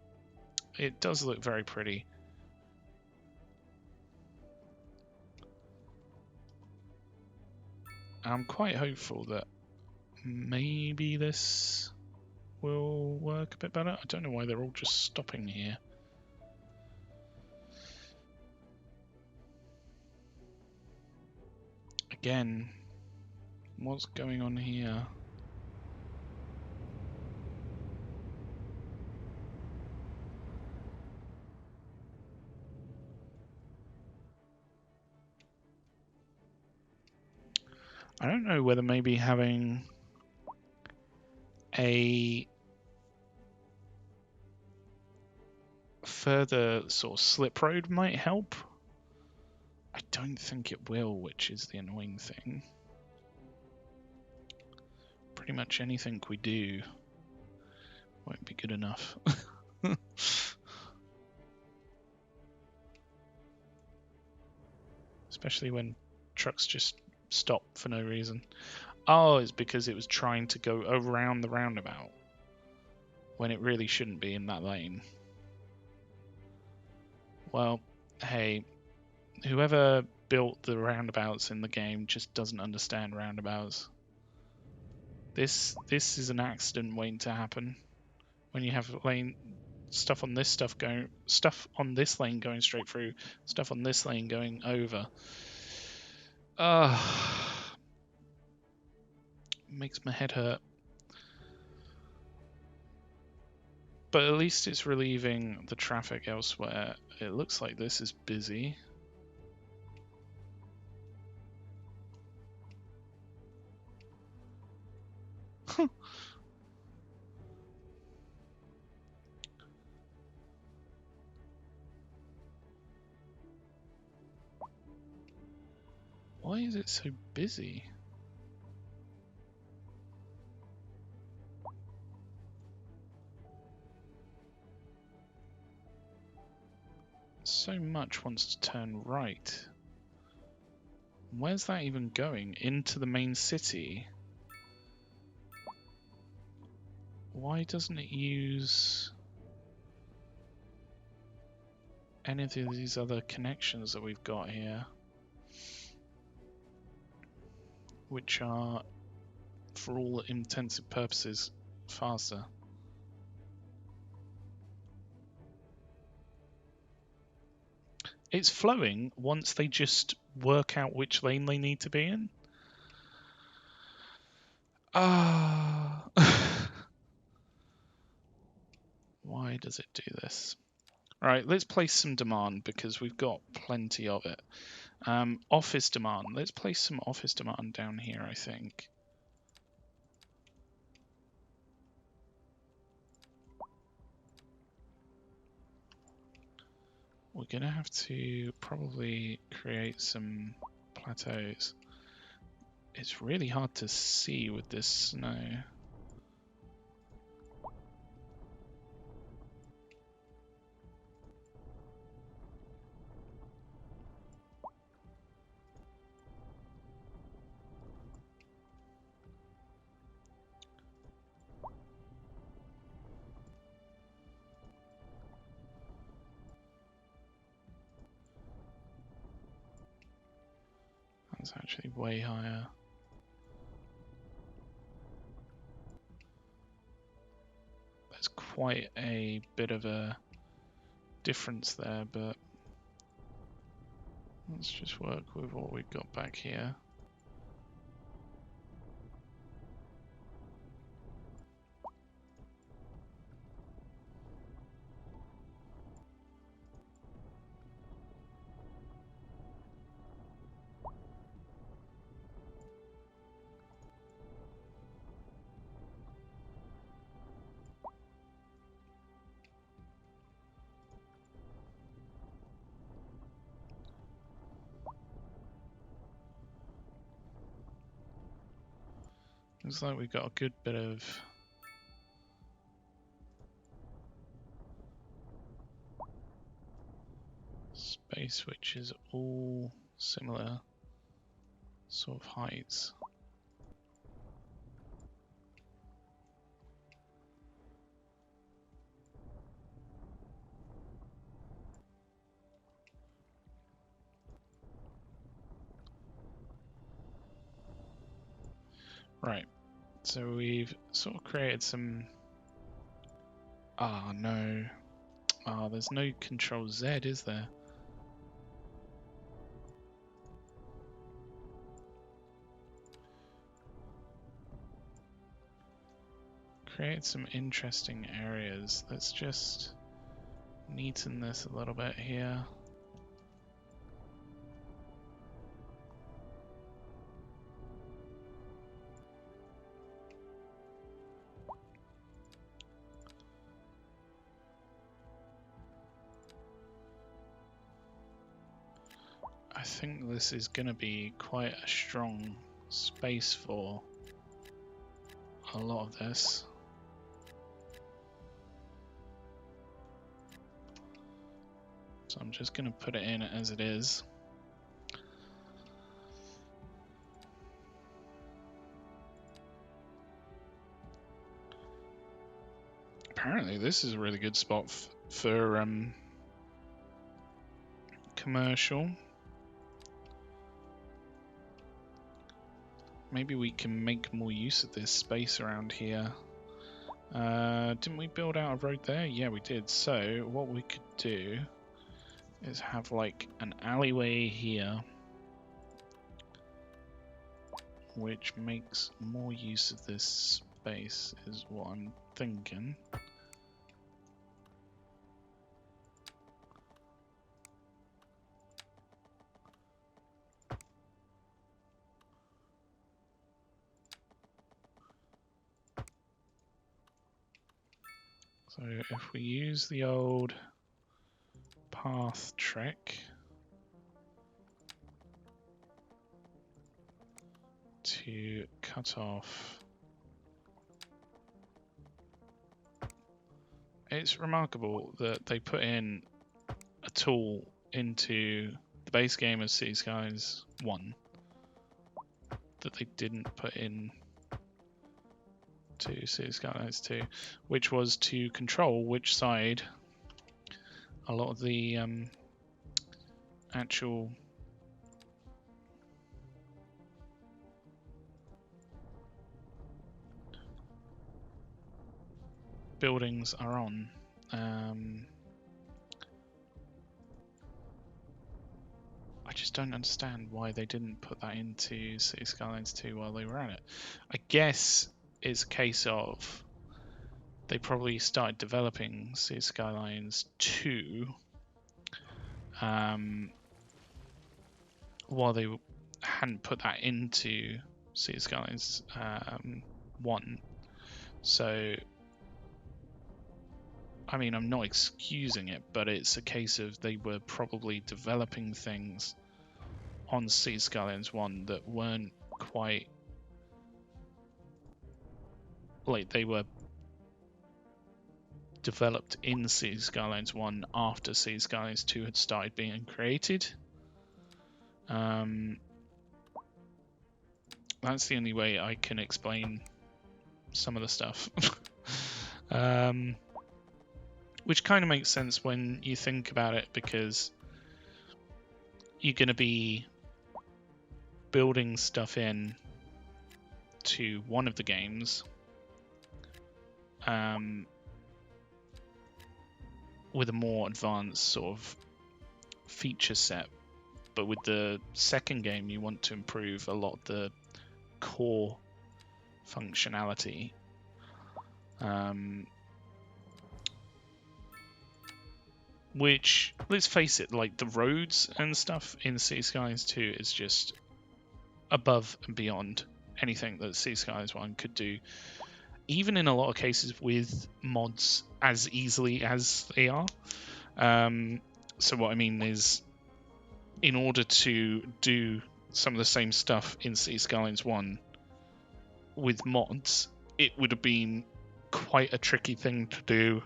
it does look very pretty. I'm quite hopeful that maybe this will work a bit better. I don't know why they're all just stopping here. Again, what's going on here? I don't know whether maybe having a further sort of slip road might help. I don't think it will, which is the annoying thing. Pretty much anything we do won't be good enough. Especially when trucks just stop for no reason. Oh, it's because it was trying to go around the roundabout when it really shouldn't be in that lane. Well, hey, whoever built the roundabouts in the game just doesn't understand roundabouts. This is an accident waiting to happen when you have stuff on this lane going straight through, stuff on this lane going over. Makes my head hurt. But at least it's relieving the traffic elsewhere. It looks like this is busy. Why is it so busy? So much wants to turn right. Where's that even going? Into the main city? Why doesn't it use any of these other connections that we've got here? Which are, for all intensive purposes, faster. It's flowing once they just work out which lane they need to be in. Why does it do this? Right, let's place some demand because we've got plenty of it. Office demand. Let's place some office demand down here, I think. We're going to have to probably create some plateaus. It's really hard to see with this snow. That's actually way higher. quite a bit of a difference there, but let's just work with what we've got back here. Looks like we've got a good bit of space which is all similar sort of heights. Right, so we've sort of created some... Ah, no. Ah, there's no Control Z, is there? Create some interesting areas. Let's just neaten this a little bit here. I think this is going to be quite a strong space for a lot of this. So I'm just going to put it in as it is. Apparently this is a really good spot for commercial. Maybe we can make more use of this space around here. Didn't we build out a road there? Yeah, we did. So what we could do is have like an alleyway here, which makes more use of this space, is what I'm thinking. So if we use the old path trick to cut off, it's remarkable that they put in a tool into the base game of Cities Skylines 1 that they didn't put in to Cities Skylines 2, which was to control which side a lot of the actual buildings are on. I just don't understand why they didn't put that into Cities Skylines 2 while they were at it. I guess it's a case of they probably started developing Cities Skylines 2 while they hadn't put that into Cities Skylines 1. So, I mean, I'm not excusing it, but it's a case of they were probably developing things on Cities Skylines 1 that weren't quite... like, they were developed in Cities Skylines 1 after Cities Skylines 2 had started being created. That's the only way I can explain some of the stuff. Which kind of makes sense when you think about it, because you're going to be building stuff in to one of the games with a more advanced sort of feature set. But with the second game, you want to improve a lot of the core functionality. Which, let's face it, like the roads and stuff in Cities Skylines 2 is just above and beyond anything that Cities Skylines 1 could do, even in a lot of cases with mods as easily as they are. So what I mean is, in order to do some of the same stuff in Cities Skylines 1 with mods, it would have been quite a tricky thing to do.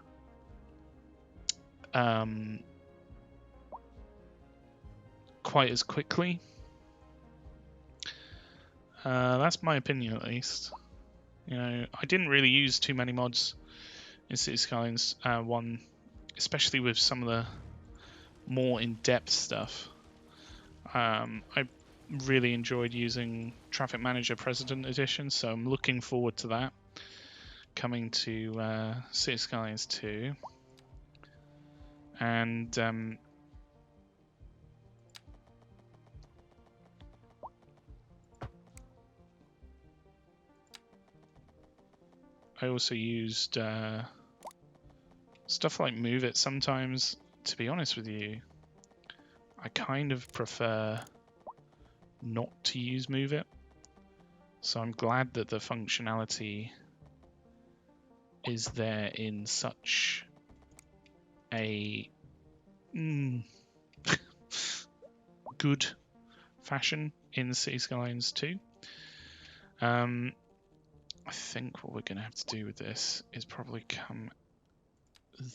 Quite as quickly. That's my opinion, at least. You know, I didn't really use too many mods in Cities Skylines 1, especially with some of the more in-depth stuff. I really enjoyed using Traffic Manager President Edition, so I'm looking forward to that coming to Cities Skylines 2. And I also used stuff like Move It sometimes. To be honest with you, I kind of prefer not to use Move It. So I'm glad that the functionality is there in such a good fashion in Cities Skylines 2. I think what we're going to have to do with this is probably come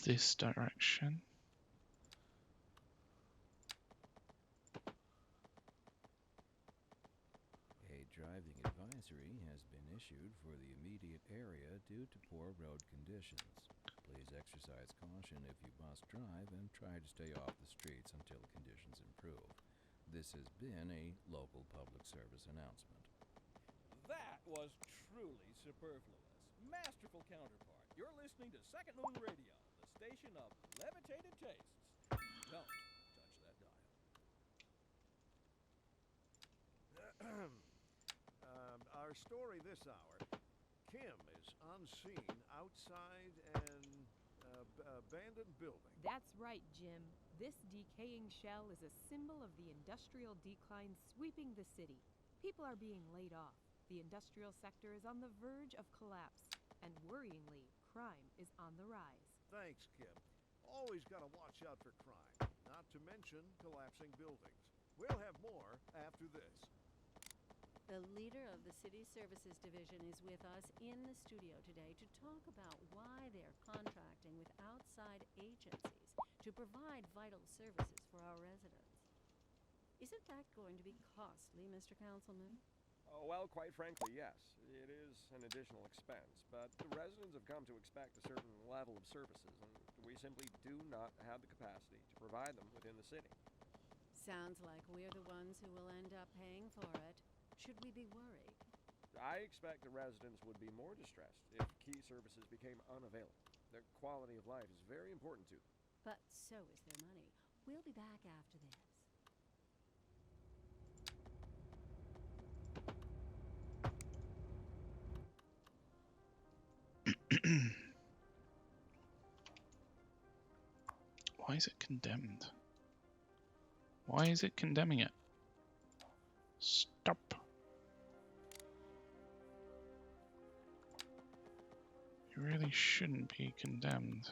this direction. A driving advisory has been issued for the immediate area due to poor road conditions. Please exercise caution if you must drive and try to stay off the streets until conditions improve. This has been a local public service announcement. That was truly superfluous. Masterful counterpart. You're listening to Second Moon Radio, the station of levitated tastes. Don't touch that dial. Our story this hour. Kim is on scene outside an abandoned building. That's right, Jim. This decaying shell is a symbol of the industrial decline sweeping the city. People are being laid off. The industrial sector is on the verge of collapse. And worryingly, crime is on the rise. Thanks, Kim. Always gotta watch out for crime, not to mention collapsing buildings. We'll have more after this. The leader of the City Services Division is with us in the studio today to talk about why they're contracting with outside agencies to provide vital services for our residents. Isn't that going to be costly, Mr. Councilman? Oh, well, quite frankly, yes. It is an additional expense, but the residents have come to expect a certain level of services, and we simply do not have the capacity to provide them within the city. Sounds like we're the ones who will end up paying for it. Should we be worried? I expect the residents would be more distressed if key services became unavailable. Their quality of life is very important to them. But so is their money. We'll be back after this. Why is it condemned? Why is it condemning it? Stop. You really shouldn't be condemned.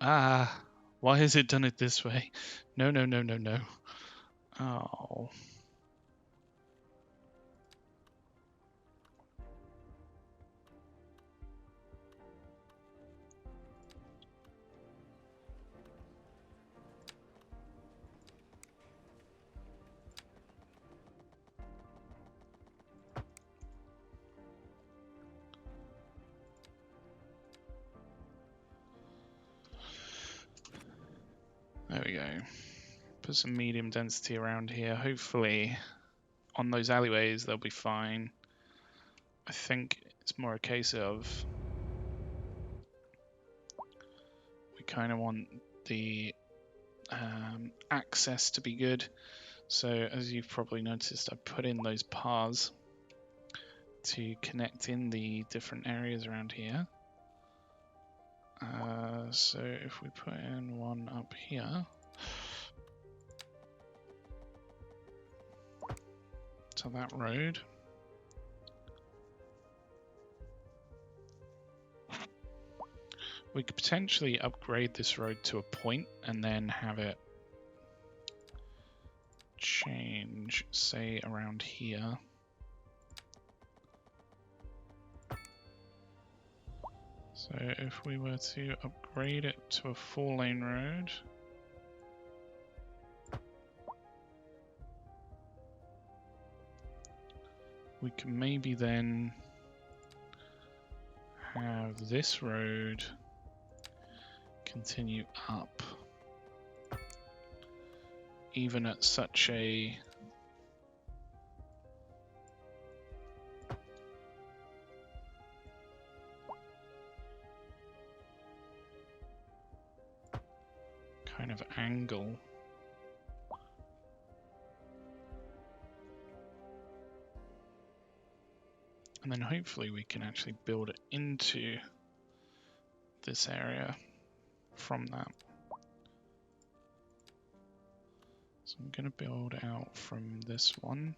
Ah, why has it done it this way? No, no, no, no, no. Oh. we go. Put some medium density around here. Hopefully on those alleyways they'll be fine. I think it's more a case of we kind of want the access to be good. So as you've probably noticed, I put in those paths to connect in the different areas around here. So if we put in one up here to that road, we could potentially upgrade this road to a point and then have it change, say, around here. So if we were to upgrade it to a 4-lane road, we can maybe then have this road continue up, even at such a kind of angle. And then hopefully we can actually build it into this area from that. So I'm going to build out from this one,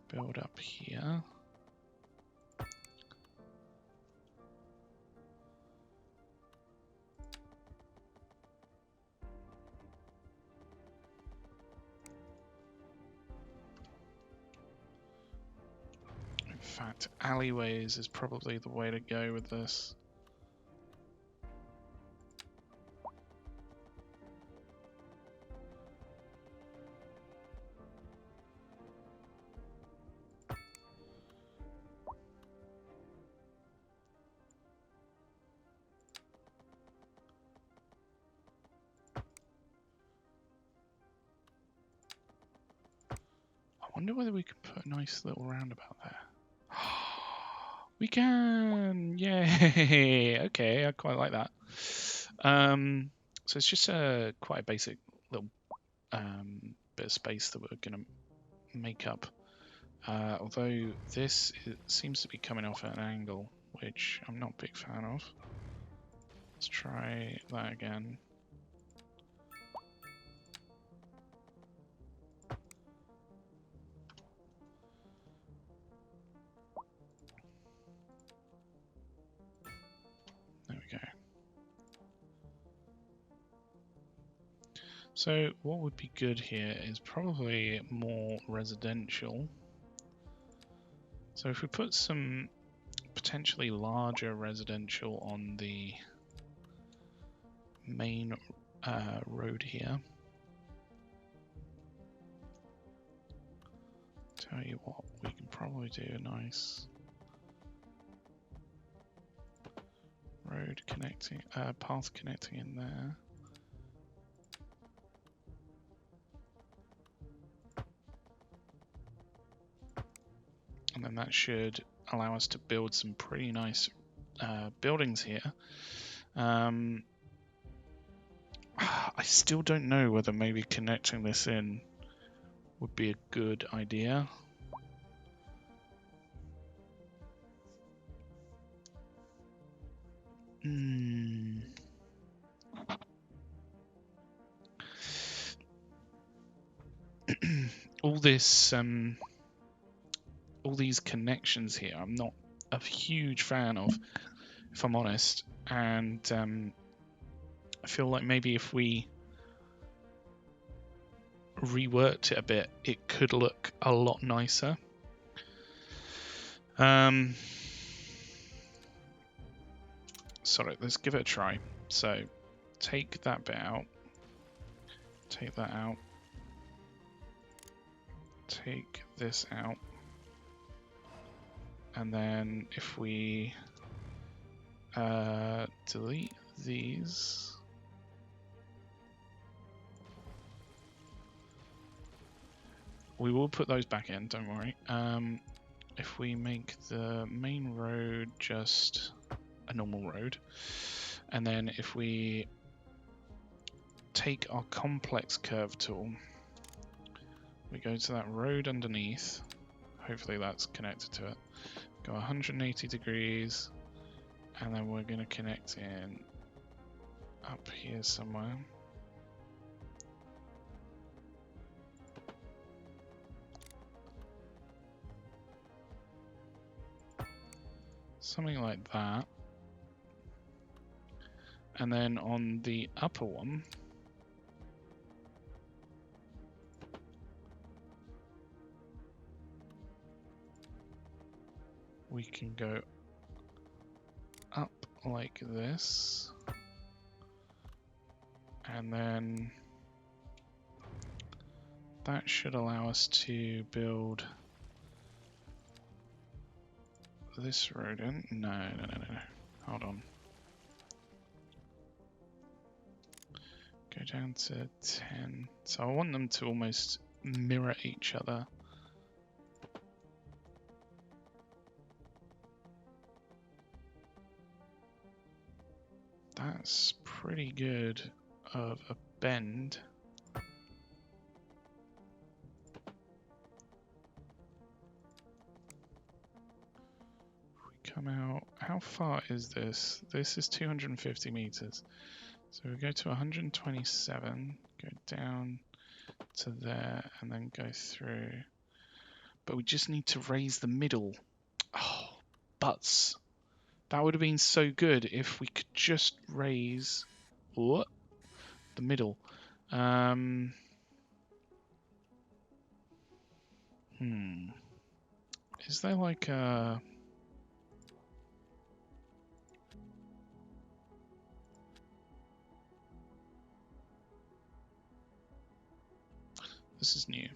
build up here. In fact, alleyways is probably the way to go with this. I wonder whether we could put a nice little roundabout there. We can! Yay! Okay, I quite like that. So it's just a quite a basic little bit of space that we're going to make up. Although this seems to be coming off at an angle, which I'm not a big fan of. Let's try that again. There we go. So what would be good here is probably more residential. So if we put some potentially larger residential on the main road here. Tell you what, we can probably do a nice road connecting, path connecting in there. And then that should allow us to build some pretty nice buildings here. I still don't know whether maybe connecting this in would be a good idea. All this, all these connections here, I'm not a huge fan of, if I'm honest. And I feel like maybe if we reworked it a bit, it could look a lot nicer. Sorry, let's give it a try. So take that bit out, take that out, take this out, and then if we delete these, we will put those back in, don't worry. If we make the main road just a normal road, and then if we take our complex curve tool, we go to that road underneath, hopefully that's connected to it, go 180 degrees, and then we're going to connect in up here somewhere. Something like that. And then on the upper one, we can go up like this. And then that should allow us to build this road in. No. Hold on. Go down to 10. So I want them to almost mirror each other. That's pretty good of a bend. If we come out, how far is this? This is 250 meters. So we go to 127, go down to there, and then go through. But we just need to raise the middle. Oh, butts. That would have been so good if we could just raise the middle. Is there like a... This is new.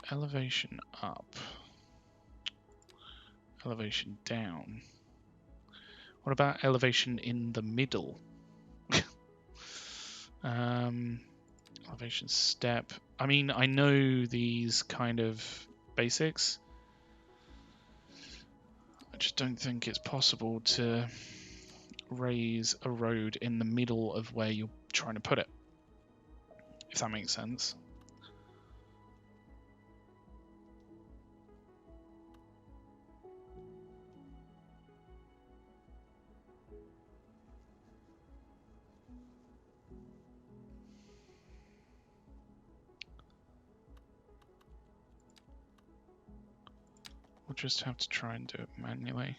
Elevation up. Elevation down. What about elevation in the middle? Elevation step. I mean, I know these kind of basics. I just don't think it's possible to raise a road in the middle of where you're trying to put it, if that makes sense. We'll just have to try and do it manually.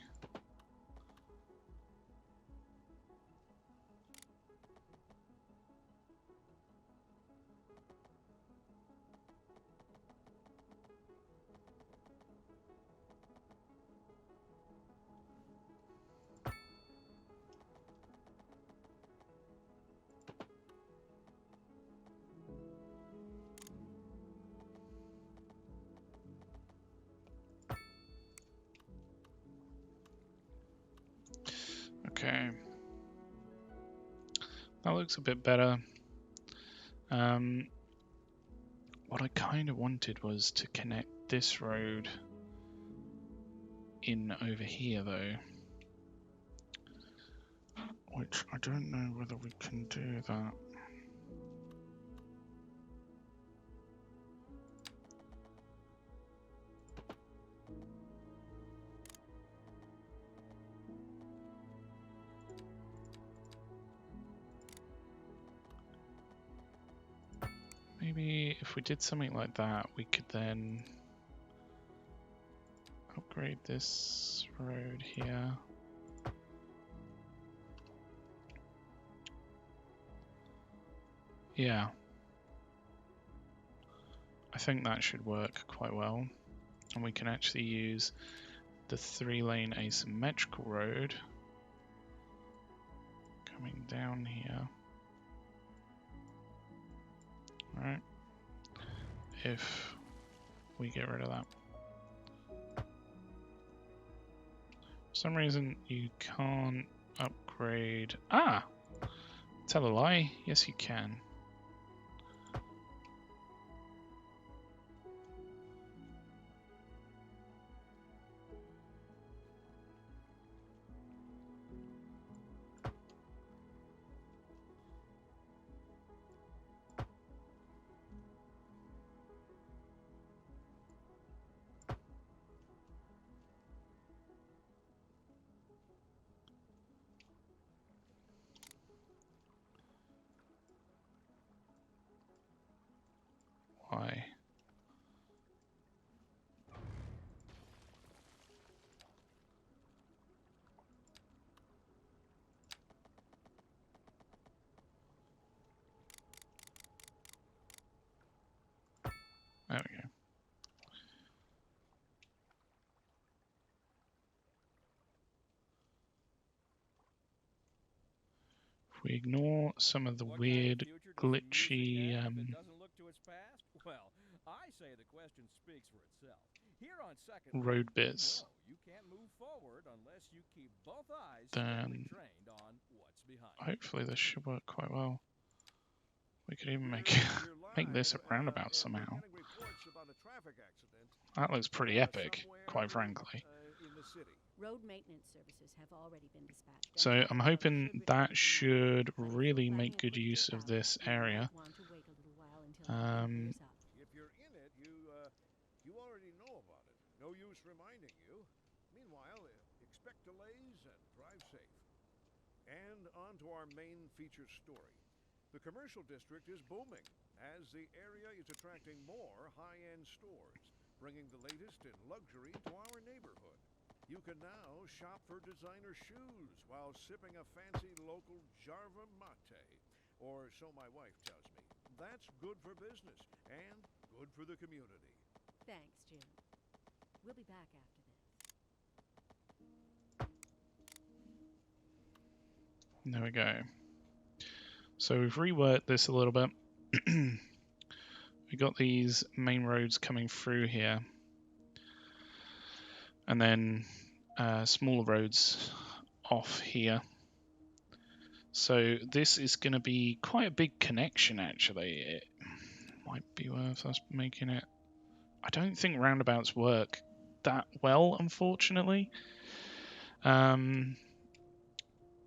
Okay, that looks a bit better. What I kind of wanted was to connect this road in over here though, which I don't know whether we can do that. Maybe if we did something like that, we could then upgrade this road here. Yeah. I think that should work quite well. And we can actually use the 3-lane asymmetrical road coming down here. Alright. If we get rid of that. For some reason you can't upgrade... Ah! Tell a lie. Yes, you can. Why? There we go. If we ignore some of the What weird, kind of future does the music glitchy have that doesn't look to its past? Well, I say the question speaks for itself. Here on second look, road bits, you can't move forward unless you keep both eyes firmly then trained on what's behind. hopefully this should work quite well. We could even make We're make this a live, roundabout and we're somehow. getting reports about a traffic accident. That looks pretty epic, Somewhere quite frankly. in the city. Road maintenance services have already been dispatched. and So I'm traffic flow hoping should that return tomorrow. should But if you're really planning make a good quick use trip of out, this you area. might want to wait a little while until everything clears up. If you're in it, you already know about it. No use reminding you. Meanwhile, expect delays and drive safe. And on to our main feature story. The commercial district is booming as the area is attracting more high-end stores, bringing the latest in luxury to our neighborhood. You can now shop for designer shoes while sipping a fancy local Jarva mate. Or so my wife tells me. That's good for business and good for the community. Thanks, Jim. We'll be back after this. There we go. So we've reworked this a little bit. We got these main roads coming through here, and then smaller roads off here. So this is going to be quite a big connection, actually. It might be worth us making it. I don't think roundabouts work that well, unfortunately.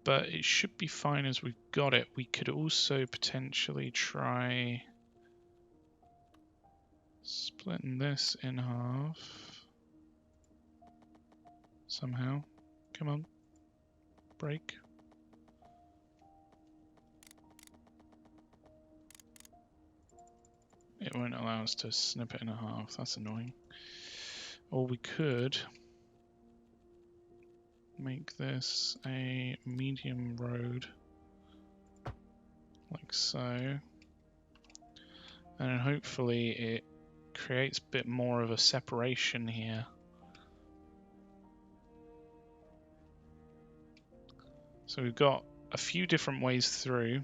But it should be fine as we've got it. We could also potentially try splitting this in half somehow. Come on, break. It won't allow us to snip it in half. That's annoying. Or we could make this a medium road, like so. And hopefully it creates a bit more of a separation here. So we've got a few different ways through.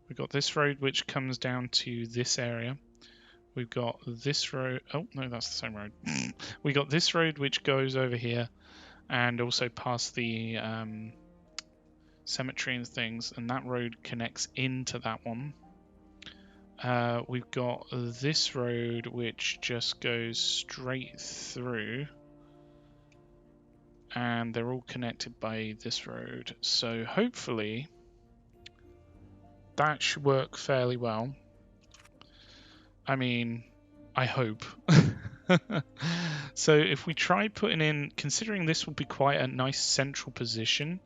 We've got this road which comes down to this area. We've got this road. Oh, no, that's the same road. We got this road which goes over here and also past the cemetery and things, and that road connects into that one. We've got this road which just goes straight through, and they're all connected by this road. So hopefully that should work fairly well. I mean, I hope. So if we try putting in, considering this will be quite a nice central position,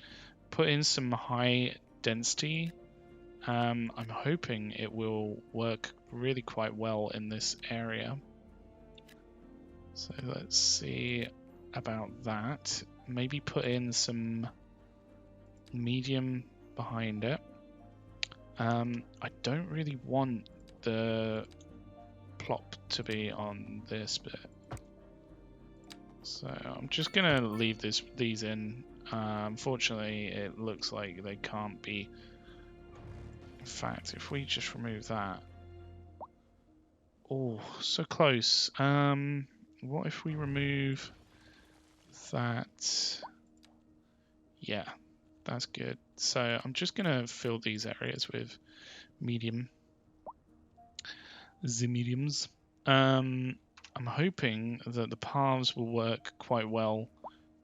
put in some high density, I'm hoping it will work really quite well in this area. So let's see about that. Maybe put in some medium behind it. I don't really want the plop to be on this bit. So I'm just gonna leave these in. Unfortunately, it looks like they can't be. In fact, if we just remove that. Oh, so close. What if we remove that? Yeah, that's good. So I'm just going to fill these areas with mediums. I'm hoping that the paths will work quite well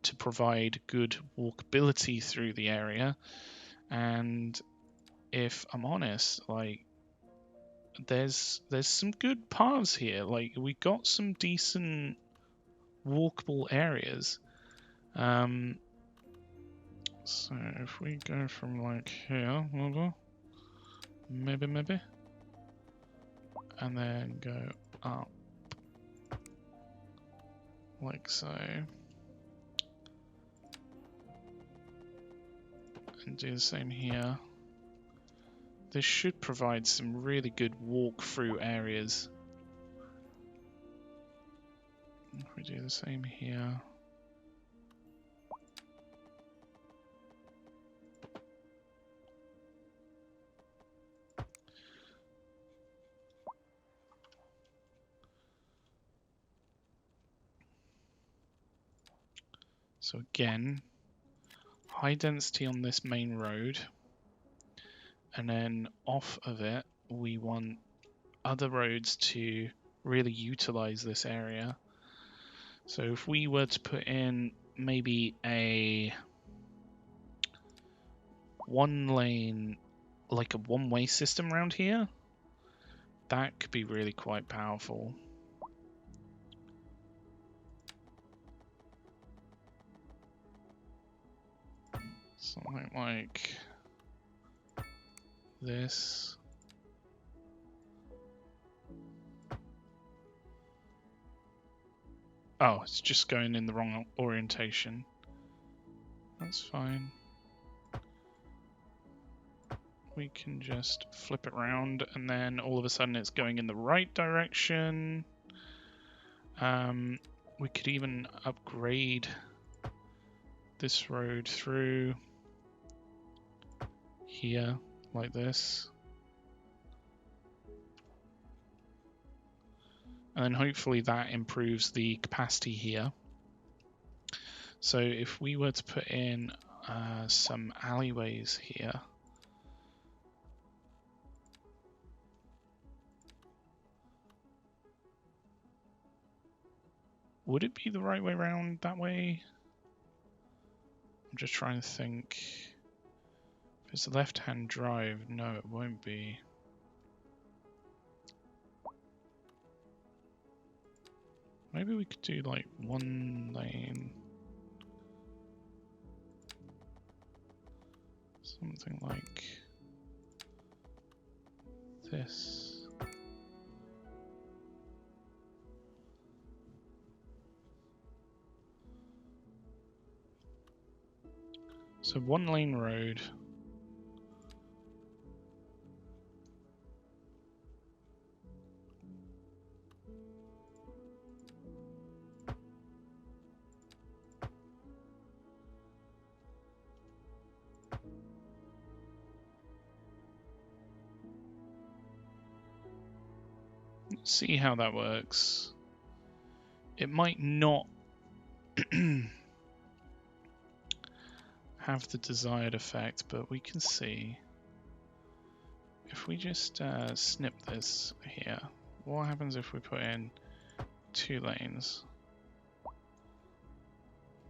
to provide good walkability through the area. And if I'm honest, like there's some good paths here. Like we got some decent walkable areas. So if we go from like here, maybe, and then go up like so, and do the same here. This should provide some really good walk-through areas. If we do the same here. So again, high density on this main road, and then off of it we want other roads to really utilize this area. So if we were to put in maybe a one lane, like a one-way system around here, that could be really quite powerful. Something like this. Oh, it's just going in the wrong orientation. That's fine. We can just flip it around and then all of a sudden it's going in the right direction. We could even upgrade this road through here like this. And then hopefully that improves the capacity here. So if we were to put in some alleyways here, would it be the right way around that way? I'm just trying to think. If it's a left-hand drive, no, it won't be. Maybe we could do like one lane. Something like this. So one lane road. Let's see how that works. It might not have the desired effect, but we can see. If we just snip this here, what happens if we put in 2 lanes?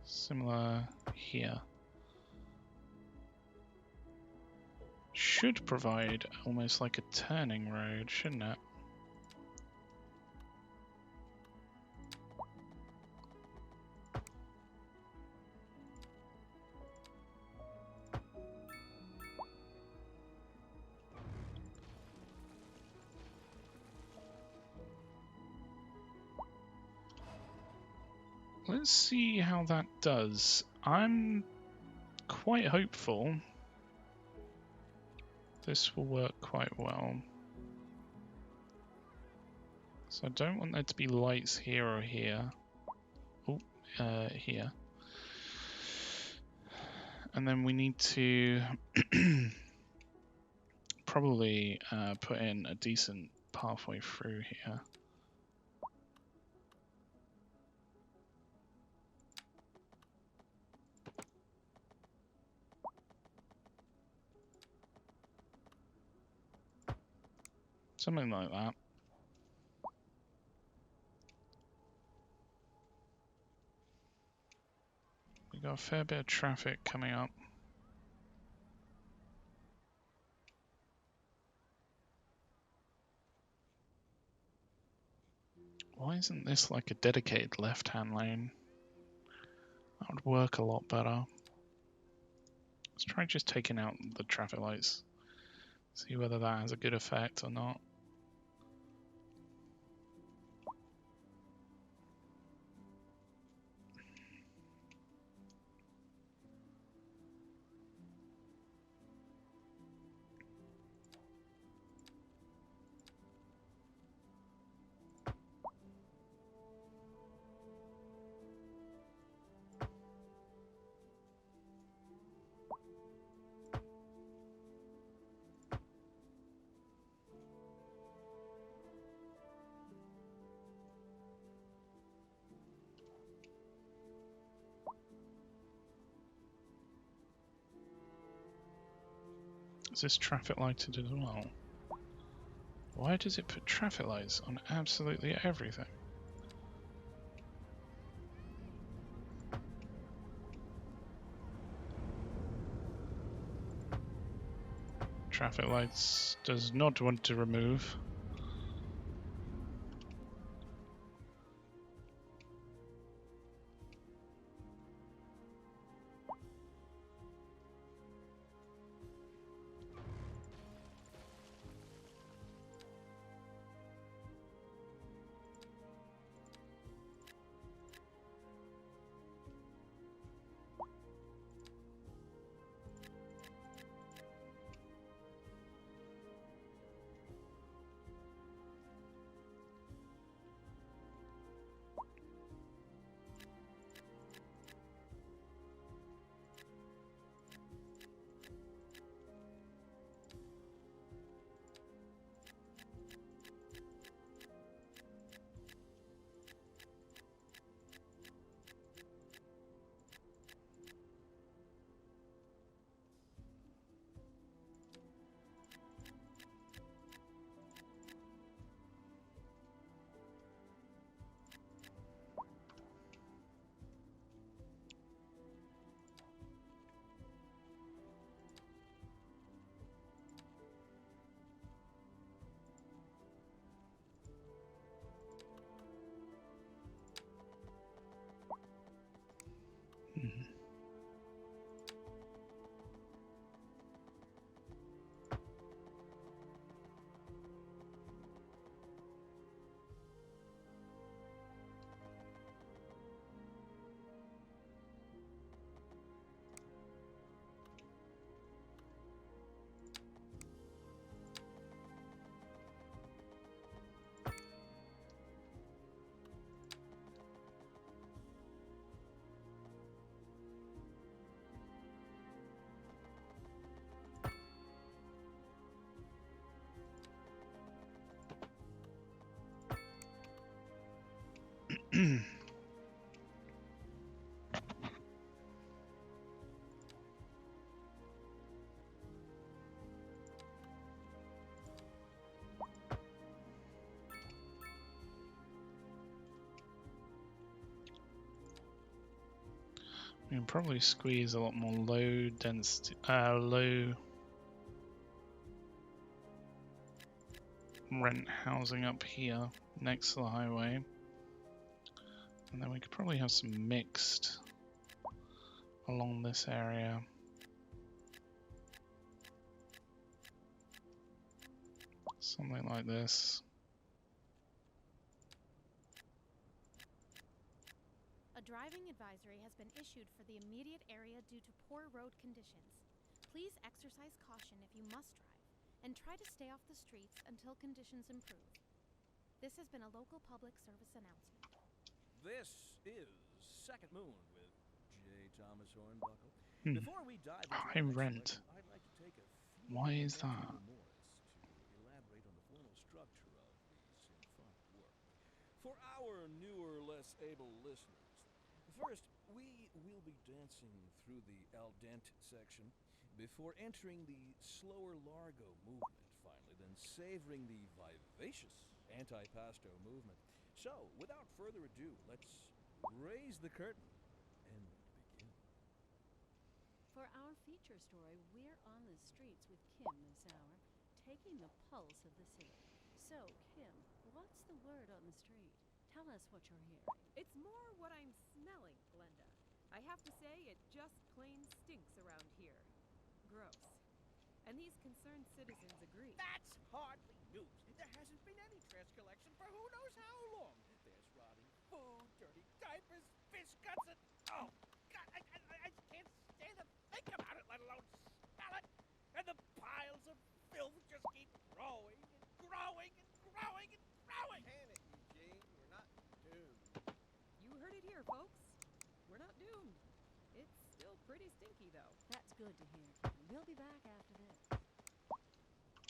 Similar here. Should provide almost like a turning road, shouldn't it? Let's see how that does. I'm quite hopeful this will work quite well. So I don't want there to be lights here or here. Oh, here. And then we need to probably put in a decent pathway through here. Something like that. We got a fair bit of traffic coming up. Why isn't this like a dedicated left-hand lane? That would work a lot better. Let's try just taking out the traffic lights. See whether that has a good effect or not. Is this traffic lighted as well? Why does it put traffic lights on absolutely everything? Traffic lights does not want to remove. We can probably squeeze a lot more low density, low rent housing up here next to the highway. And then we could probably have some mixed along this area. Something like this. A driving advisory has been issued for the immediate area due to poor road conditions. Please exercise caution if you must drive, and try to stay off the streets until conditions improve. This has been a local public service announcement. This is Second Moon with J. Thomas Hornbuckle. Before we dive into High our next rent. selection, I'd like to take a few Why is mental that? moments to elaborate on the formal structure of the symphonic work. For our newer, less able listeners, first, we will be dancing through the al dente section before entering the slower largo movement, finally, then and savoring the vivacious anti-pasto movement. So, without further ado, let's raise the curtain and begin. For our feature story, we're on the streets with Kim this hour, taking the pulse of the city. So, Kim, what's the word on the street? Tell us what you're hearing. It's more what I'm smelling, Glenda. I have to say, it just plain stinks around here. Gross. And these concerned citizens agree. That's hardly news. There hasn't been any trash collection for who knows how long. There's rotting food, dirty diapers, fish guts, and oh, God, I can't stand to think about it, let alone smell it. And the piles of filth just keep growing and growing and growing and growing. Panic, Eugene. We're not doomed. You heard it here, folks. We're not doomed. It's still pretty stinky, though. That's good to hear, Kim. We'll be back after this.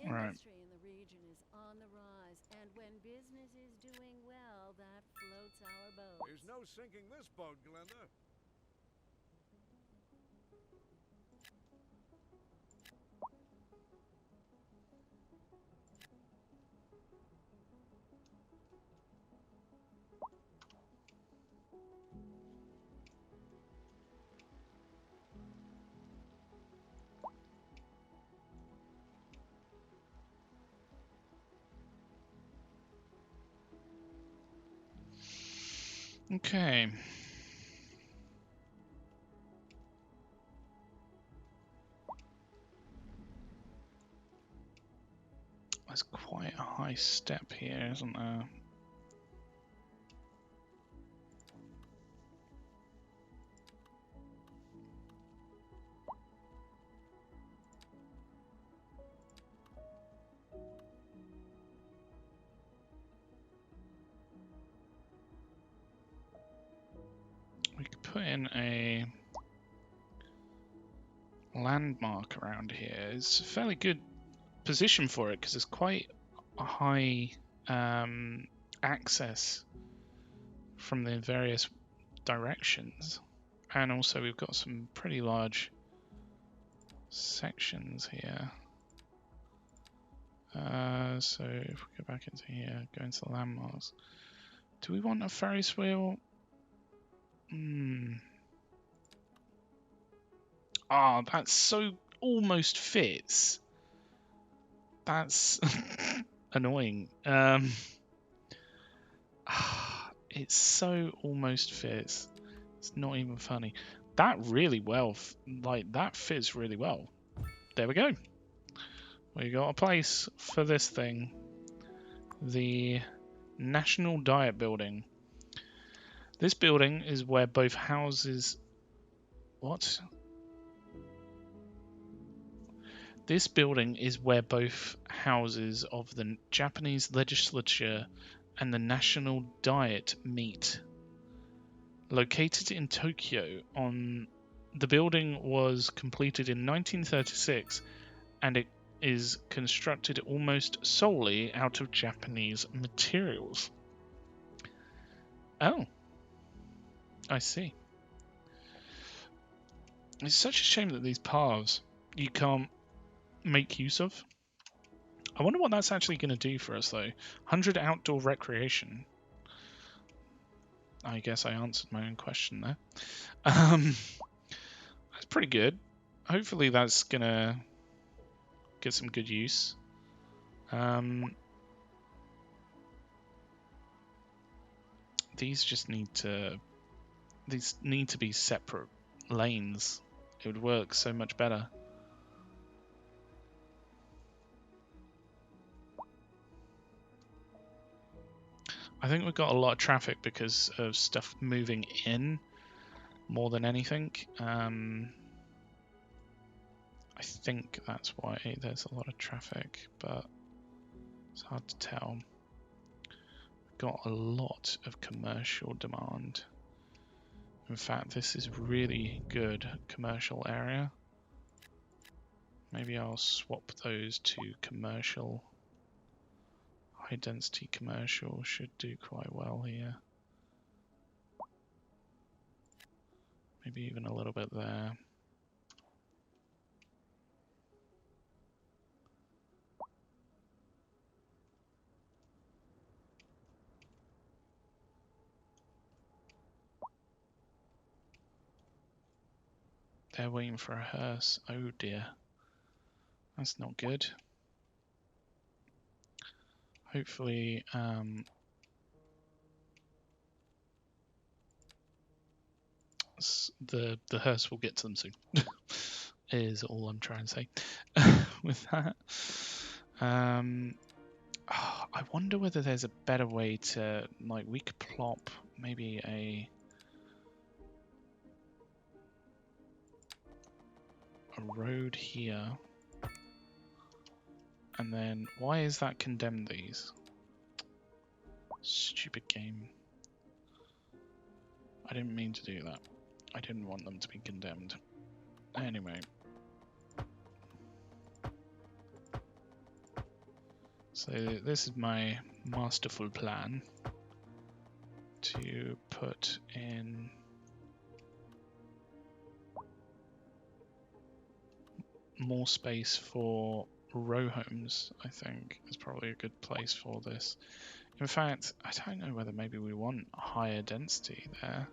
Right. Industry in the region is on the rise, and when business is doing well, that floats our boats. There's no sinking this boat, Glenda. Okay. There's quite a high step here, isn't there? We could put in a landmark around here. It's a fairly good position for it because it's quite a high access from the various directions, and also we've got some pretty large sections here. So if we go back into here, go into the landmarks. Do we want a Ferris wheel? Ah, that's so almost fits. That's annoying. It's so almost fits. It's not even funny. That really well, that fits really well. There we go. We got a place for this thing. The National Diet Building. This building is where both houses... What? This building is where both houses of the Japanese legislature and the National Diet meet. Located in Tokyo, the building was completed in 1936, and it is constructed almost solely out of Japanese materials. Oh, I see. It's such a shame that these paths you can't make use of. I wonder what that's actually going to do for us, though. 100 outdoor recreation. I guess I answered my own question there. That's pretty good. Hopefully that's going to get some good use. These need to be separate lanes. It would work so much better. I think we've got a lot of traffic because of stuff moving in more than anything. I think that's why there's a lot of traffic, but it's hard to tell. We've got a lot of commercial demand. In fact, this is really good commercial area. Maybe I'll swap those to commercial. High density commercial should do quite well here. Maybe even a little bit there. They're waiting for a hearse. Oh dear. That's not good. Hopefully, the hearse will get to them soon. Is all I'm trying to say with that. I wonder whether there's a better way to, like, we could plop maybe a road here, and then why is that condemn these? Stupid game. I didn't mean to do that. I didn't want them to be condemned. Anyway. So this is my masterful plan to put in more space for row homes. I think is probably a good place for this. In fact, I don't know whether maybe we want higher density there.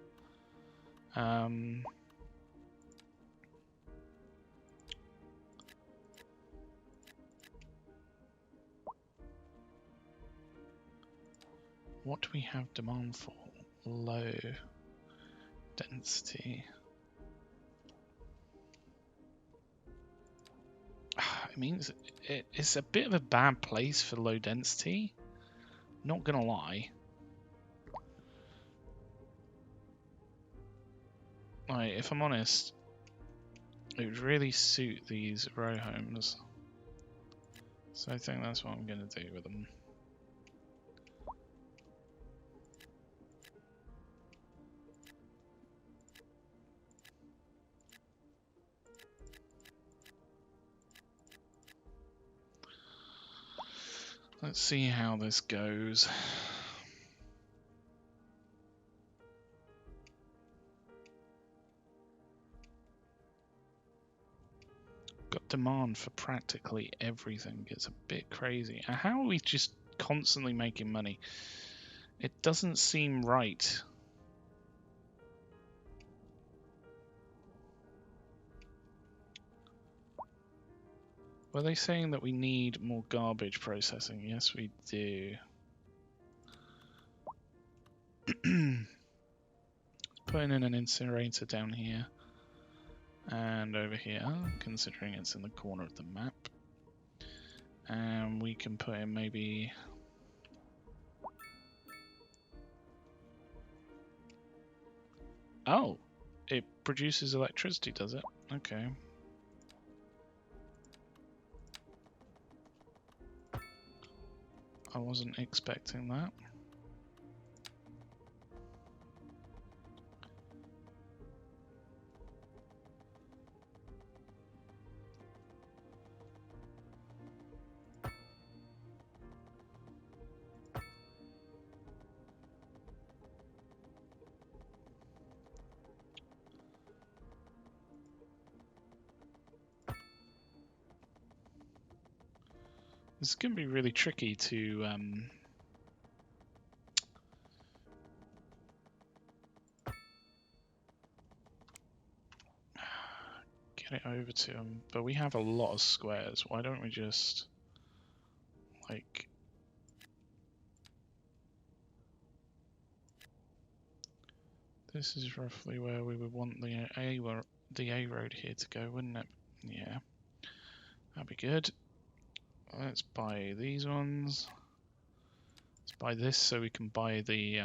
What do we have demand for? Low density. It means it's a bit of a bad place for low density. Not gonna lie. Like, if I'm honest, it would really suit these row homes. So I think that's what I'm gonna do with them. Let's see how this goes. Got demand for practically everything. It's a bit crazy. And how are we just constantly making money? It doesn't seem right. Were they saying that we need more garbage processing? Yes, we do. Putting in an incinerator down here and over here, considering it's in the corner of the map. And we can put in maybe... Oh, it produces electricity, does it? Okay. I wasn't expecting that. This is going to be really tricky to get it over to them, but we have a lot of squares. Why don't we just, like, this is roughly where we would want the A road here to go, wouldn't it? Yeah, that'd be good. Let's buy these ones. Let's buy this so we can buy the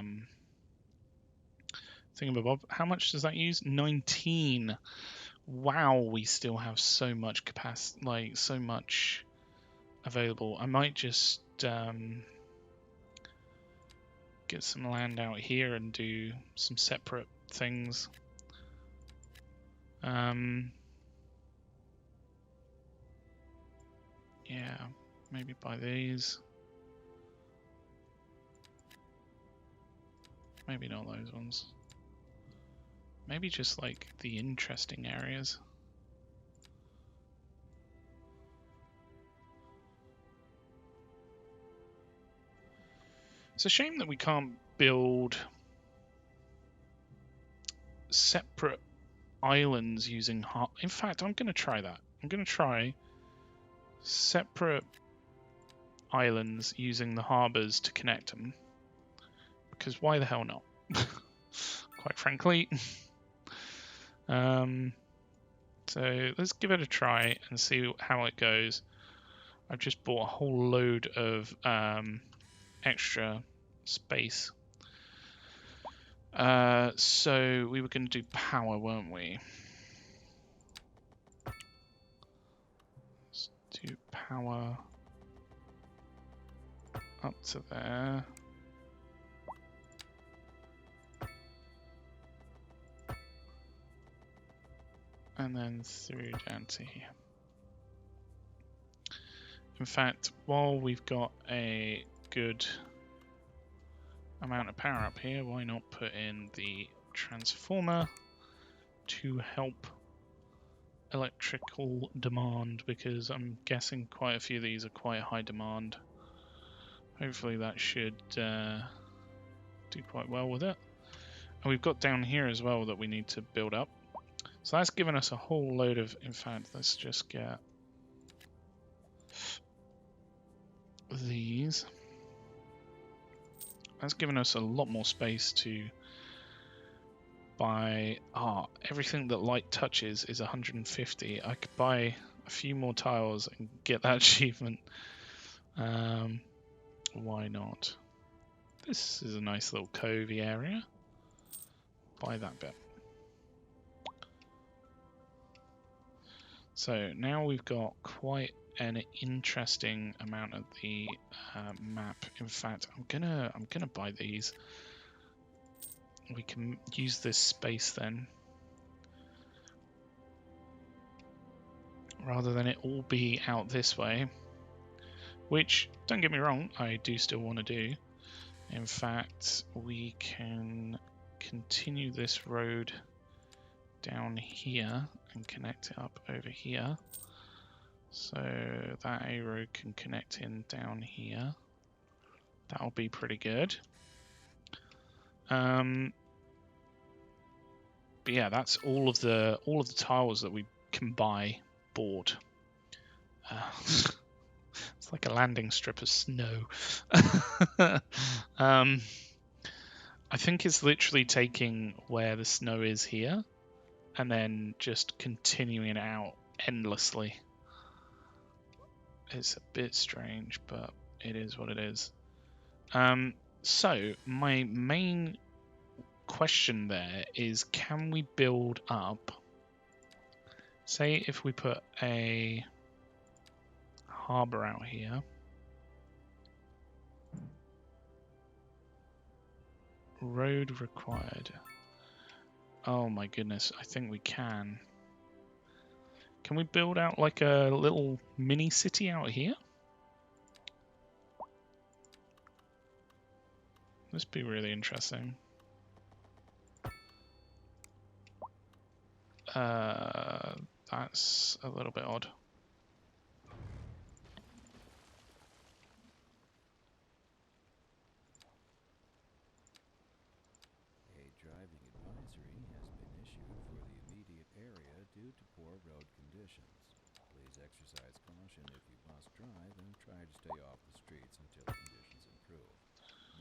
thingamabob. How much does that use? 19. Wow, we still have so much capacity, like so much available. I might just get some land out here and do some separate things. Yeah, maybe buy these. Maybe not those ones. Maybe just like the interesting areas. It's a shame that we can't build separate islands using in fact, I'm going to try that. I'm going to try separate islands using the harbors to connect them, because why the hell not? Quite frankly. So let's give it a try and see how it goes. I've just bought a whole load of extra space. So we were going to do power, weren't we? Let's do power up to there. And then through down to here. In fact, while we've got a good amount of power up here, why not put in the transformer to help electrical demand, because I'm guessing quite a few of these are quite high demand. Hopefully that should do quite well with it. And we've got down here as well that we need to build up. So that's given us a whole load of, in fact, let's just get these. That's given us a lot more space to buy. Everything that light touches is 150. I could buy a few more tiles and get that achievement. Why not? This is a nice little covey area. Buy that bit. So now we've got quite an interesting amount of the map. In fact, I'm gonna buy these. We can use this space then, rather than it all be out this way. Which, don't get me wrong, I do still want to do. In fact, we can continue this road down here and connect it up over here. So that A road can connect in down here. That'll be pretty good. But yeah, that's all of the tiles that we can buy bought. It's like a landing strip of snow. I think it's literally taking where the snow is here and then just continuing it out endlessly. It's a bit strange, but it is what it is. So my main question there is, can we build up, say if we put a harbour out here, road required. Oh my goodness, I think we can. Can we build out like a little mini city out here? This would be really interesting. That's a little bit odd. A driving advisory has been issued for the immediate area due to poor road conditions. Please exercise caution if you must drive and try to stay off the streets until conditions improve.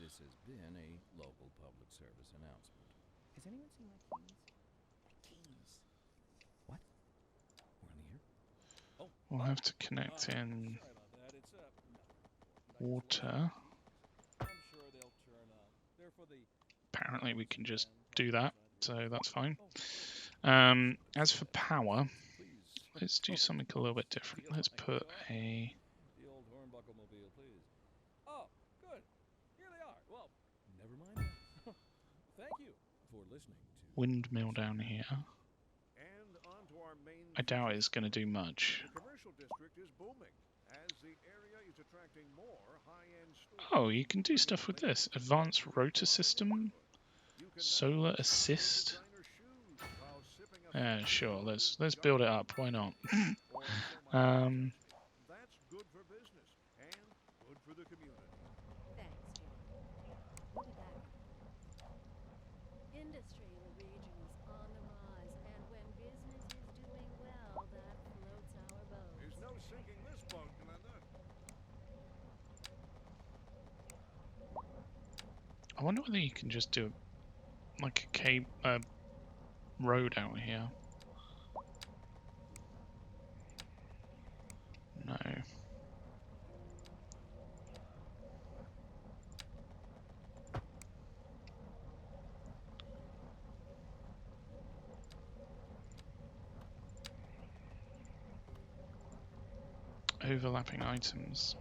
This has been a local public service announcement. Has anyone seen my keys? My keys. What? We're in here? Oh, We'll have to connect in sorry about that. It's water. I'm sure they'll turn up. They're for the Apparently we can just do that, so that's fine. Oh, As for power, please. let's do something a little bit different. Let's put a The old Hornbuckle mobile, please. Oh, good. Here they are. Well, never mind. Thank you for listening to windmill down here. And on to our main I doubt it's going to do much. The commercial district is booming as the area is attracting more high-end stores. Oh, you can do stuff with this. Advanced rotor system, solar assist. Yeah, sure. Let's build it up. Why not? That's good for business and good for the community. Thanks, John. What did that mean? Industry in the region is on the rise, and when sinking this boat, Glinda. I wonder whether you can just do like a road out here. No. Overlapping items.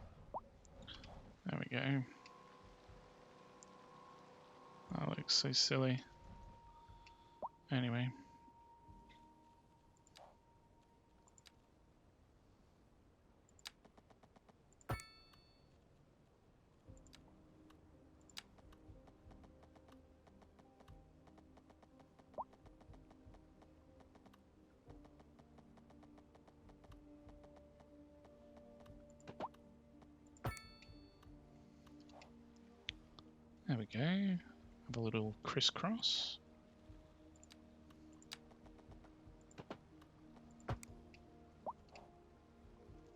There we go. That looks so silly. Anyway. There we go. Have a little crisscross.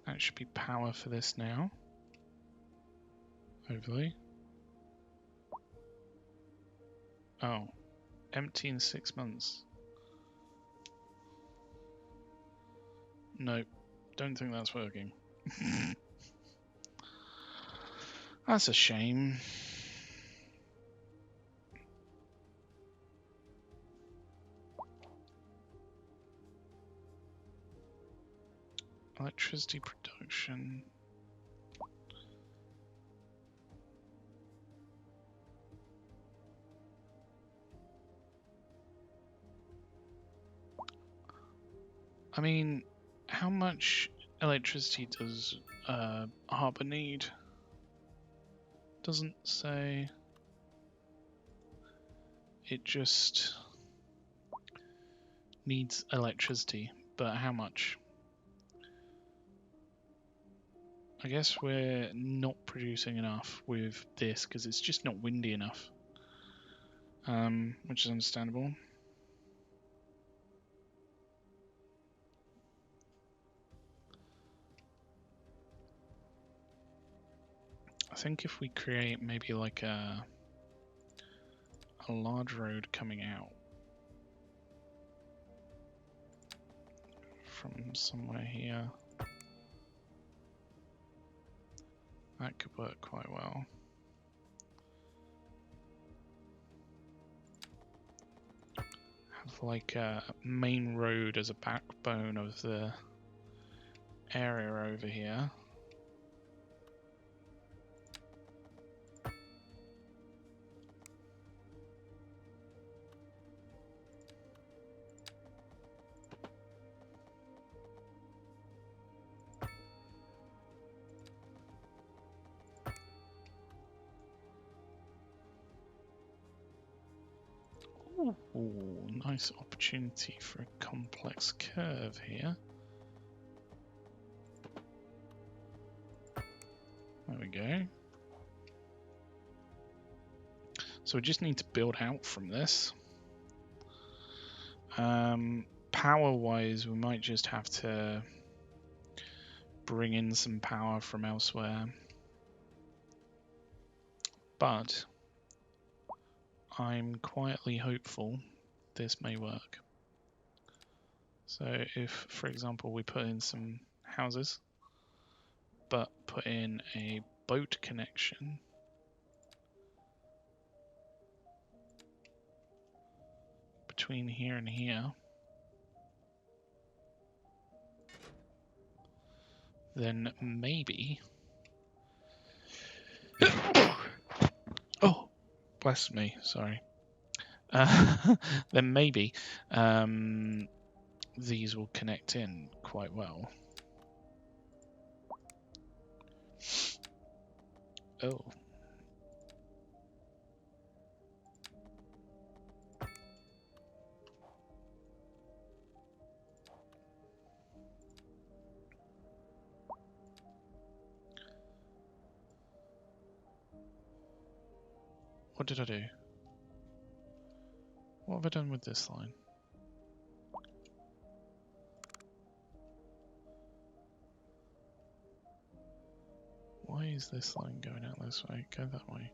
That should be power for this now. Hopefully. Oh. Empty in 6 months. Nope. Don't think that's working. That's a shame. Electricity production. I mean, how much electricity does Harbour need? Doesn't say. It just needs electricity, but how much? I guess we're not producing enough with this because it's just not windy enough, which is understandable. I think if we create maybe like a large road coming out from somewhere here, that could work quite well. Have like a main road as a backbone of the area over here. Ooh, nice opportunity for a complex curve here. There we go. So we just need to build out from this. Power-wise, we might just have to bring in some power from elsewhere. But I'm quietly hopeful this may work. So if, for example, we put in some houses, but put in a boat connection, between here and here, then maybe... Oh, bless me, sorry. Then maybe these will connect in quite well. Oh. What did I do? What have I done with this line? Why is this line going out this way? Go that way.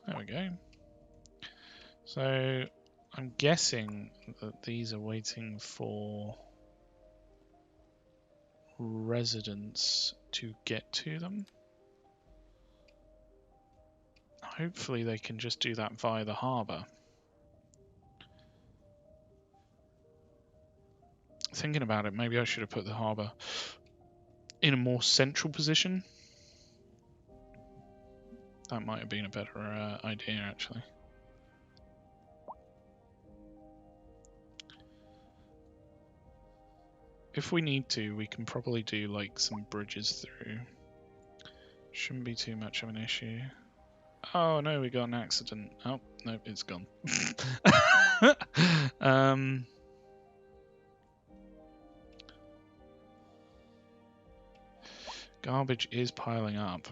There we go. So I'm guessing that these are waiting for residents to get to them. Hopefully they can just do that via the harbour. Thinking about it, maybe I should have put the harbour in a more central position. That might have been a better idea, actually. If we need to, we can probably do like some bridges through. Shouldn't be too much of an issue. Oh no, we got an accident. Oh, no, it's gone. Garbage is piling up.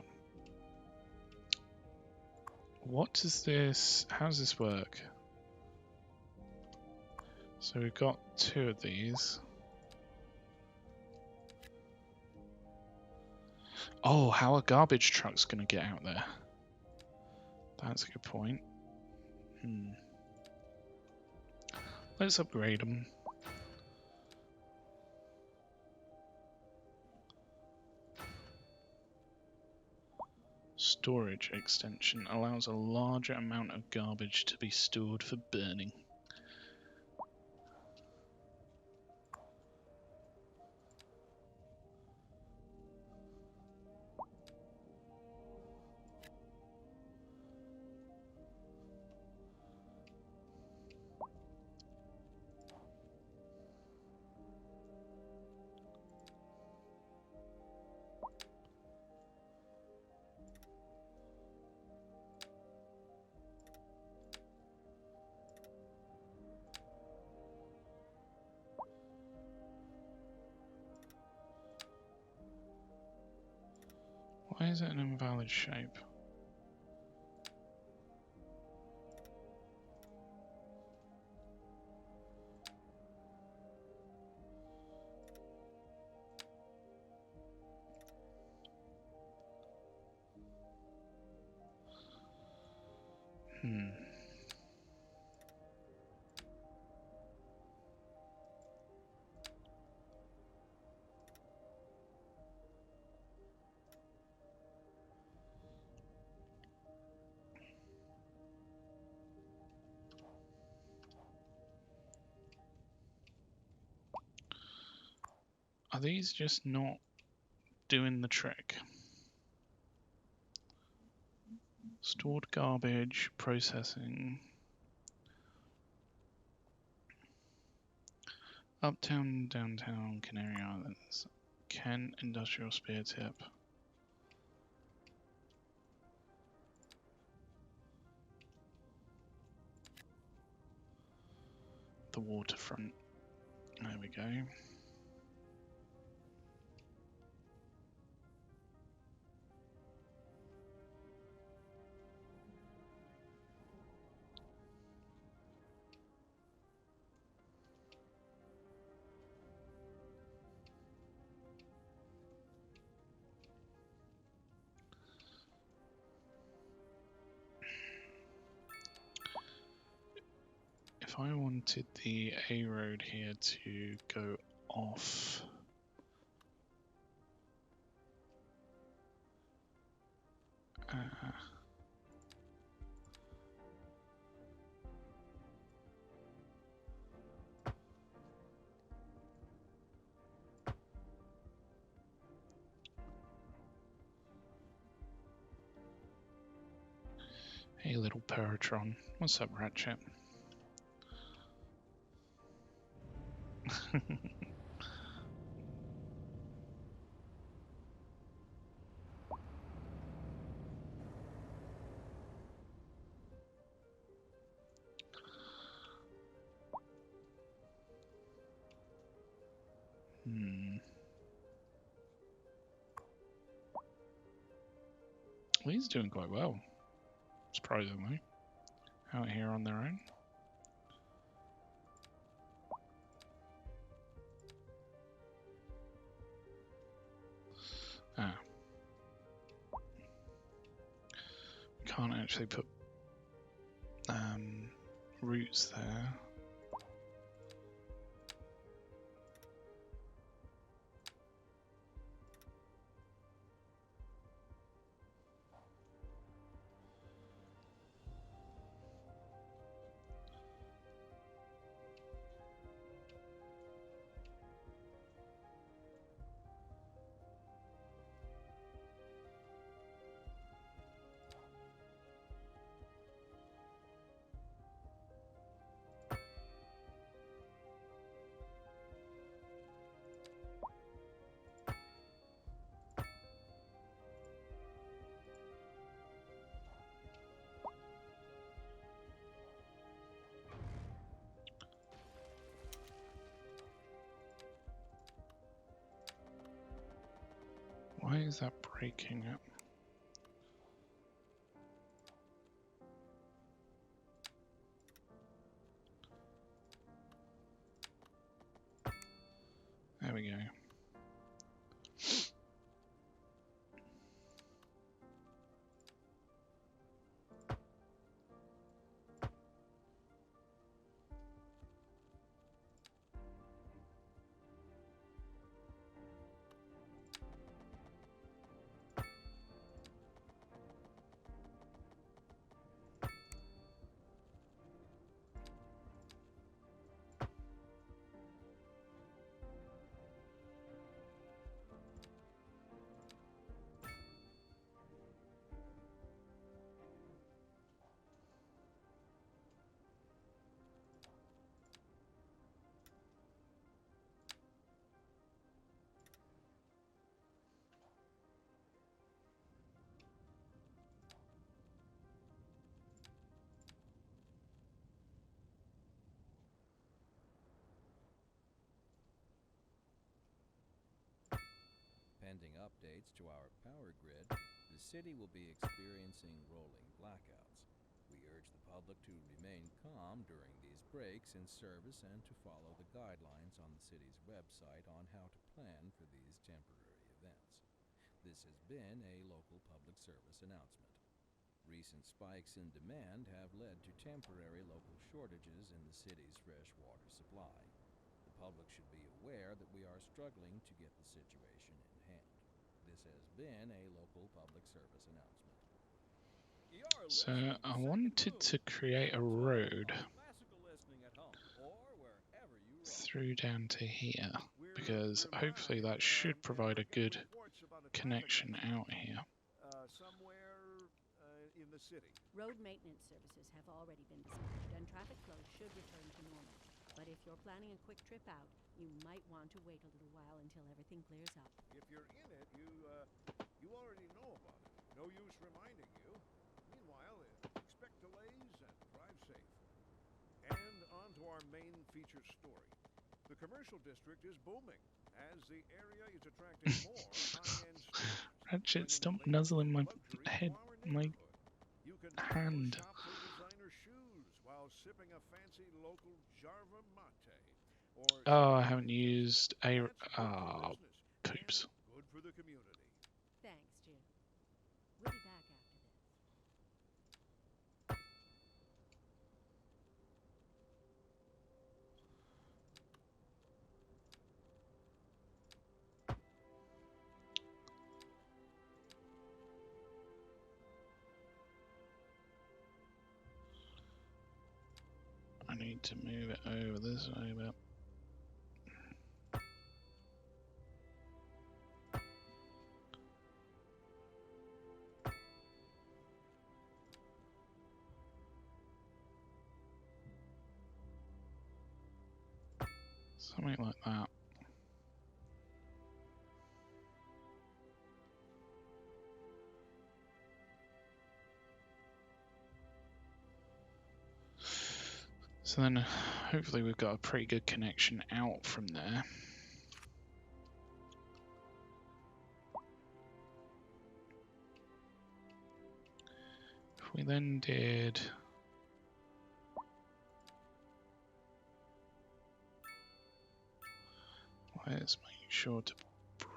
What does this... How does this work? So we've got 2 of these. Oh, how are garbage trucks going to get out there? That's a good point. Let's upgrade them. Storage extension allows a larger amount of garbage to be stored for burning. Why is it an invalid shape? Are these just not doing the trick? Stored garbage, processing. Uptown, downtown, Canary Islands. Kent Industrial Spear Tip. The Waterfront. There we go. If I wanted the A road here to go off, hey little Peritron, what's up, Ratchet? Well, he's doing quite well, surprisingly, out here on their own. can't actually put routes there. Why is that breaking up? There we go. Pending updates to our power grid, the city will be experiencing rolling blackouts. We urge the public to remain calm during these breaks in service and to follow the guidelines on the city's website on how to plan for these temporary events. This has been a local public service announcement. Recent spikes in demand have led to temporary local shortages in the city's fresh water supply. The public should be aware that we are struggling to get the situation in hand. This has been a local public service announcement. So I wanted to create a road through down to here, because hopefully that should provide a good connection out here. Somewhere in the city. Road maintenance services have already been dispatched, and traffic flow should return to normal. But if you're planning a quick trip out, you might want to wait a little while until everything clears up. If you're in it, you already know about it. No use reminding you. Meanwhile, expect delays and drive safe. And on to our main feature story. The commercial district is booming as the area is attracting more high-end stores. Ratchet, stop nuzzling my head, my You can hand. shop for designer shoes while sipping a fancy local Jarva mate. Or Oh, I haven't used a. Ah, poops. good for the community. Thanks, Jim. We'll be back after this. I need to move it over this way, but. Something like that. So then hopefully we've got a pretty good connection out from there. If we then did... Let's make sure to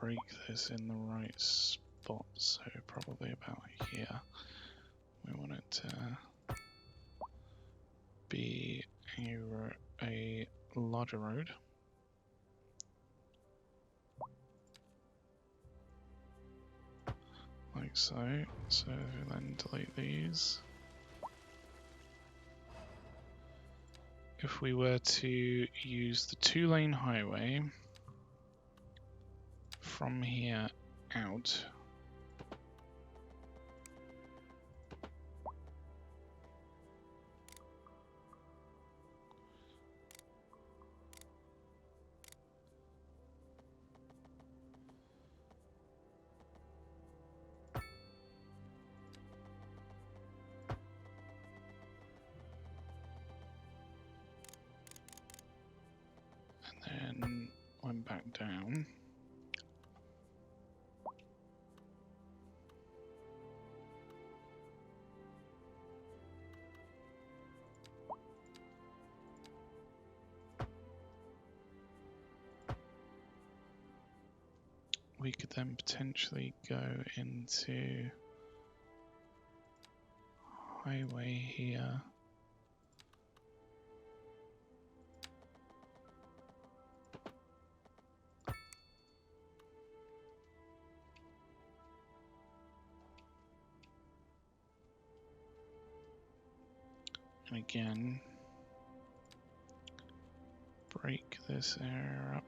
break this in the right spot, so probably about here. We We want it to be a larger road. Like so. So then delete these. If we were to use the 2-lane highway from here out, and then went back down. We could then potentially go into highway here. And again, break this area up.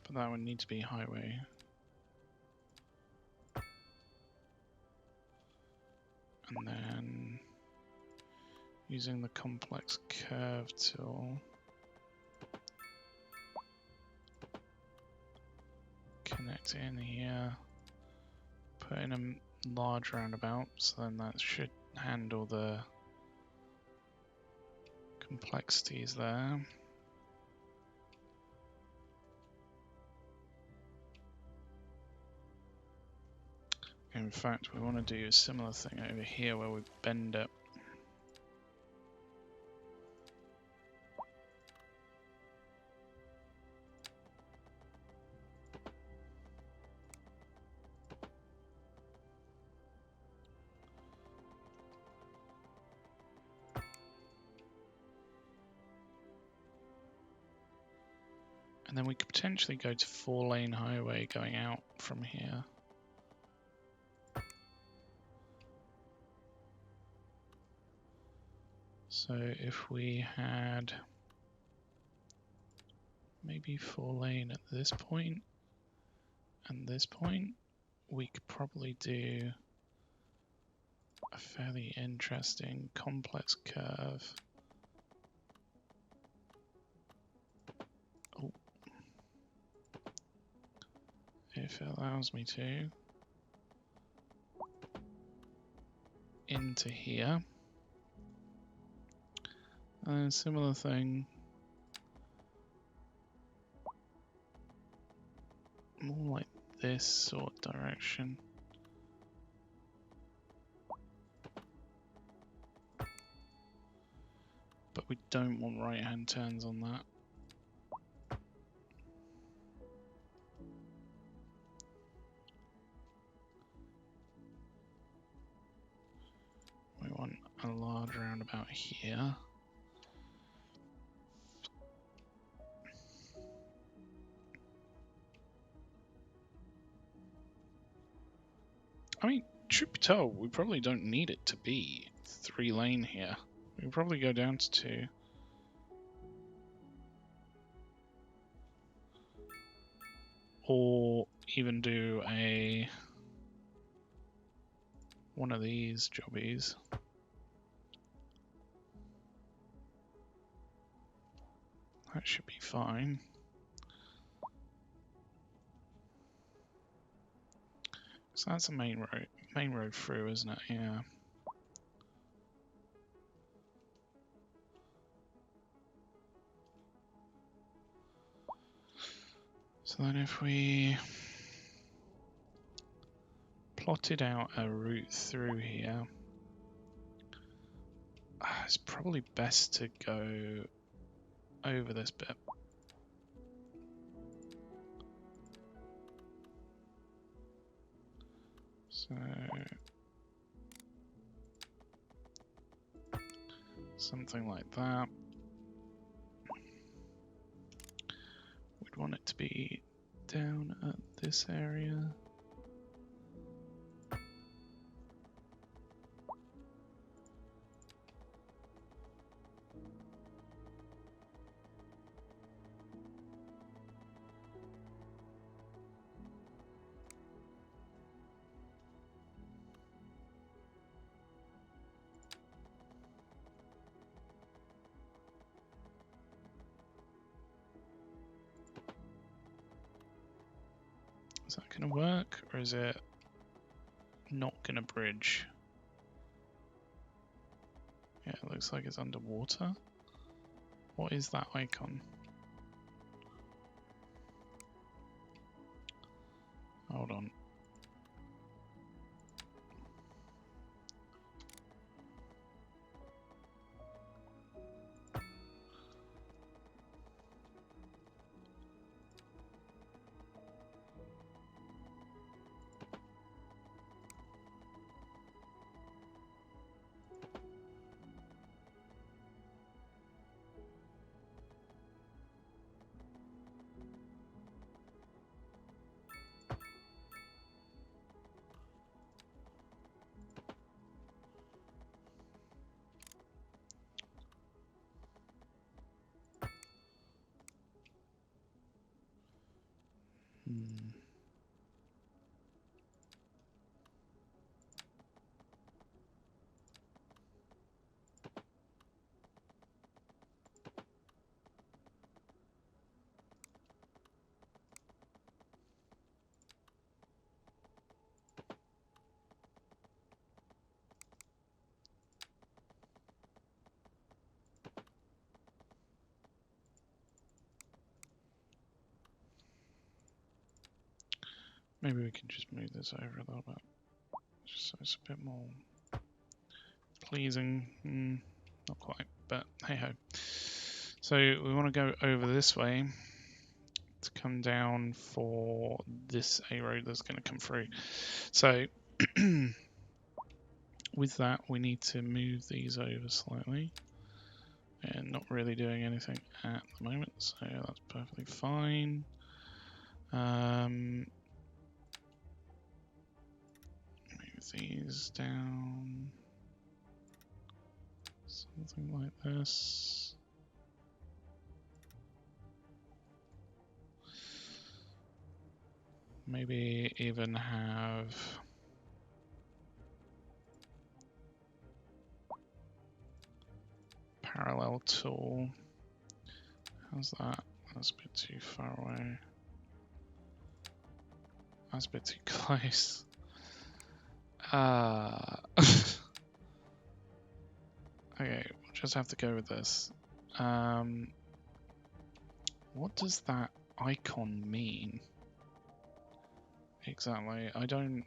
But that would need to be highway. And then using the complex curve tool, connect in here, put in a large roundabout, so then that should handle the complexities there. In fact, we want to do a similar thing over here where we bend it. And then we could potentially go to 4-lane highway going out from here. So if we had maybe 4-lane at this point and this point, we could probably do a fairly interesting complex curve. Oh. If it allows me to. Into here. And a similar thing. More like this sort of direction. But we don't want right-hand turns on that. We want a large roundabout here. I mean, truth be told, we probably don't need it to be 3-lane here. We can probably go down to 2. Or even do one of these jobbies. That should be fine. So that's a main road through, isn't it? Yeah. So then if we plotted out a route through here. It's probably best to go over this bit. So something like that. We'd want it to be down at this area. Is that going to work, or is it not going to bridge? Yeah, it looks like it's underwater. What is that icon? Hold on. Maybe we can just move this over a little bit, just so it's a bit more pleasing. Not quite, but hey ho. So we want to go over this way to come down for this A road that's going to come through. So with that, we need to move these over slightly, and not really doing anything at the moment, so that's perfectly fine. Move these down, something like this. Maybe even have parallel tool. How's that? That's a bit too far away. That's a bit too close. Okay, we'll just have to go with this. What does that icon mean? Exactly, I'm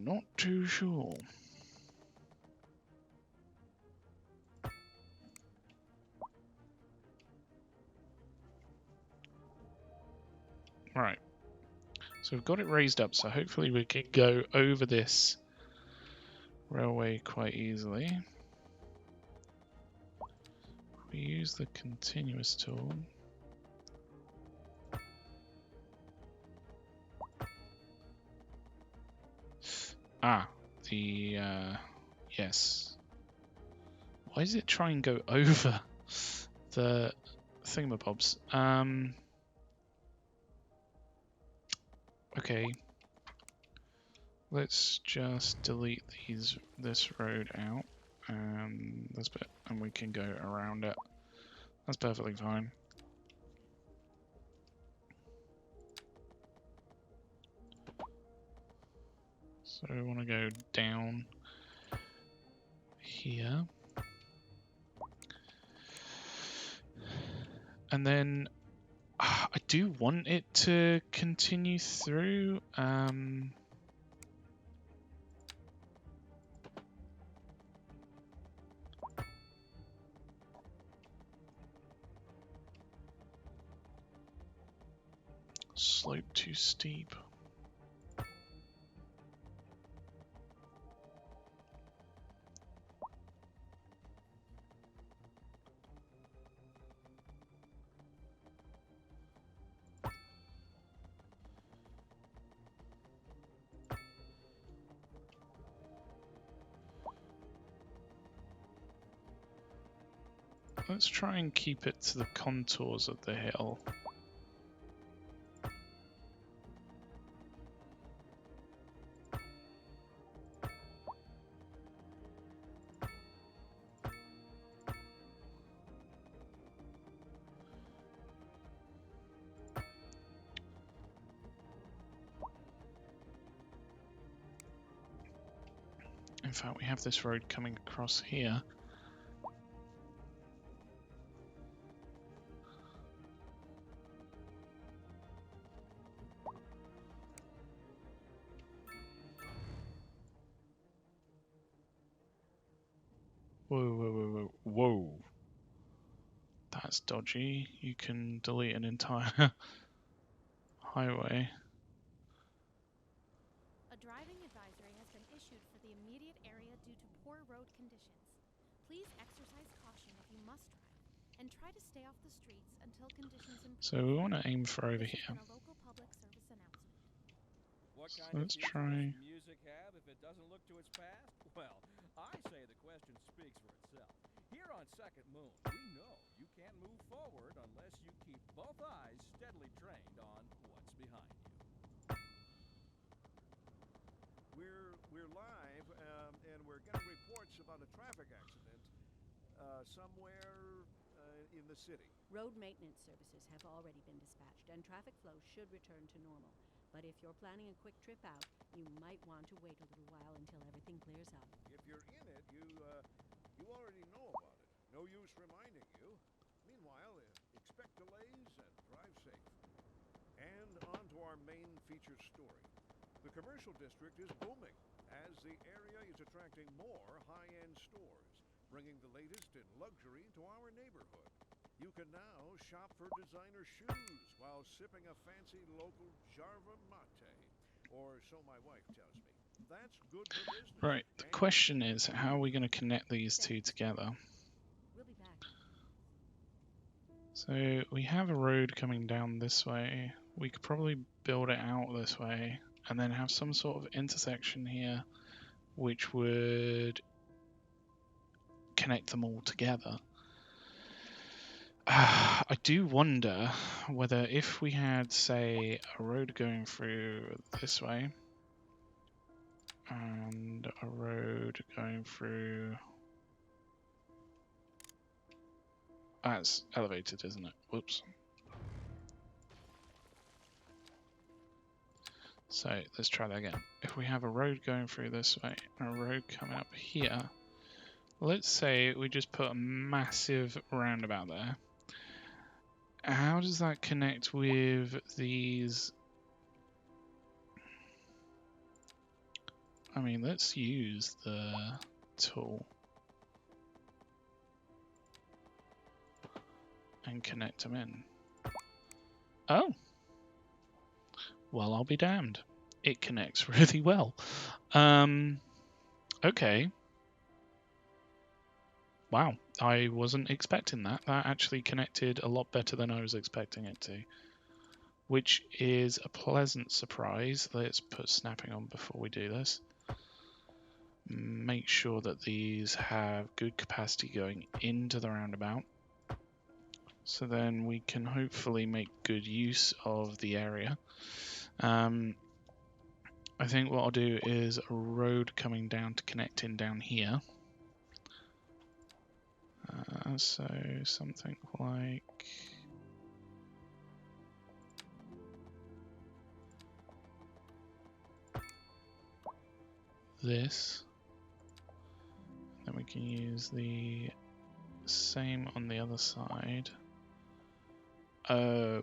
not too sure. Right, so we've got it raised up, so hopefully we can go over this railway quite easily. We use the continuous tool. Yes. Why does it try and go over the thingamabobs? Okay. Let's just delete this road out and this bit, and we can go around it. That's perfectly fine. So we want to go down here. And then I do want it to continue through. Slope too steep. Let's try and keep it to the contours of the hill. In fact, we have this road coming across here. Whoa, whoa, whoa, whoa, whoa. That's dodgy. You can delete an entire highway. A driving advisory has been issued for the immediate area due to poor road conditions. Please exercise caution if you must drive, and try to stay off the streets until conditions improve. So we want to aim for over This has here. been a local public service announcement. What So kind of let's future try. does music have if it doesn't look to its past? Well, I say the question speaks for itself. Here on Second Moon, we know you can't move forward unless you keep both eyes steadily trained on what's behind you. We're live, and we're getting reports about a traffic accident somewhere in the city. Road maintenance services have already been dispatched, and traffic flow should return to normal. But if you're planning a quick trip out, you might want to wait a little while until everything clears up. If you're in it, you already know about it. No use reminding you. Meanwhile, expect delays and drive safe. And on to our main featured story. The commercial district is booming as the area is attracting more high-end stores, bringing the latest in luxury to our neighborhood. You can now shop for designer shoes while sipping a fancy local Jarva mate, or so my wife tells me. That's good for business. Right, the question is, how are we going to connect these two together? We'll be back. So we have a road coming down this way. We could probably build it out this way and then have some sort of intersection here which would connect them all together. I do wonder whether if we had, say, a road going through this way and a road going through... That's elevated, isn't it? Whoops. So let's try that again. If we have a road going through this way and a road coming up here, let's say we just put a massive roundabout there. How does that connect with these? I mean, let's use the tool and connect them in. Oh, well, I'll be damned. It connects really well. Okay. Wow, I wasn't expecting that. That actually connected a lot better than I was expecting it to, which is a pleasant surprise. Let's put snapping on before we do this. Make sure that these have good capacity going into the roundabout. So then we can hopefully make good use of the area. I think what I'll do is a road coming down to connect in down here. So something like this. Then we can use the same on the other side.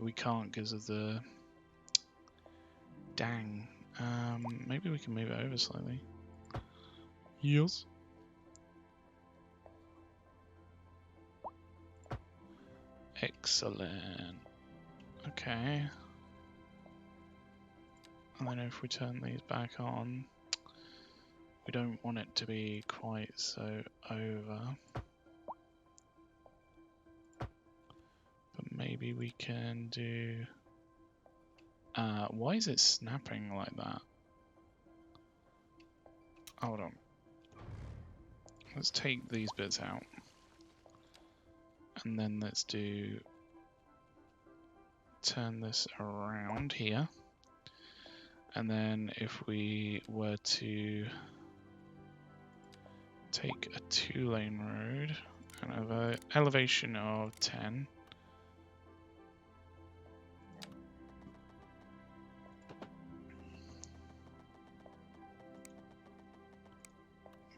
We can't because of the... Dang. Maybe we can move it over slightly. Yes. Excellent. Okay. And then if we turn these back on, we don't want it to be quite so over. But maybe we can do... why is it snapping like that? Hold on. Let's take these bits out. And then let's do... turn this around here. And then if we were to take a 2-lane road and have an elevation of 10,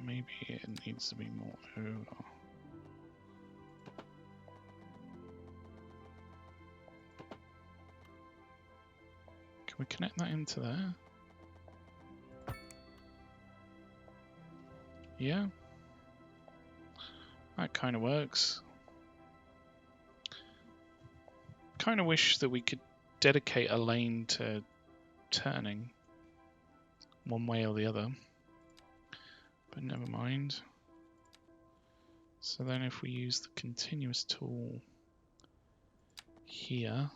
maybe it needs to be more over. Can we connect that into there? Yeah. That kind of works. Kind of wish that we could dedicate a lane to turning one way or the other. But never mind. So then if we use the continuous tool here,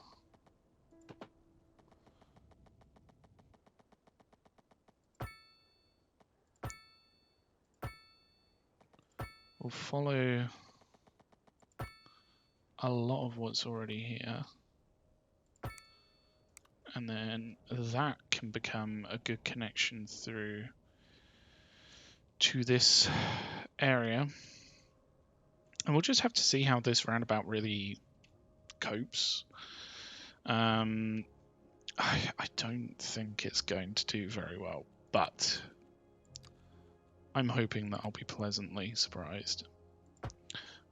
we'll follow a lot of what's already here. And then that can become a good connection through to this area. And we'll just have to see how this roundabout really copes. I don't think it's going to do very well, but I'm hoping that I'll be pleasantly surprised.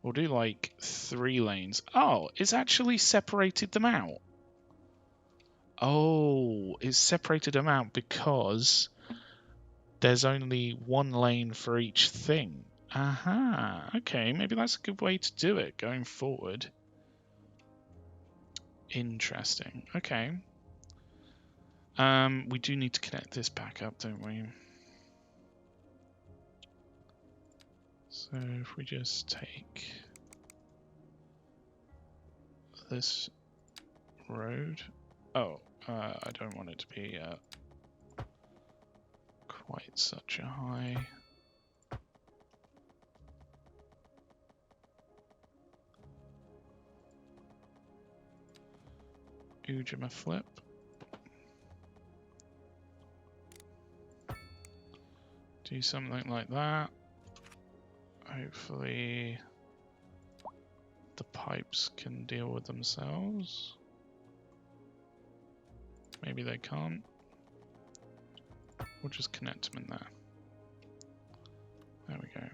We'll do like 3 lanes. Oh, it's actually separated them out. Oh, it's separated them out because there's only 1 lane for each thing. Aha, okay, maybe that's a good way to do it going forward. Interesting, okay. We do need to connect this back up, don't we? So if we just take this road. Oh, I don't want it to be quite such a high. Ujima flip. Do something like that. Hopefully the pipes can deal with themselves. Maybe they can't. We'll just connect them in there. There we go.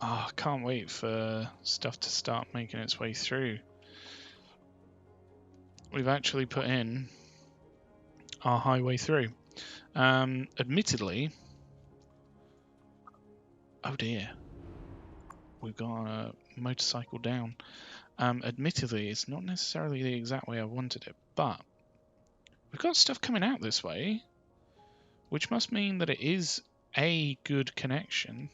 Ah, can't wait for stuff to start making its way through. We've actually put in our highway through. Admittedly, oh dear, we've got a motorcycle down. Admittedly, it's not necessarily the exact way I wanted it, but we've got stuff coming out this way, which must mean that it is a good connection,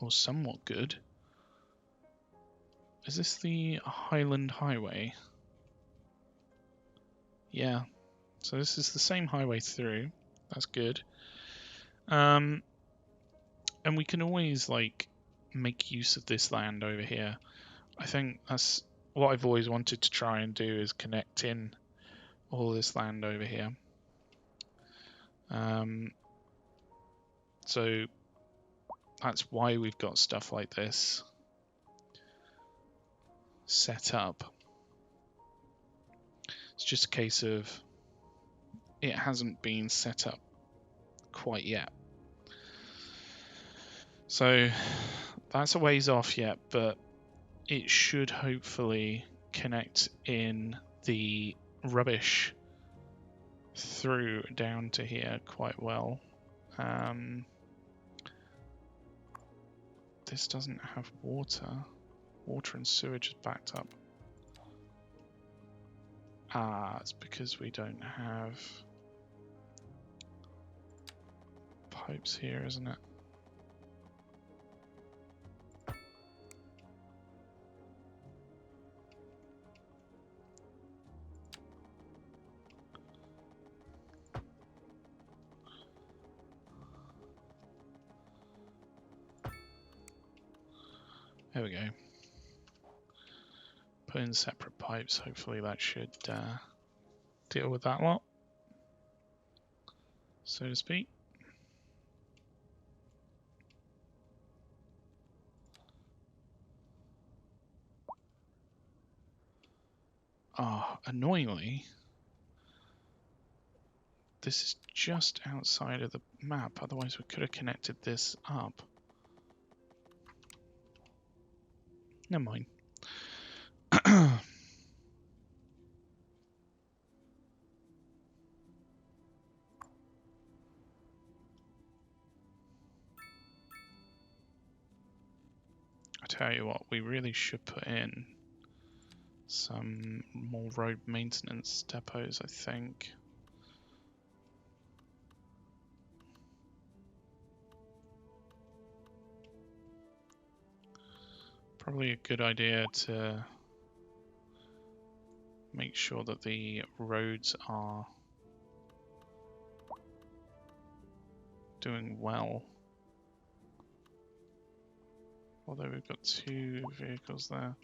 or somewhat good. Is this the Highland Highway? Yeah, so this is the same highway through. That's good. And we can always like make use of this land over here. I think that's what I've always wanted to try and do, is connect in all this land over here. So that's why we've got stuff like this set up. It's just a case of it hasn't been set up quite yet. So that's a ways off yet, but it should hopefully connect in the rubbish through down to here quite well. This doesn't have water. Water and sewage is backed up. Ah, it's because we don't have pipes here, isn't it? There we go. Put in separate pipes. Hopefully that should deal with that lot, so to speak. Ah, annoyingly, this is just outside of the map. Otherwise, we could have connected this up. Never mind. I tell you what, we really should put in some more road maintenance depots, I think. Probably a good idea to make sure that the roads are doing well. Although we've got 2 vehicles there.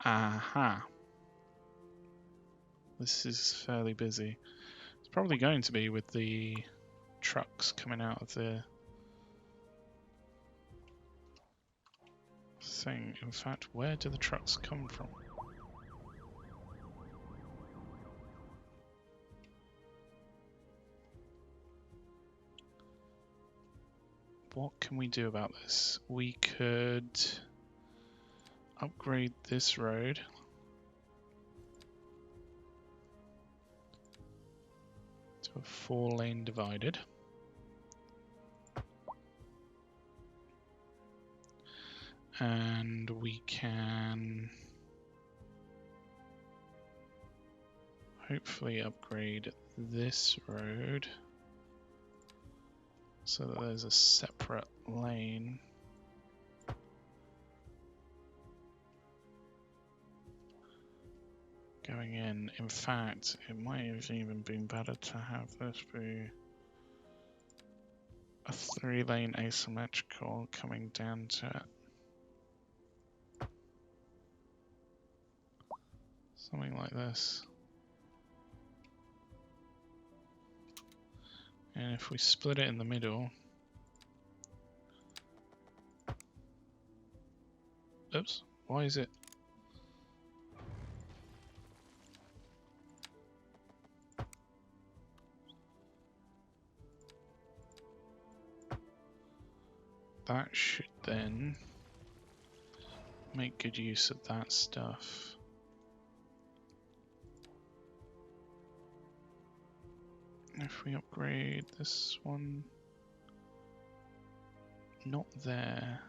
Aha! This is fairly busy. It's probably going to be with the trucks coming out of the thing. In fact, where do the trucks come from? What can we do about this? We could upgrade this road. To a 4-lane divided. And we can hopefully upgrade this road so that there's a separate lane. Going in. In fact, it might have even been better to have this be a 3-lane asymmetrical coming down to it. Something like this. And if we split it in the middle, oops, why is it? That should then make good use of that stuff. If we upgrade this one, not there.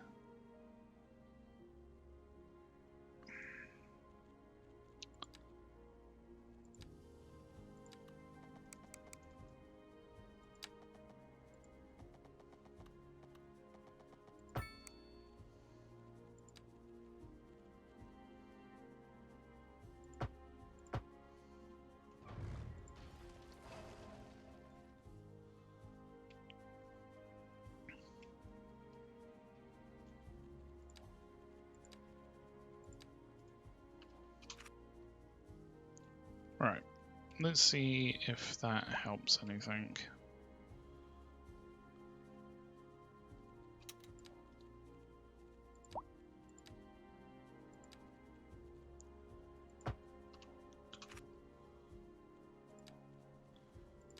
Right, let's see if that helps anything.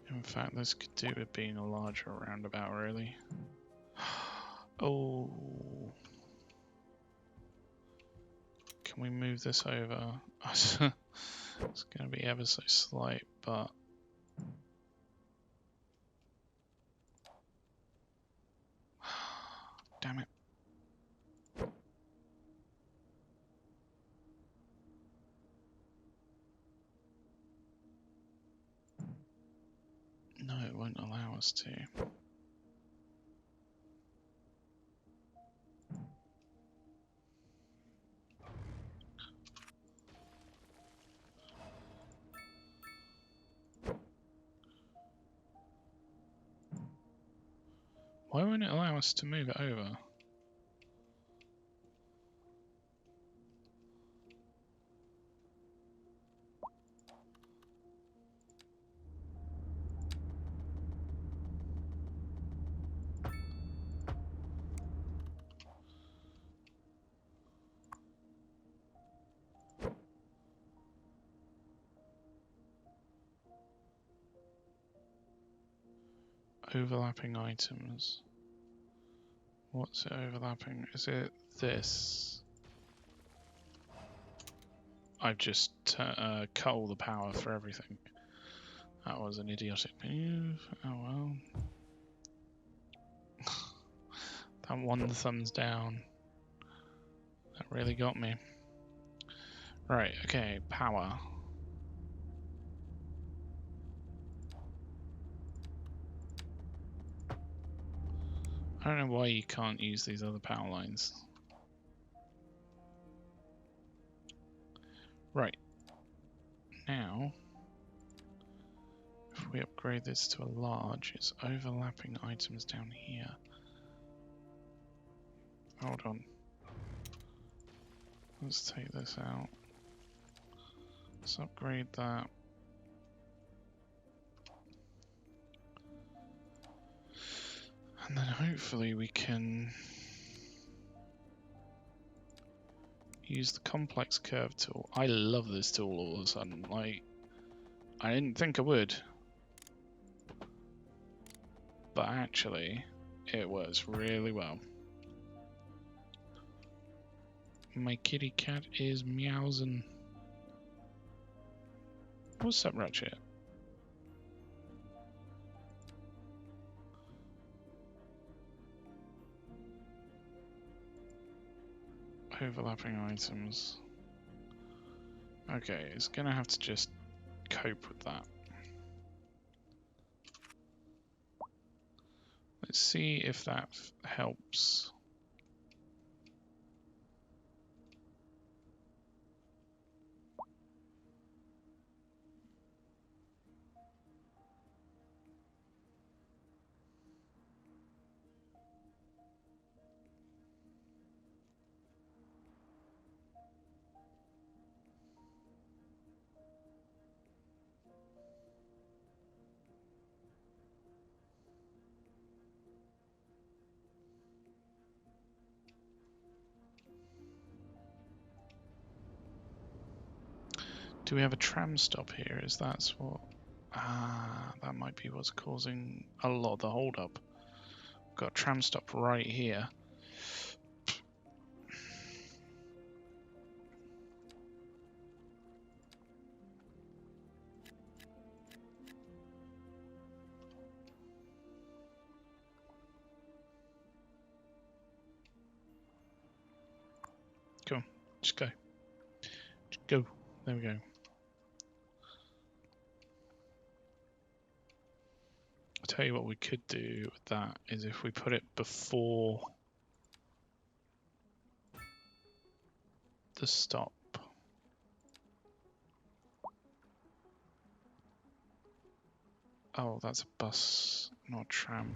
In fact, this could do with being a larger roundabout, really. Oh. Can we move this over? It's going to be ever so slight, but... Damn it. No, it won't allow us to. Why won't it allow us to move it over? Overlapping items. What's it overlapping? Is it this? I've just cut all the power for everything. That was an idiotic move. Oh well. That one thumbs down. That really got me. Right, okay, power. I don't know why you can't use these other power lines. Right. Now, if we upgrade this to a large, it's overlapping items down here. Hold on. Let's take this out. Let's upgrade that. And then hopefully we can use the complex curve tool. I love this tool all of a sudden. Like, I didn't think I would. But actually, it works really well. My kitty cat is meowsing. What's up, Ratchet? Overlapping items. Okay, it's gonna have to just cope with that. Let's see if that helps. Do we have a tram stop here? Is that what... Ah, that might be what's causing a lot of the hold up. Got a tram stop right here. Come on, just go. Just go. There we go. I'll tell you what we could do with that is if we put it before the stop. Oh, that's a bus, not a tram.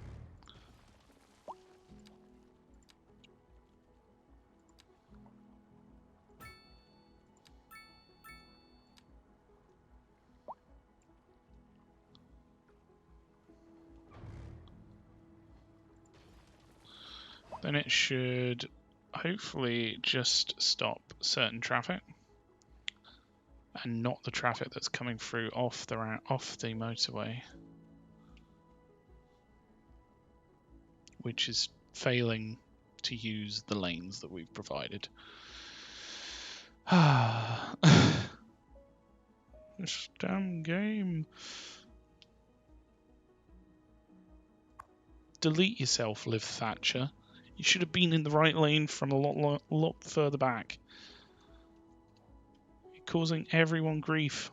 Then it should hopefully just stop certain traffic and not the traffic that's coming through off the motorway, which is failing to use the lanes that we've provided. This damn game. Delete yourself, Liv Thatcher. You should have been in the right lane from a lot further back. You're causing everyone grief.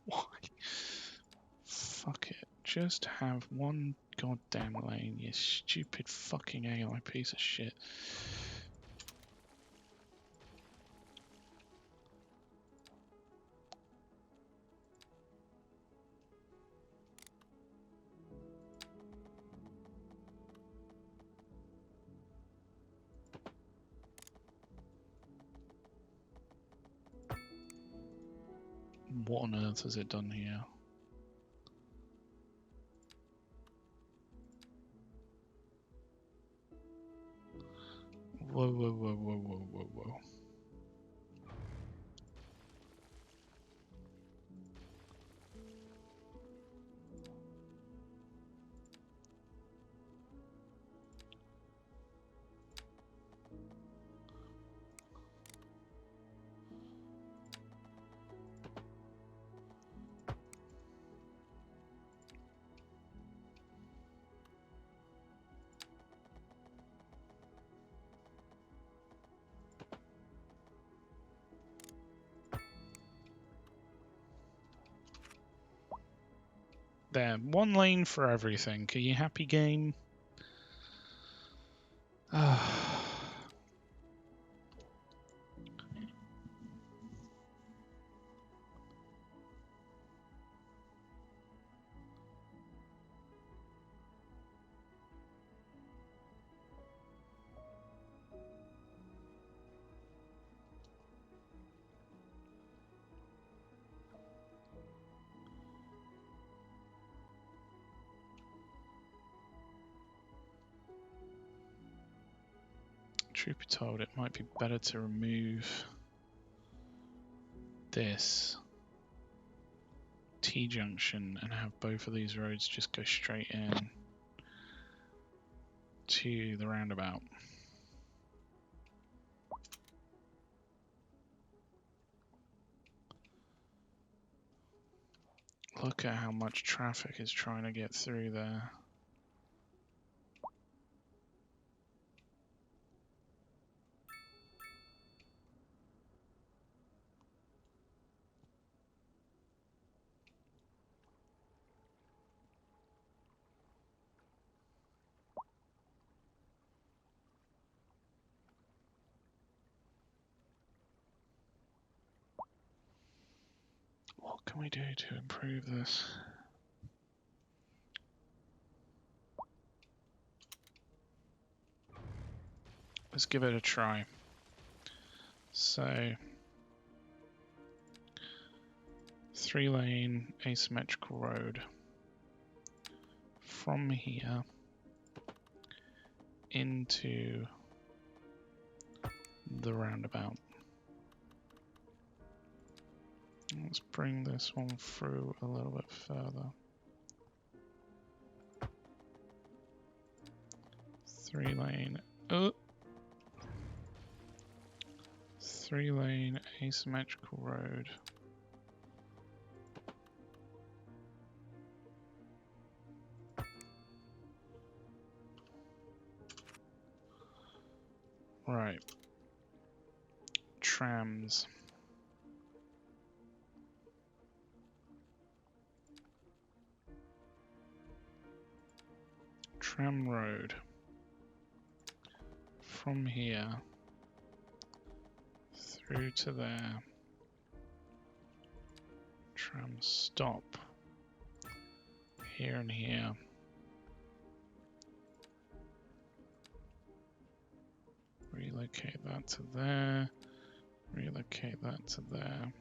Why? Fuck it. Just have one goddamn lane, you stupid fucking AI piece of shit. What on earth has it done here? Whoa, whoa, whoa, whoa, whoa, whoa, whoa. There, one lane for everything. Are you happy, game? Trooper told it might be better to remove this T-junction and have both of these roads just go straight in to the roundabout. Look at how much traffic is trying to get through there. What can we do to improve this? Let's give it a try. So, 3-lane asymmetrical road from here into the roundabout. Let's bring this one through a little bit further. 3-lane. 3-lane asymmetrical road. Right. Trams. Tram road. From here through to there. Tram stop. Here and here. Relocate that to there. Relocate that to there.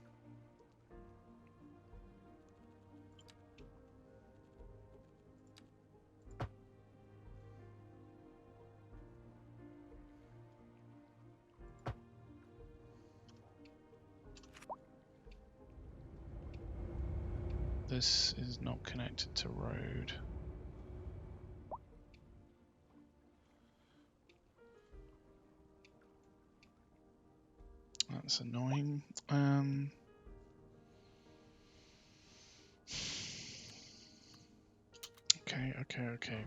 this is not connected to road. That's annoying. Okay.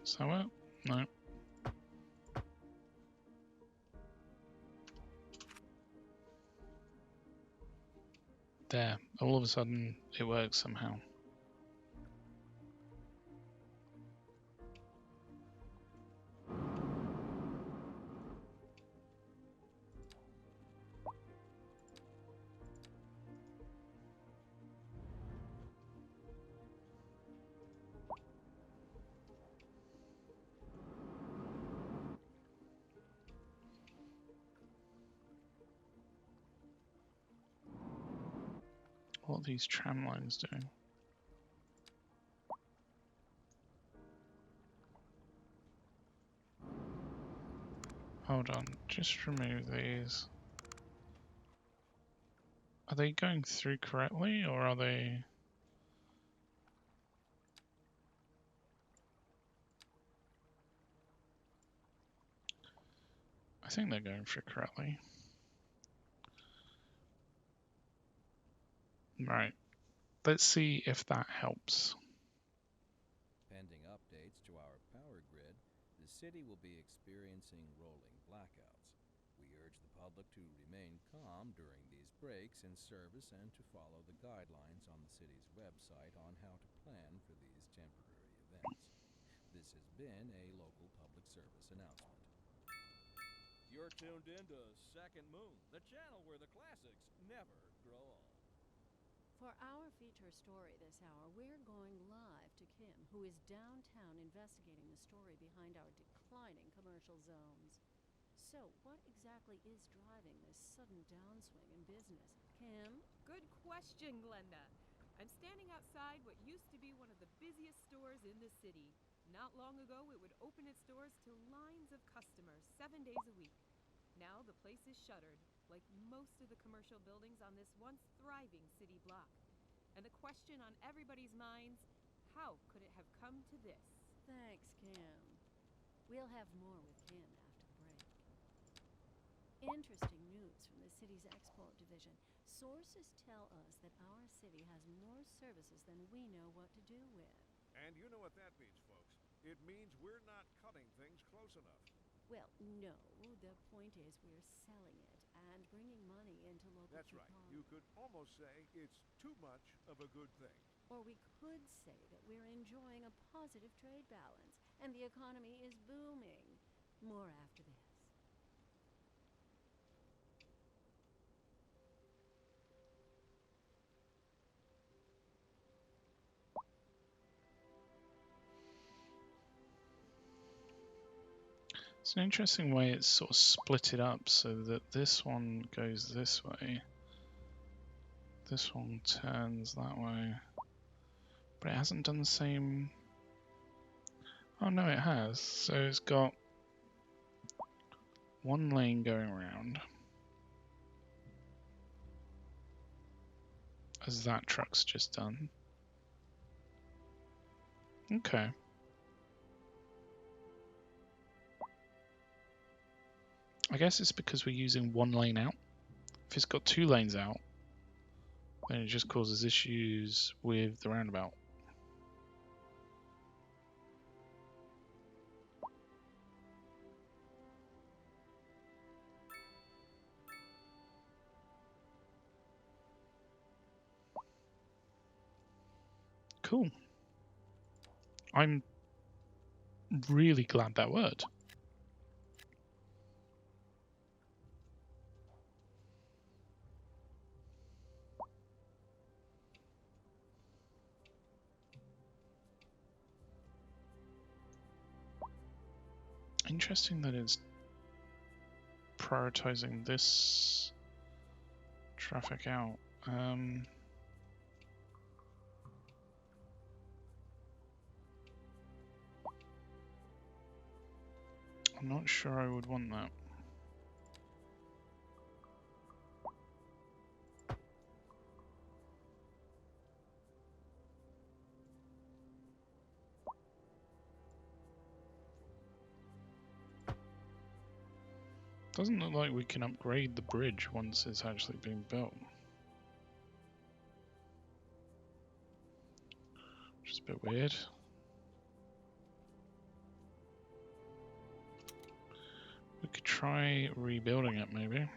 Is that what? No. There. All of a sudden, it works somehow. What are these tram lines doing? Hold on, just remove these. Are they going through correctly, or are they... I think they're going through correctly. Right. Let's see if that helps. Pending updates to our power grid, the city will be experiencing rolling blackouts. We urge the public to remain calm during these breaks in service and to follow the guidelines on the city's website on how to plan for these temporary events. This has been a local public service announcement. You're tuned in to Second Moon, the channel where the classics never grow old. For our feature story this hour, we're going live to Kim, who is downtown investigating the story behind our declining commercial zones. So, what exactly is driving this sudden downswing in business? Kim? Good question, Glenda. I'm standing outside what used to be one of the busiest stores in the city. Not long ago, it would open its doors to lines of customers 7 days a week. Now the place is shuttered, like most of the commercial buildings on this once thriving city block. And the question on everybody's minds, how could it have come to this? Thanks, Kim. We'll have more with Kim after the break. Interesting news from the city's export division. Sources tell us that our city has more services than we know what to do with. And you know what that means, folks. It means we're not cutting things close enough. Well, no. The point is we're selling it and bringing money into local That's right. You could almost say it's too much of a good thing. Or we could say that we're enjoying a positive trade balance and the economy is booming. More after this. It's an interesting way it's sort of split it up so that this one goes this way. This one turns that way. But it hasn't done the same... Oh no, it has. So it's got one lane going around, as that truck's just done. Okay. I guess it's because we're using one lane out. If it's got two lanes out, then it just causes issues with the roundabout. Cool. I'm really glad that worked. Interesting that it's prioritizing this traffic out. I'm not sure I would want that. Doesn't look like we can upgrade the bridge once it's actually being built. Which is a bit weird. We could try rebuilding it, maybe.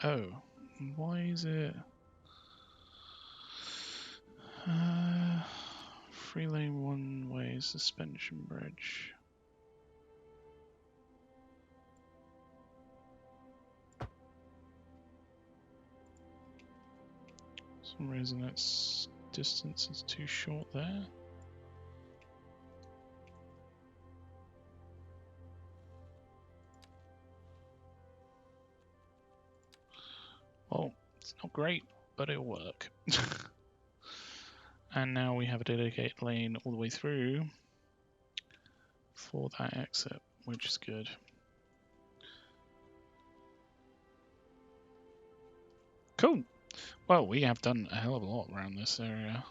Oh, why is it... 3-lane one-way suspension bridge. For some reason its distance is too short there. Well, it's not great, but it'll work. And now we have a dedicated lane all the way through for that exit, which is good. Cool. Well, we have done a hell of a lot around this area.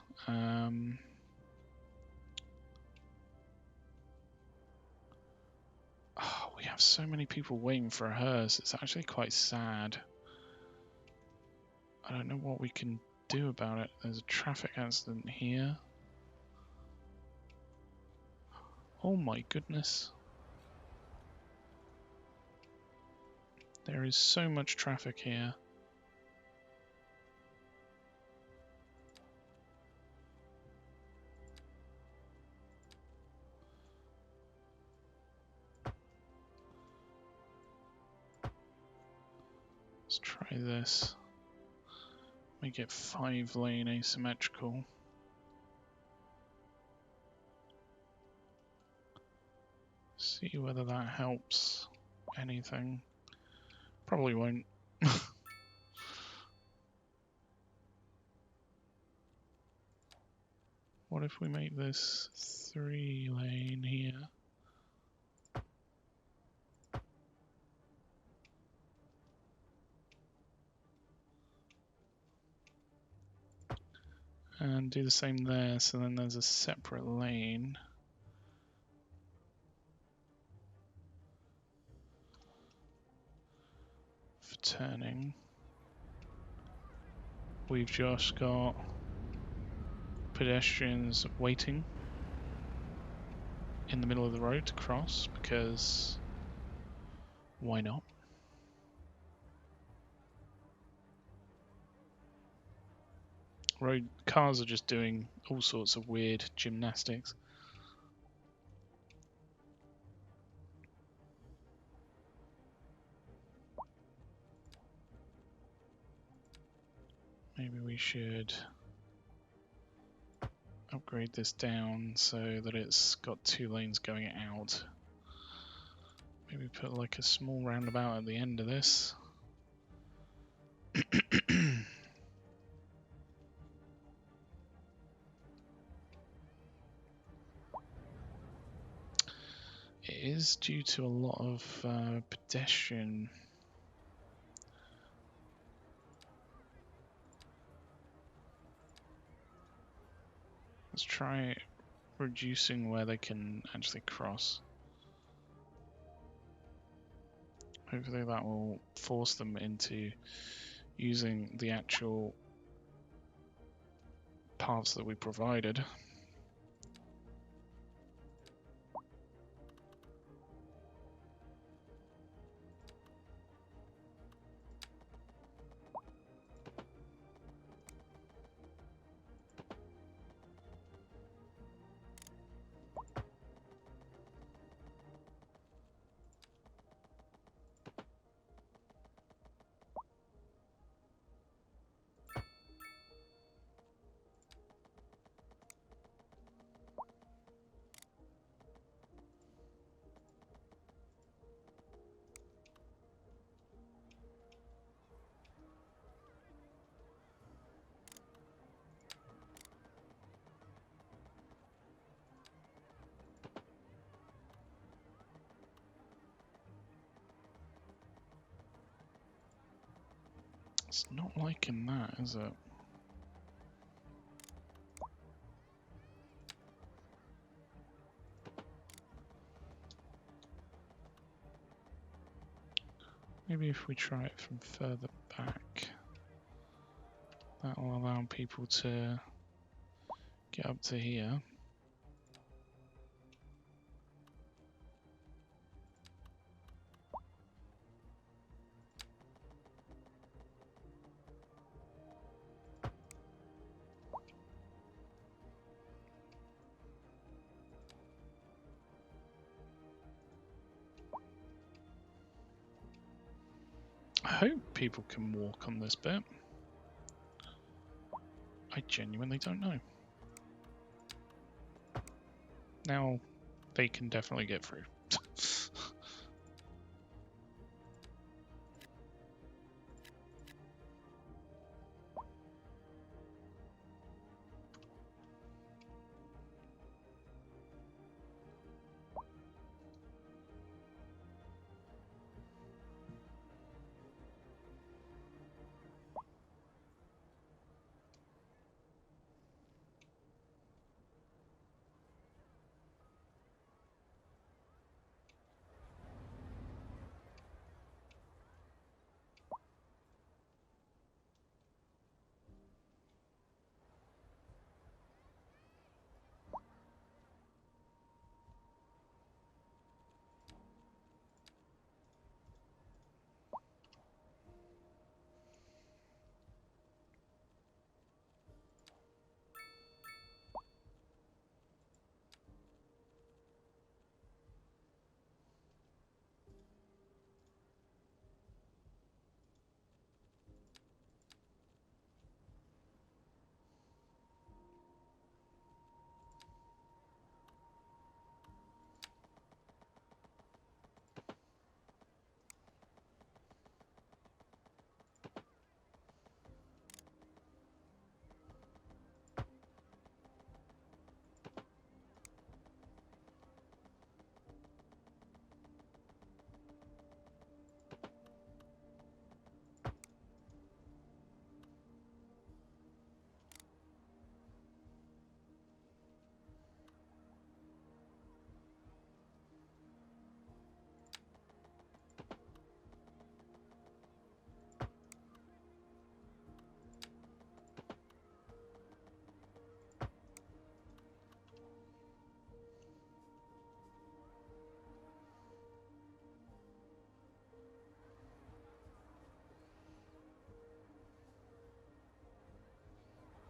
Oh, we have so many people waiting for a hearse. It's actually quite sad. I don't know what we can do about it. There's a traffic accident here. Oh my goodness. There is so much traffic here. Let's try this. Make it 5-lane asymmetrical. See whether that helps anything. Probably won't. What if we make this 3-lane here? And do the same there, so then there's a separate lane. For turning. We've just got pedestrians waiting in the middle of the road to cross, because why not? Road cars are just doing all sorts of weird gymnastics. Maybe we should upgrade this down so that it's got 2 lanes going out. Maybe put like a small roundabout at the end of this. It is due to a lot of pedestrian. Let's try reducing where they can actually cross. Hopefully that will force them into using the actual paths that we provided. It's not liking that, is it? Maybe if we try it from further back, that will allow people to get up to here. I hope people can walk on this bit. I genuinely don't know. Now they can definitely get through.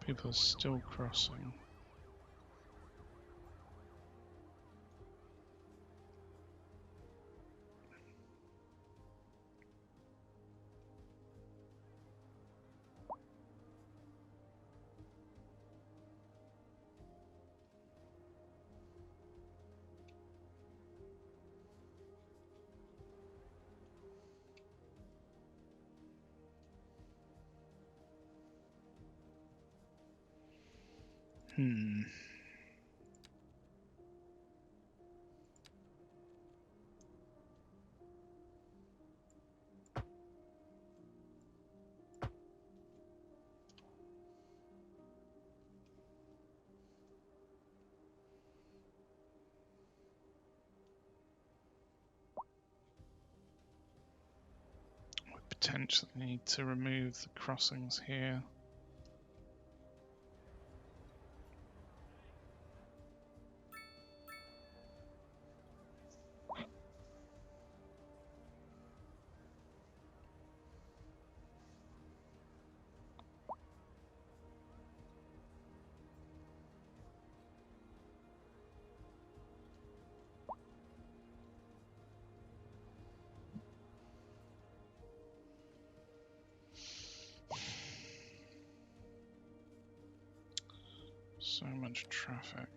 People are still crossing. We potentially need to remove the crossings here. So much traffic.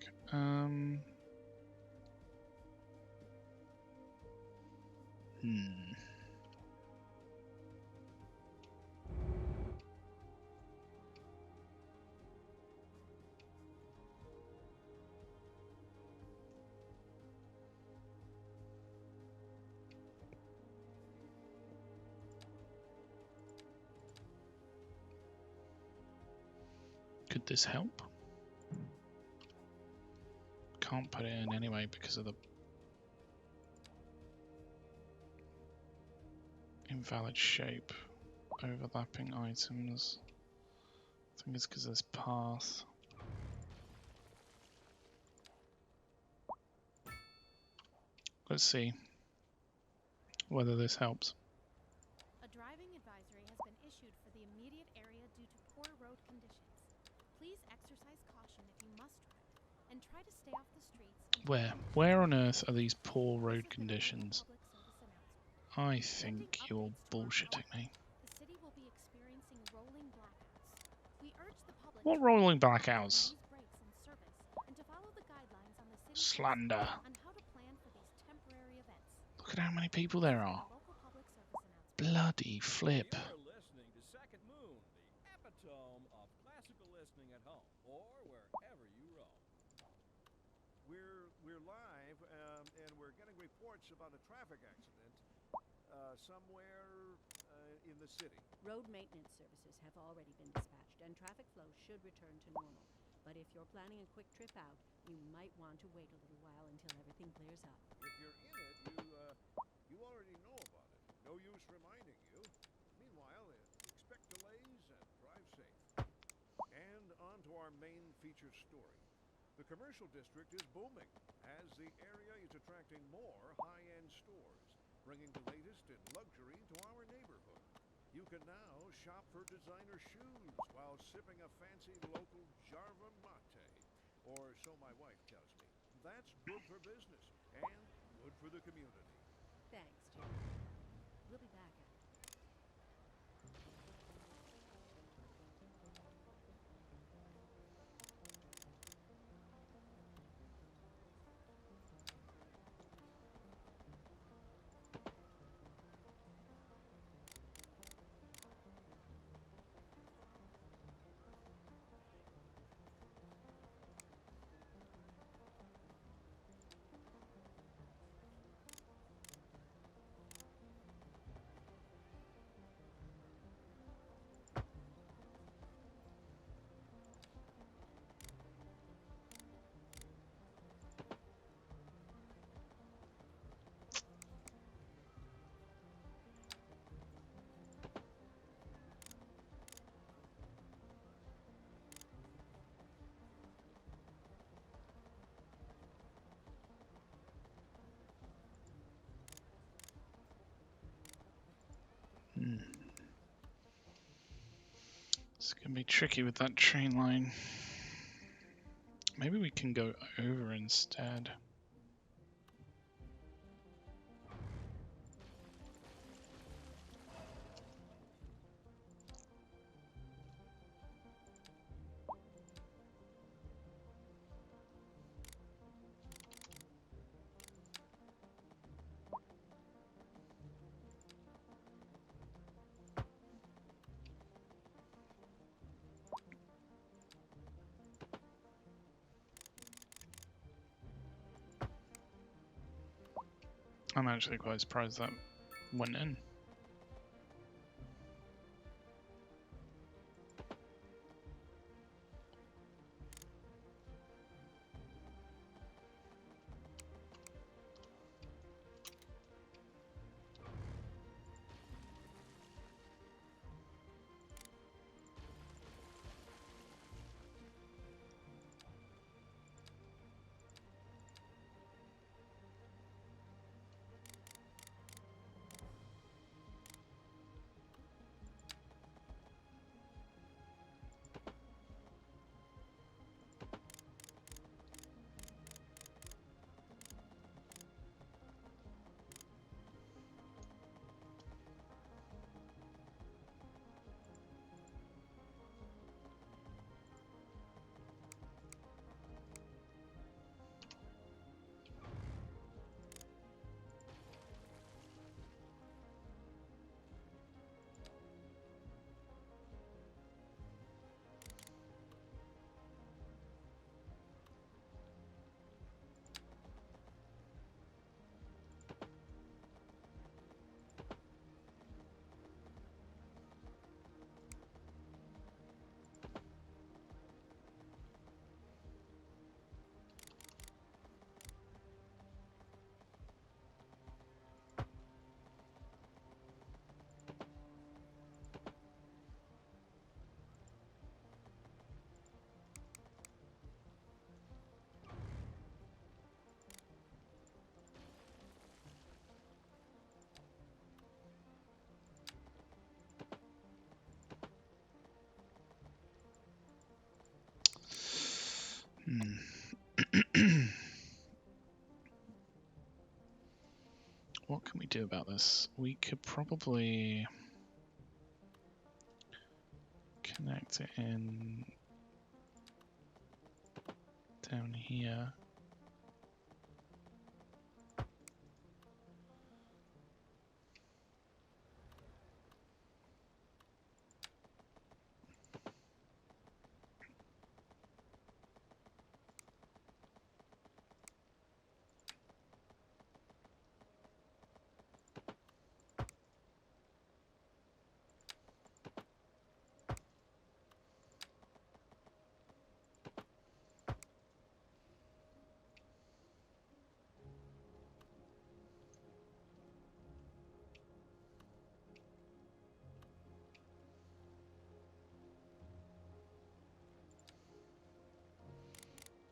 Could this help? Can't put it in anyway because of the invalid shape. Overlapping items. I think it's because of this path. Let's see whether this helps. A driving advisory has been issued for the immediate area due to poor road conditions. Please exercise caution if you must drive, and try to stay off the streets. Where? Where on earth are these poor road conditions? I think you're bullshitting me. The city will be experiencing rolling blackouts. We urge the public What to rolling use blackouts? brakes in service and to follow the guidelines on the city's Slander. website on how to plan for these temporary events. Look at how many people there are. Local public service announcement. Bloody flip. You're listening to Second Moon, the epitome of classical listening at home or wherever you roam. We're live, and we're getting reports about a traffic accident somewhere in the city. Road maintenance services have already been dispatched, and traffic flow should return to normal. But if you're planning a quick trip out, you might want to wait a little while until everything clears up. If you're in it, you already know about it. No use reminding you. Meanwhile, expect delays and drive safe. And on to our main feature story. The commercial district is booming as the area is attracting more high-end stores, bringing the latest in luxury to our neighborhood. You can now shop for designer shoes while sipping a fancy local Jarva mate. Or so my wife tells me. That's good for business and good for the community. Thanks, Jim. We'll be back after. It's gonna be tricky with that train line. Maybe we can go over instead. I'm actually quite surprised that went in. What can we do about this? We could probably connect it in down here.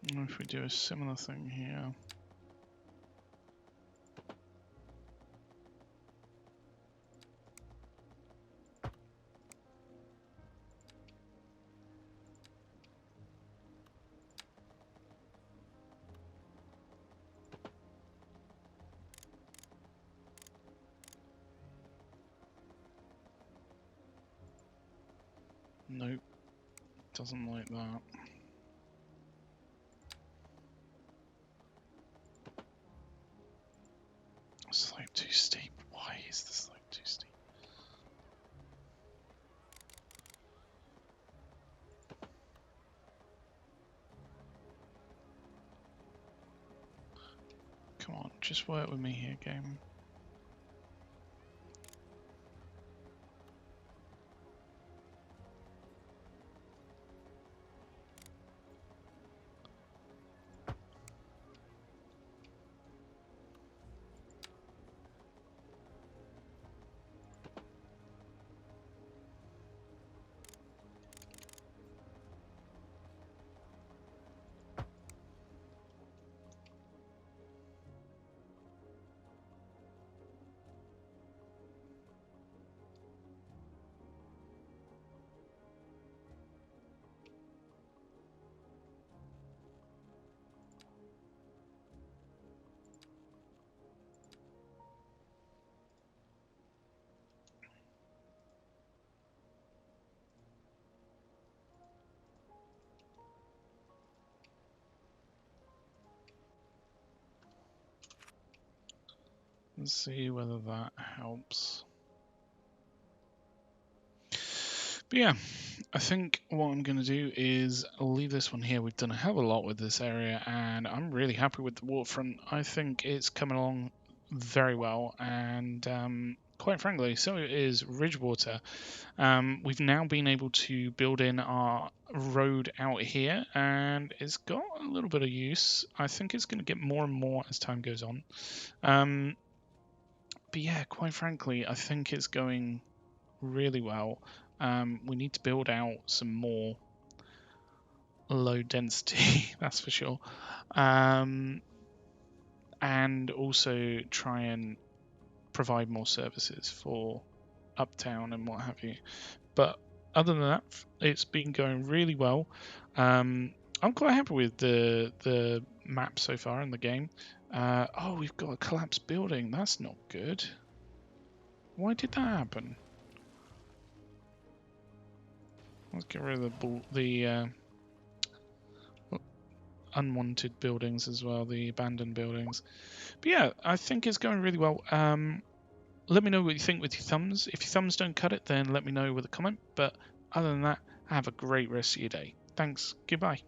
And if we do a similar thing here. Nope, doesn't like that. Slope too steep. Why is the slope too steep? Come on, just work with me here, game. Let's see whether that helps. But yeah, I think what I'm going to do is leave this one here. We've done a hell of a lot with this area, and I'm really happy with the waterfront. I think it's coming along very well, and quite frankly, so is Ridgewater. We've now been able to build in our road out here, and it's got a little bit of use. I think it's going to get more and more as time goes on. But yeah, quite frankly, I think it's going really well. We need to build out some more low density, that's for sure. And also try and provide more services for uptown and what have you. But other than that, it's been going really well. I'm quite happy with the map so far in the game. Oh, we've got a collapsed building. That's not good. Why did that happen? Let's get rid of the unwanted buildings as well, the abandoned buildings. But yeah, I think it's going really well. Let me know what you think with your thumbs. If your thumbs don't cut it, then let me know with a comment. But other than that, have a great rest of your day. Thanks. Goodbye.